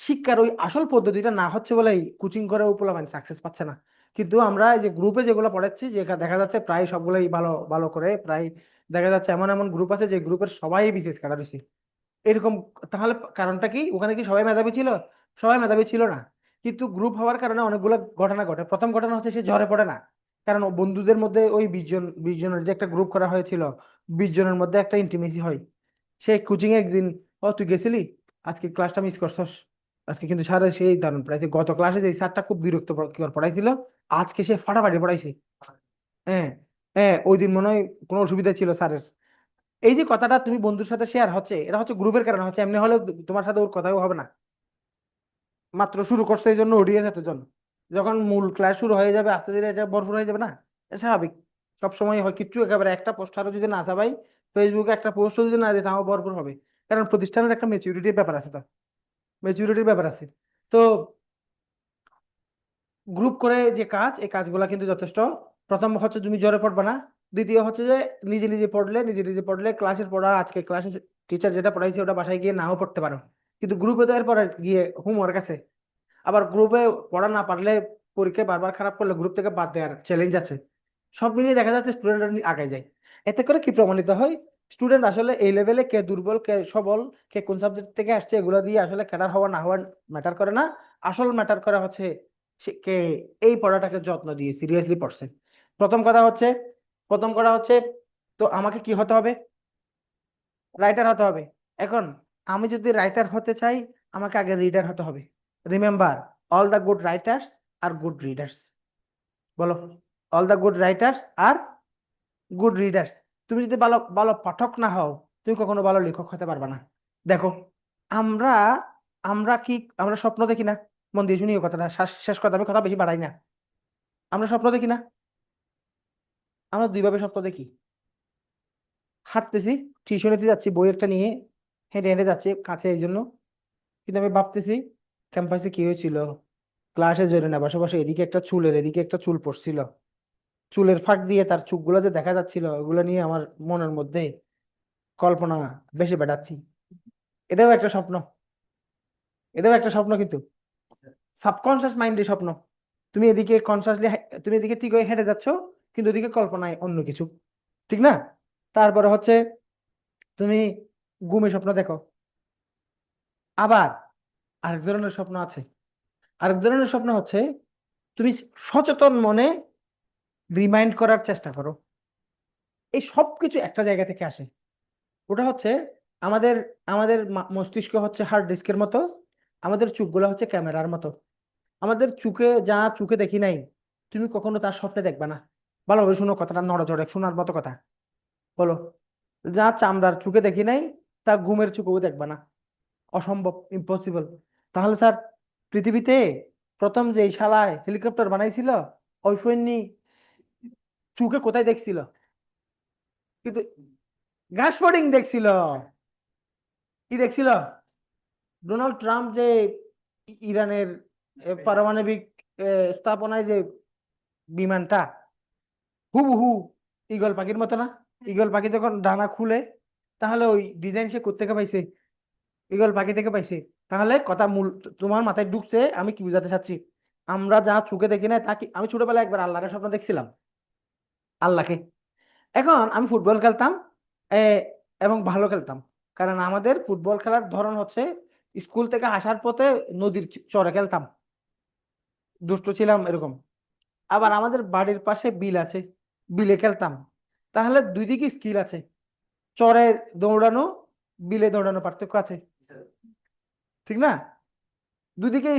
শিক্ষার ওই আসল পদ্ধতিটা না হচ্ছে বলে কোচিং করে পোলাপান সাকসেস পাচ্ছে না। কিন্তু আমরা এই যে গ্রুপে যেগুলো পড়াচ্ছি, যে দেখা যাচ্ছে প্রায় সবগুলোই ভালো ভালো করে, প্রায় দেখা যাচ্ছে এমন এমন গ্রুপ আছে যে গ্রুপের সবাই বিশেষ কাটা দিচ্ছে এরকম। তাহলে কারণটা কি? ওখানে কি সবাই মেধাবী ছিল? সবাই মেধাবী ছিল না। কিন্তু গ্রুপ হওয়ার কারণে অনেকগুলো ঘটনা ঘটে। প্রথম ঘটনা হচ্ছে সে ঝরে পড়ে না, কারণ ও বন্ধুদের মধ্যে ওই 20 জনের যে একটা গ্রুপ করা হয়েছিল, 20 জনের মধ্যে একটা ইন্টিমেসি হয়। সে কোচিং এ একদিন, ও তুই গেছিলি, আজকে ক্লাসটা মিস করছস, আজকে কিন্তু স্যার সেই দারুণ পড়াইছে, গত ক্লাসে যে স্যারটা খুব বিরক্ত পড়াইছিল আজকে সে ফাটাফাটি পড়াইছে। হ্যাঁ, হ্যাঁ, ওই দিন মনে হয় কোনো অসুবিধা ছিল স্যারের। এই যে কথাটা তুমি বন্ধুর সাথে শেয়ার হচ্ছে, এটা হচ্ছে গ্রুপের কারণে হচ্ছে, এমনি হলে তোমার সাথে ওর কথাও হবে না। মাত্র শুরু করছে এই জন্য অডিয়েন্স এতজন, যখন মূল ক্লাস শুরু হয়ে যাবে আস্তে ধীরে এটা ভরপুর হয়ে যাবে না? এটা স্বাভাবিক। সবসময় হয় কিচ্ছু, একেবারে একটা পোস্টারও যদি না চাবাই, ফেসবুকে একটা পোস্টও যদি না দিই তাও ভরপুর হবে। কারণ প্রতিষ্ঠানের একটা মেচুরিটির ব্যাপার আছে, তো মেচুরিটির ব্যাপার আছে। তো গ্রুপ করে যে কাজ, এই কাজগুলা কিন্তু যথেষ্ট। প্রথম হচ্ছে তুমি জ্বরে পড়বে না। দ্বিতীয় হচ্ছে যে নিজে নিজে পড়লে, নিজে নিজে পড়লে ক্লাসের পড়া, আজকে ক্লাসে টিচার যেটা পড়াইছে ওটা বাসায় গিয়ে নাও পড়তে পারো। কিন্তু গ্রুপে তো এরপরে গিয়ে হোমওয়ার্ক আছে। আবার গ্রুপে পড়া না পারলে, পরীক্ষায় বারবার খারাপ করলে গ্রুপ থেকে বাদ দেওয়ার চ্যালেঞ্জ আছে। সব মিলিয়ে দেখা যাচ্ছে স্টুডেন্টরা আগায় যায়। এতে করে কি প্রমাণিত হয়? স্টুডেন্ট আসলে এই লেভেলে কে দুর্বল কে সবল, কে কোন সাবজেক্ট থেকে আসছে, এগুলো দিয়ে আসলে ক্যাডার হওয়া না হওয়া ম্যাটার করে না। আসল ম্যাটার করে হচ্ছে সে কে এই পড়াটাকে যত্ন দিয়ে সিরিয়াসলি পড়ছে। প্রথম কথা হচ্ছে, প্রথম কথা হচ্ছে, তো আমাকে কি হতে হবে? রাইটার হতে হবে। এখন আমি যদি রাইটার হতে চাই, আমাকে আগে রিডার হতে হবে। Remember, all the good writers আর গুড রিডার্স। বলো, অল দ্য গুড রাইটার্স আর গুড রিডার্স। তুমি যদি ভালো ভালো পাঠক না হও, তুমি কখনো ভালো লেখক হতে পারবে না। দেখো, আমরা আমরা কি আমরা স্বপ্ন দেখি না? মন দিয়ে শুনিও কথাটা, শেষ কথা, আমি কথা বেশি বাড়াই না। আমরা স্বপ্ন দেখি না? আমরা দুইভাবে স্বপ্ন দেখি। হাঁটতেছি, টিউশনিতে যাচ্ছি, বই একটা নিয়ে হেঁটে হেঁটে যাচ্ছি কাছে এই জন্য, কিন্তু আমি ভাবতেছি ক্যাম্পাসে কি হয়েছিল, ক্লাসে জড়ে না বসে বসে এদিকে একটা চুলের এদিকে একটা চুল পড়ছিল, চুলের ফাঁক দিয়ে তার চোখগুলো যে দেখা যাচ্ছিল, ওগুলো নিয়ে আমার মনের মধ্যে কল্পনা বেশি বেড়াচ্ছি। এটাও একটা স্বপ্ন, এটাও একটা স্বপ্ন, কিন্তু সাবকনসিয়াস মাইন্ডের স্বপ্ন। তুমি এদিকে কনসিয়াসলি, তুমি এদিকে ঠিক হয়ে হেঁটে যাচ্ছ, কিন্তু এদিকে কল্পনায় অন্য কিছু, ঠিক না? তারপরে হচ্ছে তুমি ঘুমে স্বপ্ন দেখো। আবার আরেক ধরনের স্বপ্ন আছে। আরেক ধরনের স্বপ্ন হচ্ছে তুমি সচেতন মনে রিমাইন্ড করার চেষ্টা করো। এই সব কিছু একটা জায়গা থেকে আসে। ওটা হচ্ছে আমাদের আমাদের মস্তিষ্ক হচ্ছে হার্ড ডিস্কের মতো, আমাদের চোখগুলো হচ্ছে ক্যামেরার মতো। আমাদের চোখে দেখি নাই, তুমি কখনো তার স্বপ্নে দেখবে না। ভালোভাবে শুনো কথাটা, নড়াচড়ে শোনার মতো কথা বলো। যা চামড়ার চোখে দেখি নাই, তা ঘুমের চোখেও দেখবে না। অসম্ভব, ইম্পসিবল। তাহলে স্যার, পৃথিবীতে প্রথম যে শালায় হেলিকপ্টার বানাইছিল, ওই ফৈন্নি চোখে কোথায় দেখছিল? কিন্তু গ্যাস ফোডিং দেখছিল। কি দেখছিল? ডোনাল্ড ট্রাম্প যে ইরানের পারমাণবিক স্থাপনায় যে বিমানটা, হুবহু ঈগল পাখির মতো না? ঈগল পাখি যখন ডানা খুলে, তাহলে ওই ডিজাইন সে কোত্থেকে পাইছে? ঈগল পাখি থেকে পাইছে। তাহলে কথা মূল তোমার মাথায় ঢুকছে। আমি কি বুঝাতে চাচ্ছি? আমরা যা চোখে দেখি না তা কি, আমি ছোটবেলায় একবার আল্লাহরের স্বপ্ন দেখছিলাম, আল্লাহকে। এখন আমি ফুটবল খেলতাম, এ, এবং ভালো খেলতাম। কারণ আমাদের ফুটবল খেলার ধরন হচ্ছে, স্কুল থেকে আসার পথে নদীর চরে খেলতাম, দুষ্ট ছিলাম এরকম। আবার আমাদের বাড়ির পাশে বিল আছে, বিলে খেলতাম। তাহলে দুই দিকে স্কিল আছে। চরে দৌড়ানো, বিলে দৌড়ানো পার্থক্য আছে, ঠিক না? দুদিকে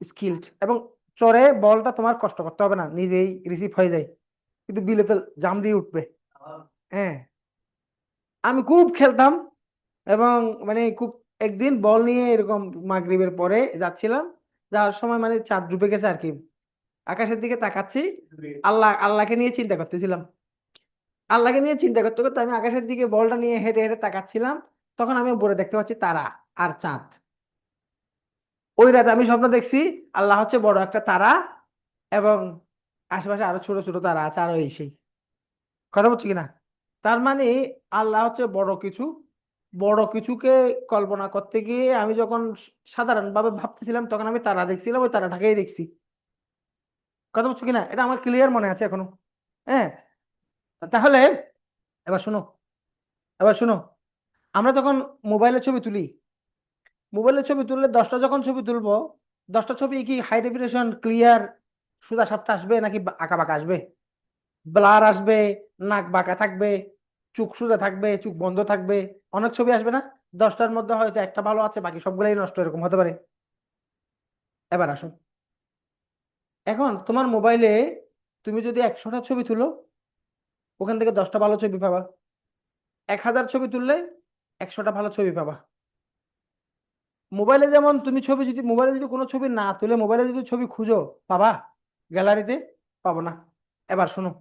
স্কিলড। এবং চরে বলটা তোমার কষ্ট করতে হবে না, নিজেই রিসিভ হয়ে যায়। কিন্তু বিলে তো জাম দিয়ে উঠবে। হ্যাঁ, আমি খুব খেলতাম। এবং মানে খুব, একদিন বল নিয়ে এরকম মাগরিবের পরে যাচ্ছিলাম, যাওয়ার সময় মানে চাঁদ ডুবে গেছে আর কি, আকাশের দিকে তাকাচ্ছি, আল্লাহকে নিয়ে চিন্তা করতেছিলাম। আল্লাহকে নিয়ে চিন্তা করতে করতে আমি আকাশের দিকে বলটা নিয়ে হেঁটে হেঁটে তাকাচ্ছিলাম। তখন আমি উপরে দেখতে পাচ্ছি তারা আর চাঁদ। ওই রাতে আমি স্বপ্ন দেখছি আল্লাহ হচ্ছে বড় একটা তারা, এবং আশেপাশে আরো ছোট ছোট তারা আছে, আরো এই সেই। কথা বলছি কিনা? তার মানে আল্লাহ হচ্ছে বড় কিছু। বড় কিছুকে কল্পনা করতে গিয়ে আমি যখন সাধারণভাবে ভাবতেছিলাম, তখন আমি তারা দেখছিলাম, ওই তারাটাকেই দেখছি। কথা বলছো কিনা? এটা আমার ক্লিয়ার মনে আছে এখনো। হ্যাঁ, তাহলে এবার শোনো, এবার শোনো। আমরা যখন মোবাইলে ছবি তুলি, মোবাইলে ছবি তুললে 10টা যখন ছবি তুলবো, 10টা ছবি কি হাই ডেফিনেশন ক্লিয়ার সোজা সাপটা আসবে, নাকি আঁকা বাঁকা আসবে? ব্লার আসবে, নাক বাঁকা থাকবে, চোখ সোজা থাকবে, চোখ বন্ধ থাকবে, অনেক ছবি আসবে না? 10টার মধ্যে হয়তো একটা ভালো আছে, বাকি সবগুলাই নষ্ট, এরকম হতে পারে। এবার আসো, এখন তোমার মোবাইলে তুমি যদি 100টা ছবি তুলো, ওখান থেকে 10টা ভালো ছবি পাবা। 1000 ছবি তুললে 100টা ভালো ছবি পাবা। মোবাইলে যেমন তুমি মোবাইলে যদি কোনো ছবি না তুলে মোবাইলে যদি ছবি খুঁজো, পাবা? গ্যালারিতে পাবো না। এবার শোনো,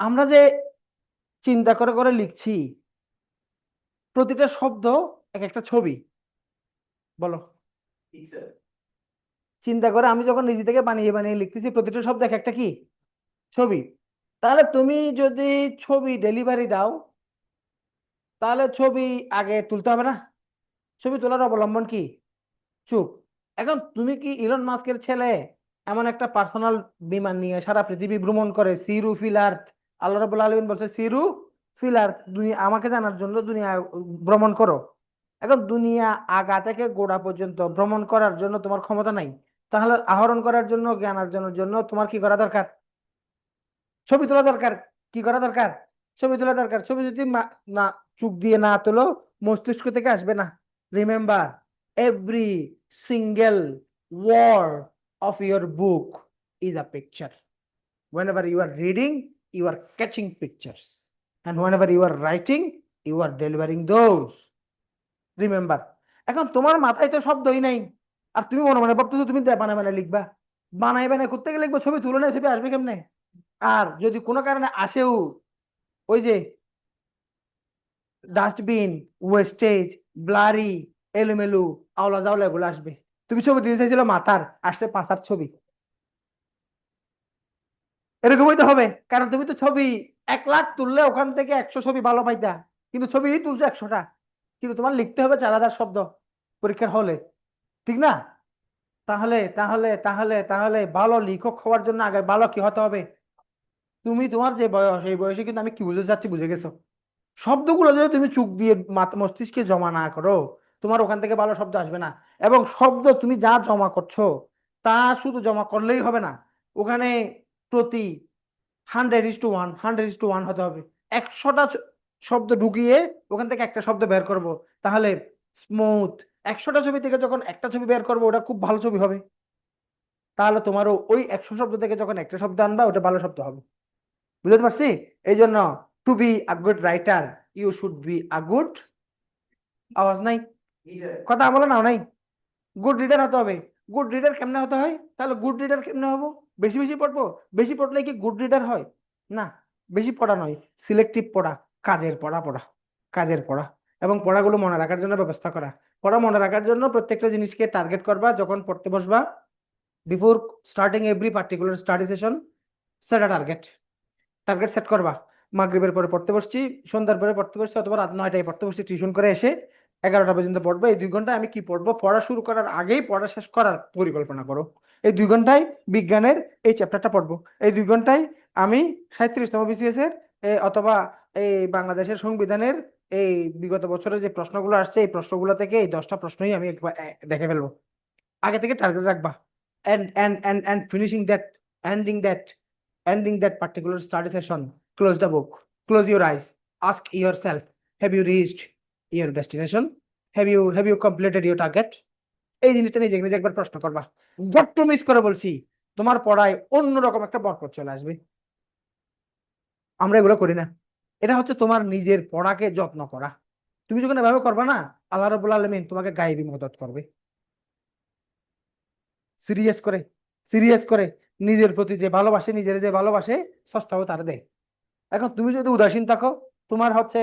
আমরা যে চিন্তা করে করে লিখছি, প্রতিটা শব্দ এক একটা ছবি। বলো, চিন্তা করে আমি যখন নিজে থেকে বানিয়ে বানিয়ে লিখতেছি, প্রতিটা শব্দ এক একটা কি ছবি। তাহলে তুমি যদি ছবি ডেলিভারি দাও, তাহলে ছবি আগে তুলতে হবে না? ছবি তোলার অবলম্বন কি? চুপ। এখন তুমি কি ইলন মাস্কের ছেলে এমন একটা পার্সোনাল বিমান নিয়ে সারা পৃথিবী ভ্রমণ করে, সিরু ফিল আর্থ, আল্লাহ রাব্বুল আলামিন বলছে সিরু ফিল আর্থ, দুনিয়া আমাকে জানার জন্য দুনিয়া ভ্রমণ করো। এখন দুনিয়া আগা থেকে গোড়া পর্যন্ত ভ্রমণ করার জন্য তোমার ক্ষমতা নাই। তাহলে আহরণ করার জন্য, জ্ঞান অর্জনের জন্য তোমার কি করা দরকার? ছবি তোলা দরকার। কি করা দরকার? ছবি তোলা দরকার। ছবি যদি না চোখ দিয়ে না তোলো, মস্তিষ্ক থেকে আসবে না। Remember, every single word of your book is a picture. Whenever you are reading, you are catching pictures, and whenever you are writing, you are delivering those. Remember, এখন তোমার মাথায় তো শব্দই নাই, আর তুমি মনে মনে ভাবতেছো তুমি বানায় বানায় লিখবা। বানাই বানায় করতে গেলে লিখবো, ছবি তুলে নেয়, ছবি আসবে কেমনে? আর যদি কোনো কারণে আসেও, ওই যে ডাস্টবিন, ওয়েস্টেজ, ব্লারি, এলোমেলু, আওলা জাওলা এগুলো আসবে। তুমি ছবি দিতে চাইছিল মাথার, আসছে পাঁচার ছবি। এরকমই তো হবে, কারণ তুমি তো ছবি 1 লাখ তুললে ওখান থেকে 100 ছবি ভালো পাইতা, কিন্তু ছবি তুলছো 100টা, কিন্তু তোমার লিখতে হবে 4000 শব্দ পরীক্ষার হলে, ঠিক না? তাহলে তাহলে তাহলে তাহলে ভালো লেখক হওয়ার জন্য আগে ভালো কি হতে হবে? তুমি তোমার যে বয়স, এই বয়সে কিন্তু আমি কি বুঝতে চাচ্ছি বুঝে গেছো। শব্দগুলো যদি তুমি চোখ দিয়ে মস্তিষ্কে জমা না করো, তোমার ওখান থেকে ভালো শব্দ আসবে না। এবং শব্দ তুমি যা জমা করছো, তা শুধু জমা করলেই হবে না, ওখানে প্রতি 100:1, 100:1 হতে হবে। 100টা শব্দ ঢুকিয়ে ওখান থেকে একটা শব্দ বের করব, তাহলে স্মুথ। 100টা ছবি থেকে যখন একটা ছবি বের করবো, ওটা খুব ভালো ছবি হবে। তাহলে তোমারও ওই 100 শব্দ থেকে যখন একটা শব্দ আনবা, ওটা ভালো শব্দ হবে। বুঝতে পারছি? এই জন্য to be a good writer you should be a good, আওয়াজ নাই, কথা বলো না, নাই, গুড রিডার হতে হবে। গুড রিডার কেমনে হতে হয়? তাহলে গুড রিডার কেমনে হবো? বেশি বেশি পড়বো? বেশি পড়লে কি গুড রিডার হয়? না, বেশি পড়া নয়, সিলেক্টিভ পড়া, কাজের পড়া পড়া, কাজের পড়া, এবং পড়াগুলো মনে রাখার জন্য ব্যবস্থা করা। পড়া মনে রাখার জন্য প্রত্যেকটা জিনিসকে টার্গেট করবা। যখন পড়তে বসবা, before starting every particular study session, set a target. Target set করবা। মাগরিবের পরে পড়তে বসছি, সন্ধ্যার পরে পড়তে বসছি, অথবা রাত 9টায় পড়তে বসছি, টিউশন করে এসে 11টা পর্যন্ত পড়বো। এই 2 ঘন্টায় আমি কি পড়বো? পড়া শুরু করার আগেই পড়া শেষ করার পরিকল্পনা করো। এই 2 ঘন্টায় বিজ্ঞানের এই চ্যাপ্টারটা পড়বো। এই 2 ঘন্টায় আমি 37তম বিসিএস এর অথবা এই বাংলাদেশের সংবিধানের এই বিগত বছরের যে প্রশ্নগুলো আসছে, এই প্রশ্নগুলো থেকে এই 10টা প্রশ্নই আমি একবার দেখে ফেলবো। আগে থেকে টার্গেট রাখবা। And finishing that, ending that, ending that particular study session, close the book, close your eyes, ask yourself, have you reached your destination? Have you completed your target? এই জিনিসটা নিজে নিজে একবার প্রশ্ন করবা। বড্ড মিস করে বলছি, তোমার পড়ায় অন্যরকম একটা বরকত চলে আসবে। আমরা এগুলো করি না। এটা হচ্ছে তোমার নিজের পড়াকে যত্ন করা। তুমি যখন এভাবে করবা না, আল্লাহ রাব্বুল আলামিন তোমাকে গায়েবী মদদ করবে। সিরিয়াস করে, সিরিয়াস করে, নিজের প্রতি যে ভালোবাসে, নিজের যে ভালোবাসে, ষষ্ঠাও তার দেয়। এখন তুমি যদি উদাসীন থাকো, তোমার হচ্ছে,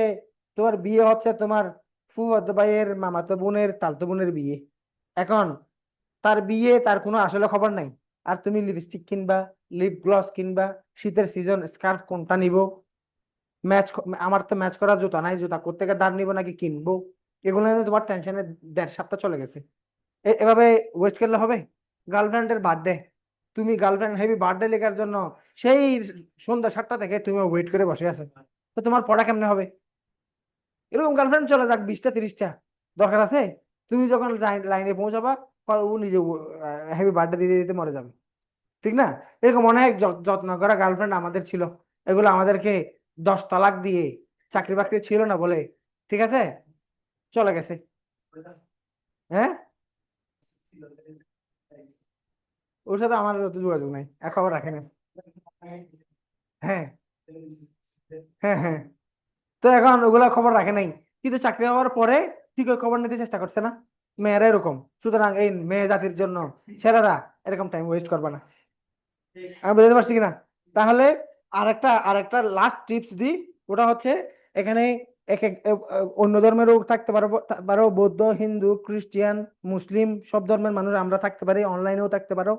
তোমার বিয়ে হচ্ছে তোমার ফুফাতো ভাইয়ের মামাতো বোনের তালতো বোনের বিয়ে। এখন তার বিয়ে, তার কোনো আসলে খবর নাই, আর তুমি লিপস্টিক কিনবা, লিপ গ্লস কিনবা, শীতের সিজন স্কার্ফ কোনটা নিব, ম্যাচ, আমার তো ম্যাচ করার জুতা নাই, জুতা কোত্থেকে ধার নিবো নাকি কিনবো, এগুলো নিয়ে তোমার টেনশনে 1.5 সপ্তাহ চলে গেছে। এভাবে ওয়েস্ট করলে হবে? গার্লফ্রেন্ডের বার্থডে, তুমি গার্লফ্রেন্ড হেভি বার্থডে লেখার জন্য সেই সন্ধ্যা 7টা থেকে তুমি ওয়েট করে বসে আছো, তো তোমার পড়া কেমনে হবে? এরকম গার্লফ্রেন্ড চলে যাক 20টা 30টা, দরকার আছে? তুমি যখন লাইনে পৌঁছাবা, ও নিজে হ্যাপি বার্থডে দিতে দিতে মরে যাবে, ঠিক না? এরকম অনেক যত্ন করা গার্লফ্রেন্ড আমাদের ছিল, এগুলো আমাদেরকে 10 তালাক দিয়ে চাকরি বাকরি ছিল না বলে, ঠিক আছে, চলে গেছে। হ্যাঁ, ওর সাথে আমার অত যোগাযোগ নাই, এক খবর রাখে না। হ্যাঁ, হ্যাঁ, হ্যাঁ। তো এখন ওগুলা খবর রাখে নাই, কিন্তু চাকরি হওয়ার পরে ঠিক ওই খবর নিতে চেষ্টা করছে না। মেয়েরা এরকম, সুতরাং এই মেয়ে জাতির জন্য ছেলেরা এরকম টাইম ওয়েস্ট করবে না। আমি বুঝতে পারছি কিনা? তাহলে আরেকটা লাস্ট টিপস দিই, ওটা হচ্ছে এখানে এক এক অন্য ধর্মেরও থাকতে পারো, বৌদ্ধ, হিন্দু, খ্রিস্টিয়ান, মুসলিম, সব ধর্মের মানুষ আমরা থাকতে পারি, অনলাইনেও থাকতে পারো।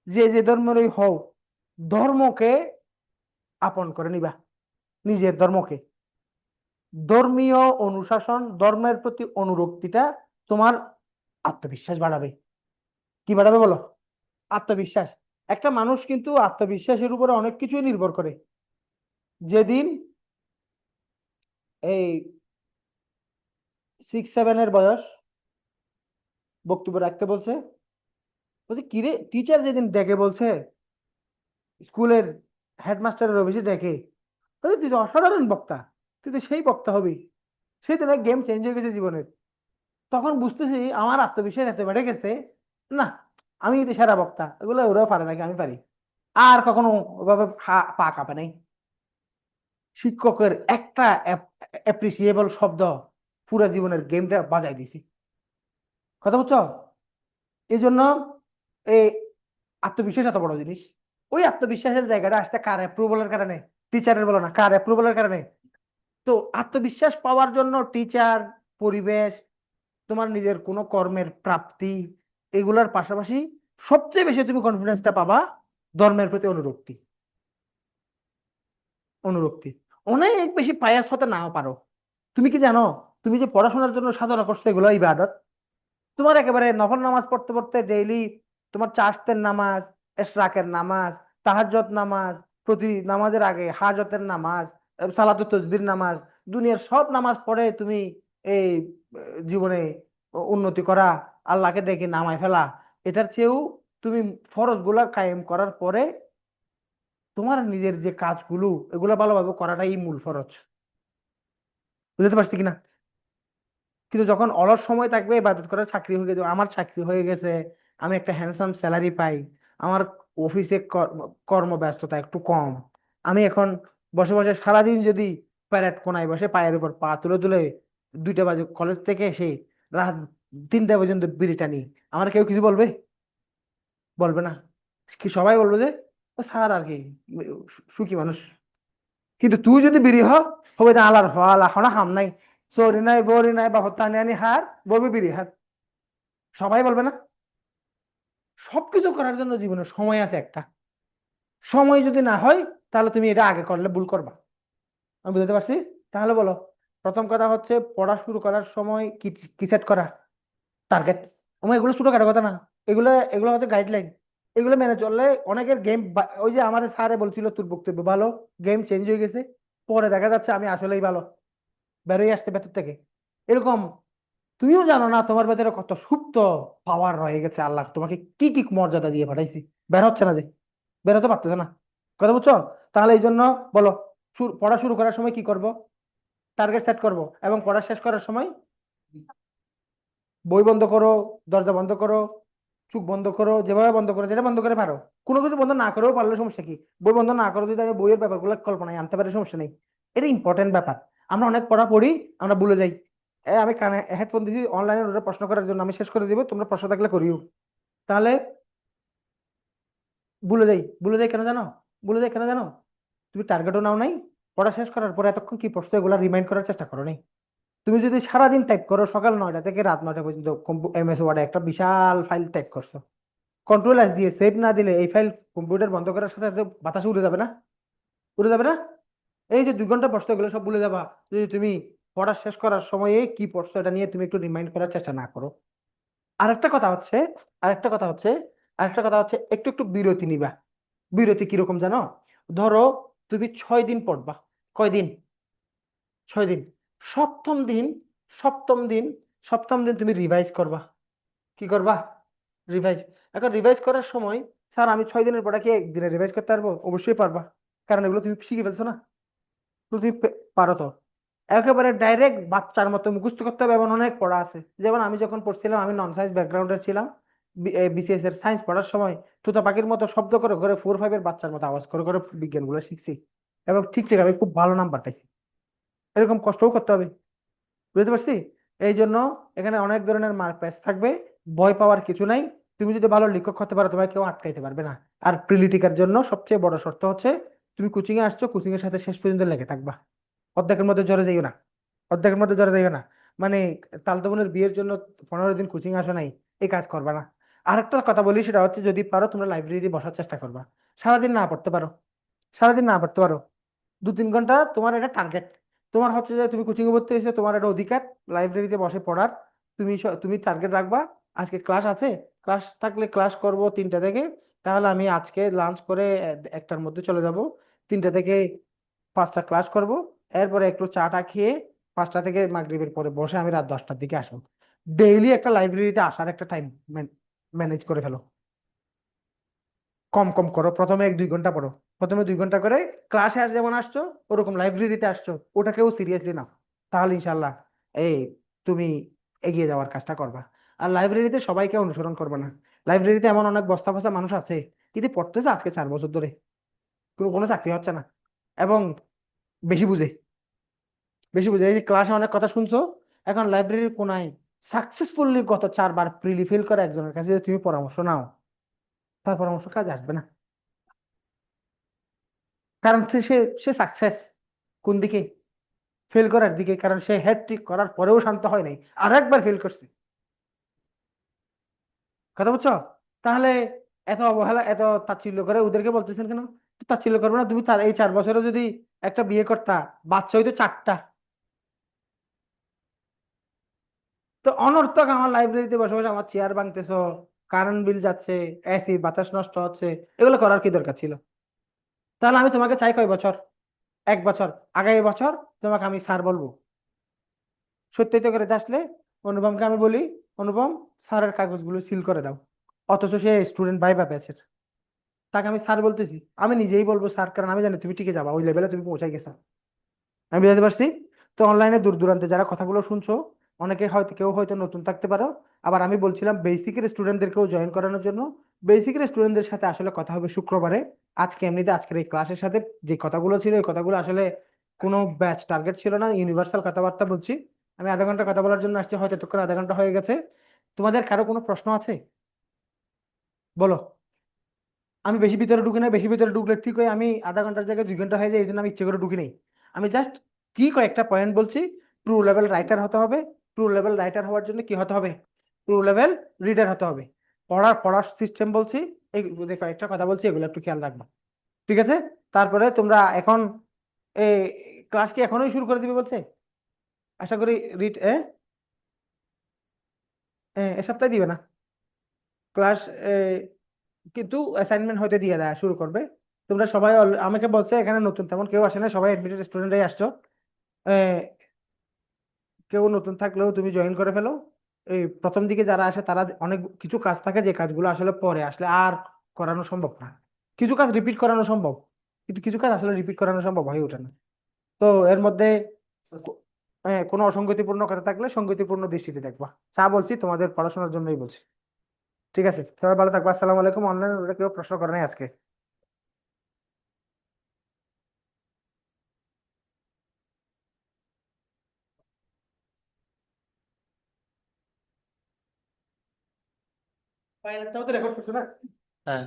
যে যে ধর্মেরই হও, ধর্মকে আপন করে নিবা, নিজের ধর্মকে। ধর্মীয় অনুশাসন, ধর্মের প্রতি অনুরক্তিটা তোমার আত্মবিশ্বাস বাড়াবে। কি বাড়াবে বলো? আত্মবিশ্বাস। একটা মানুষ কিন্তু আত্মবিশ্বাসের উপরে অনেক কিছুই নির্ভর করে। যেদিন এই 6-7 বয়স বক্তব্য রাখতে বলছে, কিরে টিচার যেদিন ডেকে বলছে, স্কুলের হেডমাস্টারের অফিসে ডেকে, তুই তো অসাধারণ বক্তা, তুই তো সেই বক্তা হবি, সেই দিন গেম চেঞ্জ হয়ে গেছে জীবনের। তখন বুঝতেছি আমার আত্মবিশ্বাস এত বেড়ে গেছে, না আমি তো সেরা বক্তা, এগুলো ওরাও পারে নাকি, আমি পারি। আর কখনো ওভাবে পা কাঁপে নাই। শিক্ষকের একটা অ্যাপ্রিসিয়েবল শব্দ পুরো জীবনের গেমটা বাজাই দিছি। কথা বুঝছো? এই জন্য এই আত্মবিশ্বাস এত বড় জিনিস। ওই আত্মবিশ্বাসের জায়গাটা আসছে কার অ্যাপ্রুভালের কারণে? টিচারের বলো না, কার অ্যাপ্রুভালের কারণে? তো আত্মবিশ্বাস পাওয়ার জন্য টিচার, পরিবেশ, তোমার নিজের কোনো কর্মের প্রাপ্তি, এগুলার পাশাপাশি সবচেয়ে বেশি তুমি কনফিডেন্সটা পাবা ধর্মের প্রতি অনুরক্তি। অনুরক্তি অনেক বেশি পায়াস হতে নাও পারো। তুমি কি জানো, তুমি যে পড়াশোনার জন্য সাধনা করছো, এগুলো ইবাদত। তোমার একেবারে নফল নামাজ পড়তে পড়তে ডেইলি তোমার চারতের নামাজ, এশরাকের নামাজ, তাহাজ্জুদ নামাজ, প্রতি নামাজের আগে হাজতের নামাজ, সালাতুত তাসবির নামাজ, দুনিয়ার সব নামাজ পড়ে তুমি এই জীবনে উন্নতি করা, আল্লাহকে ডেকে নামায় ফেলা, এটার চেয়েও তুমি ফরজ গুলা কায়েম করার পরে তোমার নিজের যে কাজগুলো এগুলো ভালোভাবে করাটাই মূল ফরজ। বুঝতে পারছি কিনা? কিন্তু যখন অলস সময় থাকবে ইবাদত করার চাকরি হয়ে গেছে, আমার চাকরি হয়ে গেছে, আমি একটা হ্যান্ডসাম স্যালারি পাই, আমার অফিসে কর্মব্যস্ততা একটু কম, আমি এখন বসে বসে সারাদিন যদি প্যারেড কোনায় বসে পায়ের উপর পা তুলে তুলে 2টা বাজে কলেজ থেকে এসে রাত 3টা পর্যন্ত বিড়ি টানি, আমার কেউ কিছু বলবে? বলবে না। কি সবাই বলবে যে ও স্যার আর কি, সুখী মানুষ। কিন্তু তুই যদি বিড়ি হবে তা আলার ফল এখন হাম নাই, চোরি নাই বড়ি নাই বা হত্যানি আনি হার বলবি বিড়ি হার, সবাই বলবে না? সবকিছু করার জন্য জীবনে সময় আছে একটা, সময় যদি না হয় তাহলে তুমি এটা আগে করলে ভুল করবা। আমি বুঝতে পারছি? তাহলে বলো, প্রথম কথা হচ্ছে পড়া শুরু করার সময় কি কি সেট করা, টার্গেট। আমার এগুলো ছোটখাটো কথা না, এগুলো এগুলো হচ্ছে গাইডলাইন। এগুলো মেনে চললে অনেকের গেম, ওই যে আমার স্যারে বলছিল তোর বক্তব্য ভালো, গেম চেঞ্জ হয়ে গেছে, পরে দেখা যাচ্ছে আমি আসলেই ভালো, বেরোয় আসতে ভেতর থেকে। এরকম তুমিও জানো না তোমার ভেতরে কত সুপ্ত পাওয়ার রয়ে গেছে, আল্লাহ তোমাকে কি কি মর্যাদা দিয়ে পাঠাইছি, বের হচ্ছে না যে, বের হতে পারতেছে না। কথা বুঝছো? তাহলে এই জন্য বলো, পড়া শুরু করার সময় কি করব? টার্গেট সেট করব, এবং পড়া শেষ করার সময় বই বন্ধ করো, দরজা বন্ধ করো, চোখ বন্ধ করো, যেভাবে বন্ধ করো, যেটা বন্ধ করে পারো। কোনো কিছু বন্ধ না করেও পারলে সমস্যা কি? বই বন্ধ না করো যদি আমি বইয়ের ব্যাপারগুলো কল্পনায় আনতে পারি, সমস্যা নেই। এটা ইম্পর্টেন্ট ব্যাপার। আমরা অনেক পড়া পড়ি, আমরা ভুলে যাই। আমি কানে হেডফোন দিয়েছি অনলাইনে ওটা প্রশ্ন করার জন্য, আমি শেষ করে দিব, তোমরা প্রশ্ন থাকলে করিও। তাহলে ভুলে যাই কেন জানো? ভুলে যাই কেন জানো? তুমি টার্গেটও নাও নাই, পড়া শেষ করার পরে এতক্ষণ কি পড়ছো এগুলো রিমাইন্ড করার চেষ্টা করো নাই। তুমি যদি সারাদিন টাইপ করো, সকাল 9টা থেকে রাত 9টা পর্যন্ত MS ওয়ার্ডে একটা বিশাল ফাইল টাইপ করছো, কন্ট্রোল S দিয়ে সেভ না দিলে এই ফাইল কম্পিউটার বন্ধ করার সাথে সাথে বাতাসে উড়ে যাবে না? উড়ে যাবে না? এই যে 2 ঘন্টা পড়ছো এগুলো সব ভুলে যাবা যদি তুমি পড়া শেষ করার সময়ে কি পড়ছো এটা নিয়ে তুমি একটু রিমাইন্ড করার চেষ্টা না করো। আরেকটা কথা হচ্ছে আরেকটা কথা হচ্ছে আরেকটা কথা হচ্ছে একটু একটু বিরতি নিবা। বিরতি কিরকম জানো? ধরো তুমি 6 দিন পড়বা। কয়দিন? 6 দিন। সপ্তম দিন সপ্তম দিন সপ্তম দিন তুমি রিভাইজ করবা। কি করবা? রিভাইজ। এখন রিভাইজ করার সময়, স্যার আমি 6 দিনের পড়া কি একদিনে রিভাইজ করতে পারবো? অবশ্যই পারবা, কারণ এগুলো তুমি শিখে ফেলছো না। তো তুমি পারো তো। একেবারে ডাইরেক্ট বাচ্চার মতো মুখস্থ করতে হবে এমন অনেক পড়া আছে। যেমন আমি যখন পড়ছিলাম, আমি নন সায়েন্স ব্যাকগ্রাউন্ডের ছিলাম, BCS এর সায়েন্স পড়ার সময় তুতা পাখির মতো শব্দ করে করে 4-5 এর বাচ্চার মতো আওয়াজ করে করে বিজ্ঞানগুলো শিখছি, এবং ঠিক ঠিক আমি খুব ভালো নাম্বার পাইছি। এরকম কষ্টও করতে হবে। বুঝতে পারছি? এই জন্য এখানে অনেক ধরনের মার্ক প্যাচ থাকবে, ভয় পাওয়ার কিছু নাই। তুমি যদি ভালো লেখক হতে পারো তোমাকে কেউ আটকাইতে পারবে না। আর প্রিলিটিকার জন্য সবচেয়ে বড় শর্ত হচ্ছে তুমি কোচিং এ আসছো, কোচিং এর সাথে শেষ পর্যন্ত লেগে থাকবা। অর্ধেকের মধ্যে জড়ে যাইও না। অর্ধেকের মধ্যে জড়ে যাইও না। মানে তালতো বোনের বিয়ের জন্য 15 দিন কোচিং আসো নাই, এই কাজ করবা না। আরেকটা কথা বলি, সেটা হচ্ছে যদি পারো তোমরা লাইব্রেরিতে বসার চেষ্টা করবা। সারাদিন না পড়তে পারো, সারাদিন না পড়তে পারো, 2-3 ঘন্টা তোমার এটা টার্গেট। তোমার হচ্ছে যে তুমি কোচিং এ ভর্তি হয়েছে, তোমার এটা অধিকার লাইব্রেরিতে বসে পড়ার। তুমি টার্গেট রাখবা, আজকে ক্লাস আছে, ক্লাস থাকলে ক্লাস করব 3টা থেকে, তাহলে আমি আজকে লাঞ্চ করে 1টার মধ্যে চলে যাব, 3টা থেকে 5টা ক্লাস করব, এরপরে একটু চাটা খেয়ে 5টা থেকে মাগরিবের পরে বসে আমি রাত 10টার দিকে আসবো। ডেইলি একটা লাইব্রেরিতে আসার একটা টাইম ম্যানেজ করে ফেলো। কম কম করো, প্রথমে 1-2 ঘন্টা পড়ো, প্রথমে 2 ঘন্টা করে ক্লাসে যেমন আসছো ওরকম লাইব্রেরিতে আসছো, ওটাকেও সিরিয়াসলি নাও। তাহলে ইনশাল্লাহ এই তুমি এগিয়ে যাওয়ার কাজটা করবা। আর লাইব্রেরিতে সবাইকে অনুসরণ করবে না। লাইব্রেরিতে এমন অনেক বস্তা ফসা মানুষ আছে, কিন্তু পড়তেছে আজকে 4 বছর ধরে, কোনো কোনো চাকরি হচ্ছে না, এবং বেশি বুঝে বেশি বুঝে। এই যে ক্লাসে অনেক কথা শুনছো, এখন লাইব্রেরির কোনায় সাকসেসফুলি গত 4বার প্রিলি ফেল করে একজনের কাছে যদি তুমি পরামর্শ নাও, তার পরামর্শ কাজে আসবে না। কারণ সে সে সাকসেস কোন দিকে? ফেল করার দিকে, কারণ সে হ্যাটট্রিক করার পরেও শান্ত হয় নাই, আর একবার ফেল করছে। কথা বুঝছো? তাহলে এত অবহেলা এত তাচ্ছিল্য করে ওদেরকে বলতেছেন কেন? তো তাচ্ছিল্য করবে না, তুমি তার এই 4 বছরে যদি একটা বিয়ে করতা, বাচ্চা হইতো 4টা। তো অনর্থক আমার লাইব্রেরিতে বসে বসে আমার চেয়ার ভাঙতেছো, কারেন্ট বিল যাচ্ছে, এসি বাতাস নষ্ট হচ্ছে, এগুলো করার কি দরকার ছিল? তাহলে আমি তোমাকে চাই কয় বছর? 1 বছর। আগামী বছর তোমাকে আমি স্যার বলবো। সত্যিতে করে আসলে অনুপমকে আমি বলি, অনুপম স্যারের কাগজগুলো সিল করে দাও, অথচ সে স্টুডেন্ট ভাইবা ব্যাচের। তাকে আমি স্যার বলতেছি, আমি নিজেই বলবো স্যার, কারণ আমি জানি তুমি টিকে যাবা, ওই লেভেলে তুমি পৌঁছাই গেছো। আমি বুঝাতে পারছি? তো অনলাইনে দূর দূরান্তে যারা কথাগুলো শুনছো, অনেকে হয়তো, কেউ হয়তো নতুন থাকতে পারো। আবার আমি বলছিলাম বেসিকের স্টুডেন্টদেরকেও জয়েন করানোর জন্য। বেসিকের স্টুডেন্টদের সাথে আসলে কথা হবে শুক্রবারে। আজকে এমনিতে আজকের এই ক্লাসের সাথে যে কথাগুলো ছিল, এই কথাগুলো আসলে কোনো ব্যাচ টার্গেট ছিল না, ইউনিভার্সাল কথাবার্তা বলছি। আমি আধা ঘন্টা কথা বলার জন্য আসছি, হয়তো এতক্ষণ আধা ঘন্টা হয়ে গেছে। তোমাদের কারো কোনো প্রশ্ন আছে? বলো। আমি বেশি ভিতরে ঢুকি না, বেশি ভিতরে ঢুকলে ঠিক হয় আমি আধা ঘন্টার জায়গায় 2 ঘন্টা হয়ে যায়, এই জন্য আমি ইচ্ছে করে ঢুকি নেই। আমি জাস্ট কি কয়েকটা পয়েন্ট বলছি। ট্রু লেভেল রাইটার হতে হবে। ট্রু লেভেল রাইটার হওয়ার জন্য কি হতে হবে? ট্রু লেভেল রিডার হতে হবে। পড়ার সিস্টেম বলছি, এই যে কয়েকটা কথা বলছি, এগুলো একটু খেয়াল রাখবা। ঠিক আছে? তারপরে তোমরা এখন এই ক্লাস কি এখনোই শুরু করে দিবে বলছে? আশা করি রিড এ সপ্তাহে দিবে না ক্লাস, কিন্তু অ্যাসাইনমেন্ট হয়তো দিয়ে দেয়, শুরু করবে। তোমরা সবাই আমাকে বলছে এখানে নতুন তেমন কেউ আসে না, সবাই এডমিটেড স্টুডেন্টরাই আসছো। এ, কেউ নতুন থাকলেও তুমি জয়েন করে ফেলো। এই প্রথম দিকে যারা আসে তারা অনেক কিছু কাজ থাকে, যে কাজগুলো আসলে পরে আসলে আর করানো সম্ভব না। কিছু কাজ রিপিট করানো সম্ভব, কিন্তু কিছু কাজ আসলে রিপিট করানো সম্ভব হয়ে ওঠে না। তো এর মধ্যে কোনো অসঙ্গতিপূর্ণ কথা থাকলে সঙ্গতিপূর্ণ দৃষ্টিতে দেখবা। যা বলছি তোমাদের পড়াশোনার জন্যই বলছি। ঠিক আছে, সবাই ভালো থাকবা, আসসালামু আলাইকুম। অনলাইনে কেউ প্রশ্ন করে নাই আজকে? ফাইলটাও তো রেকর্ড করছো না? হ্যাঁ।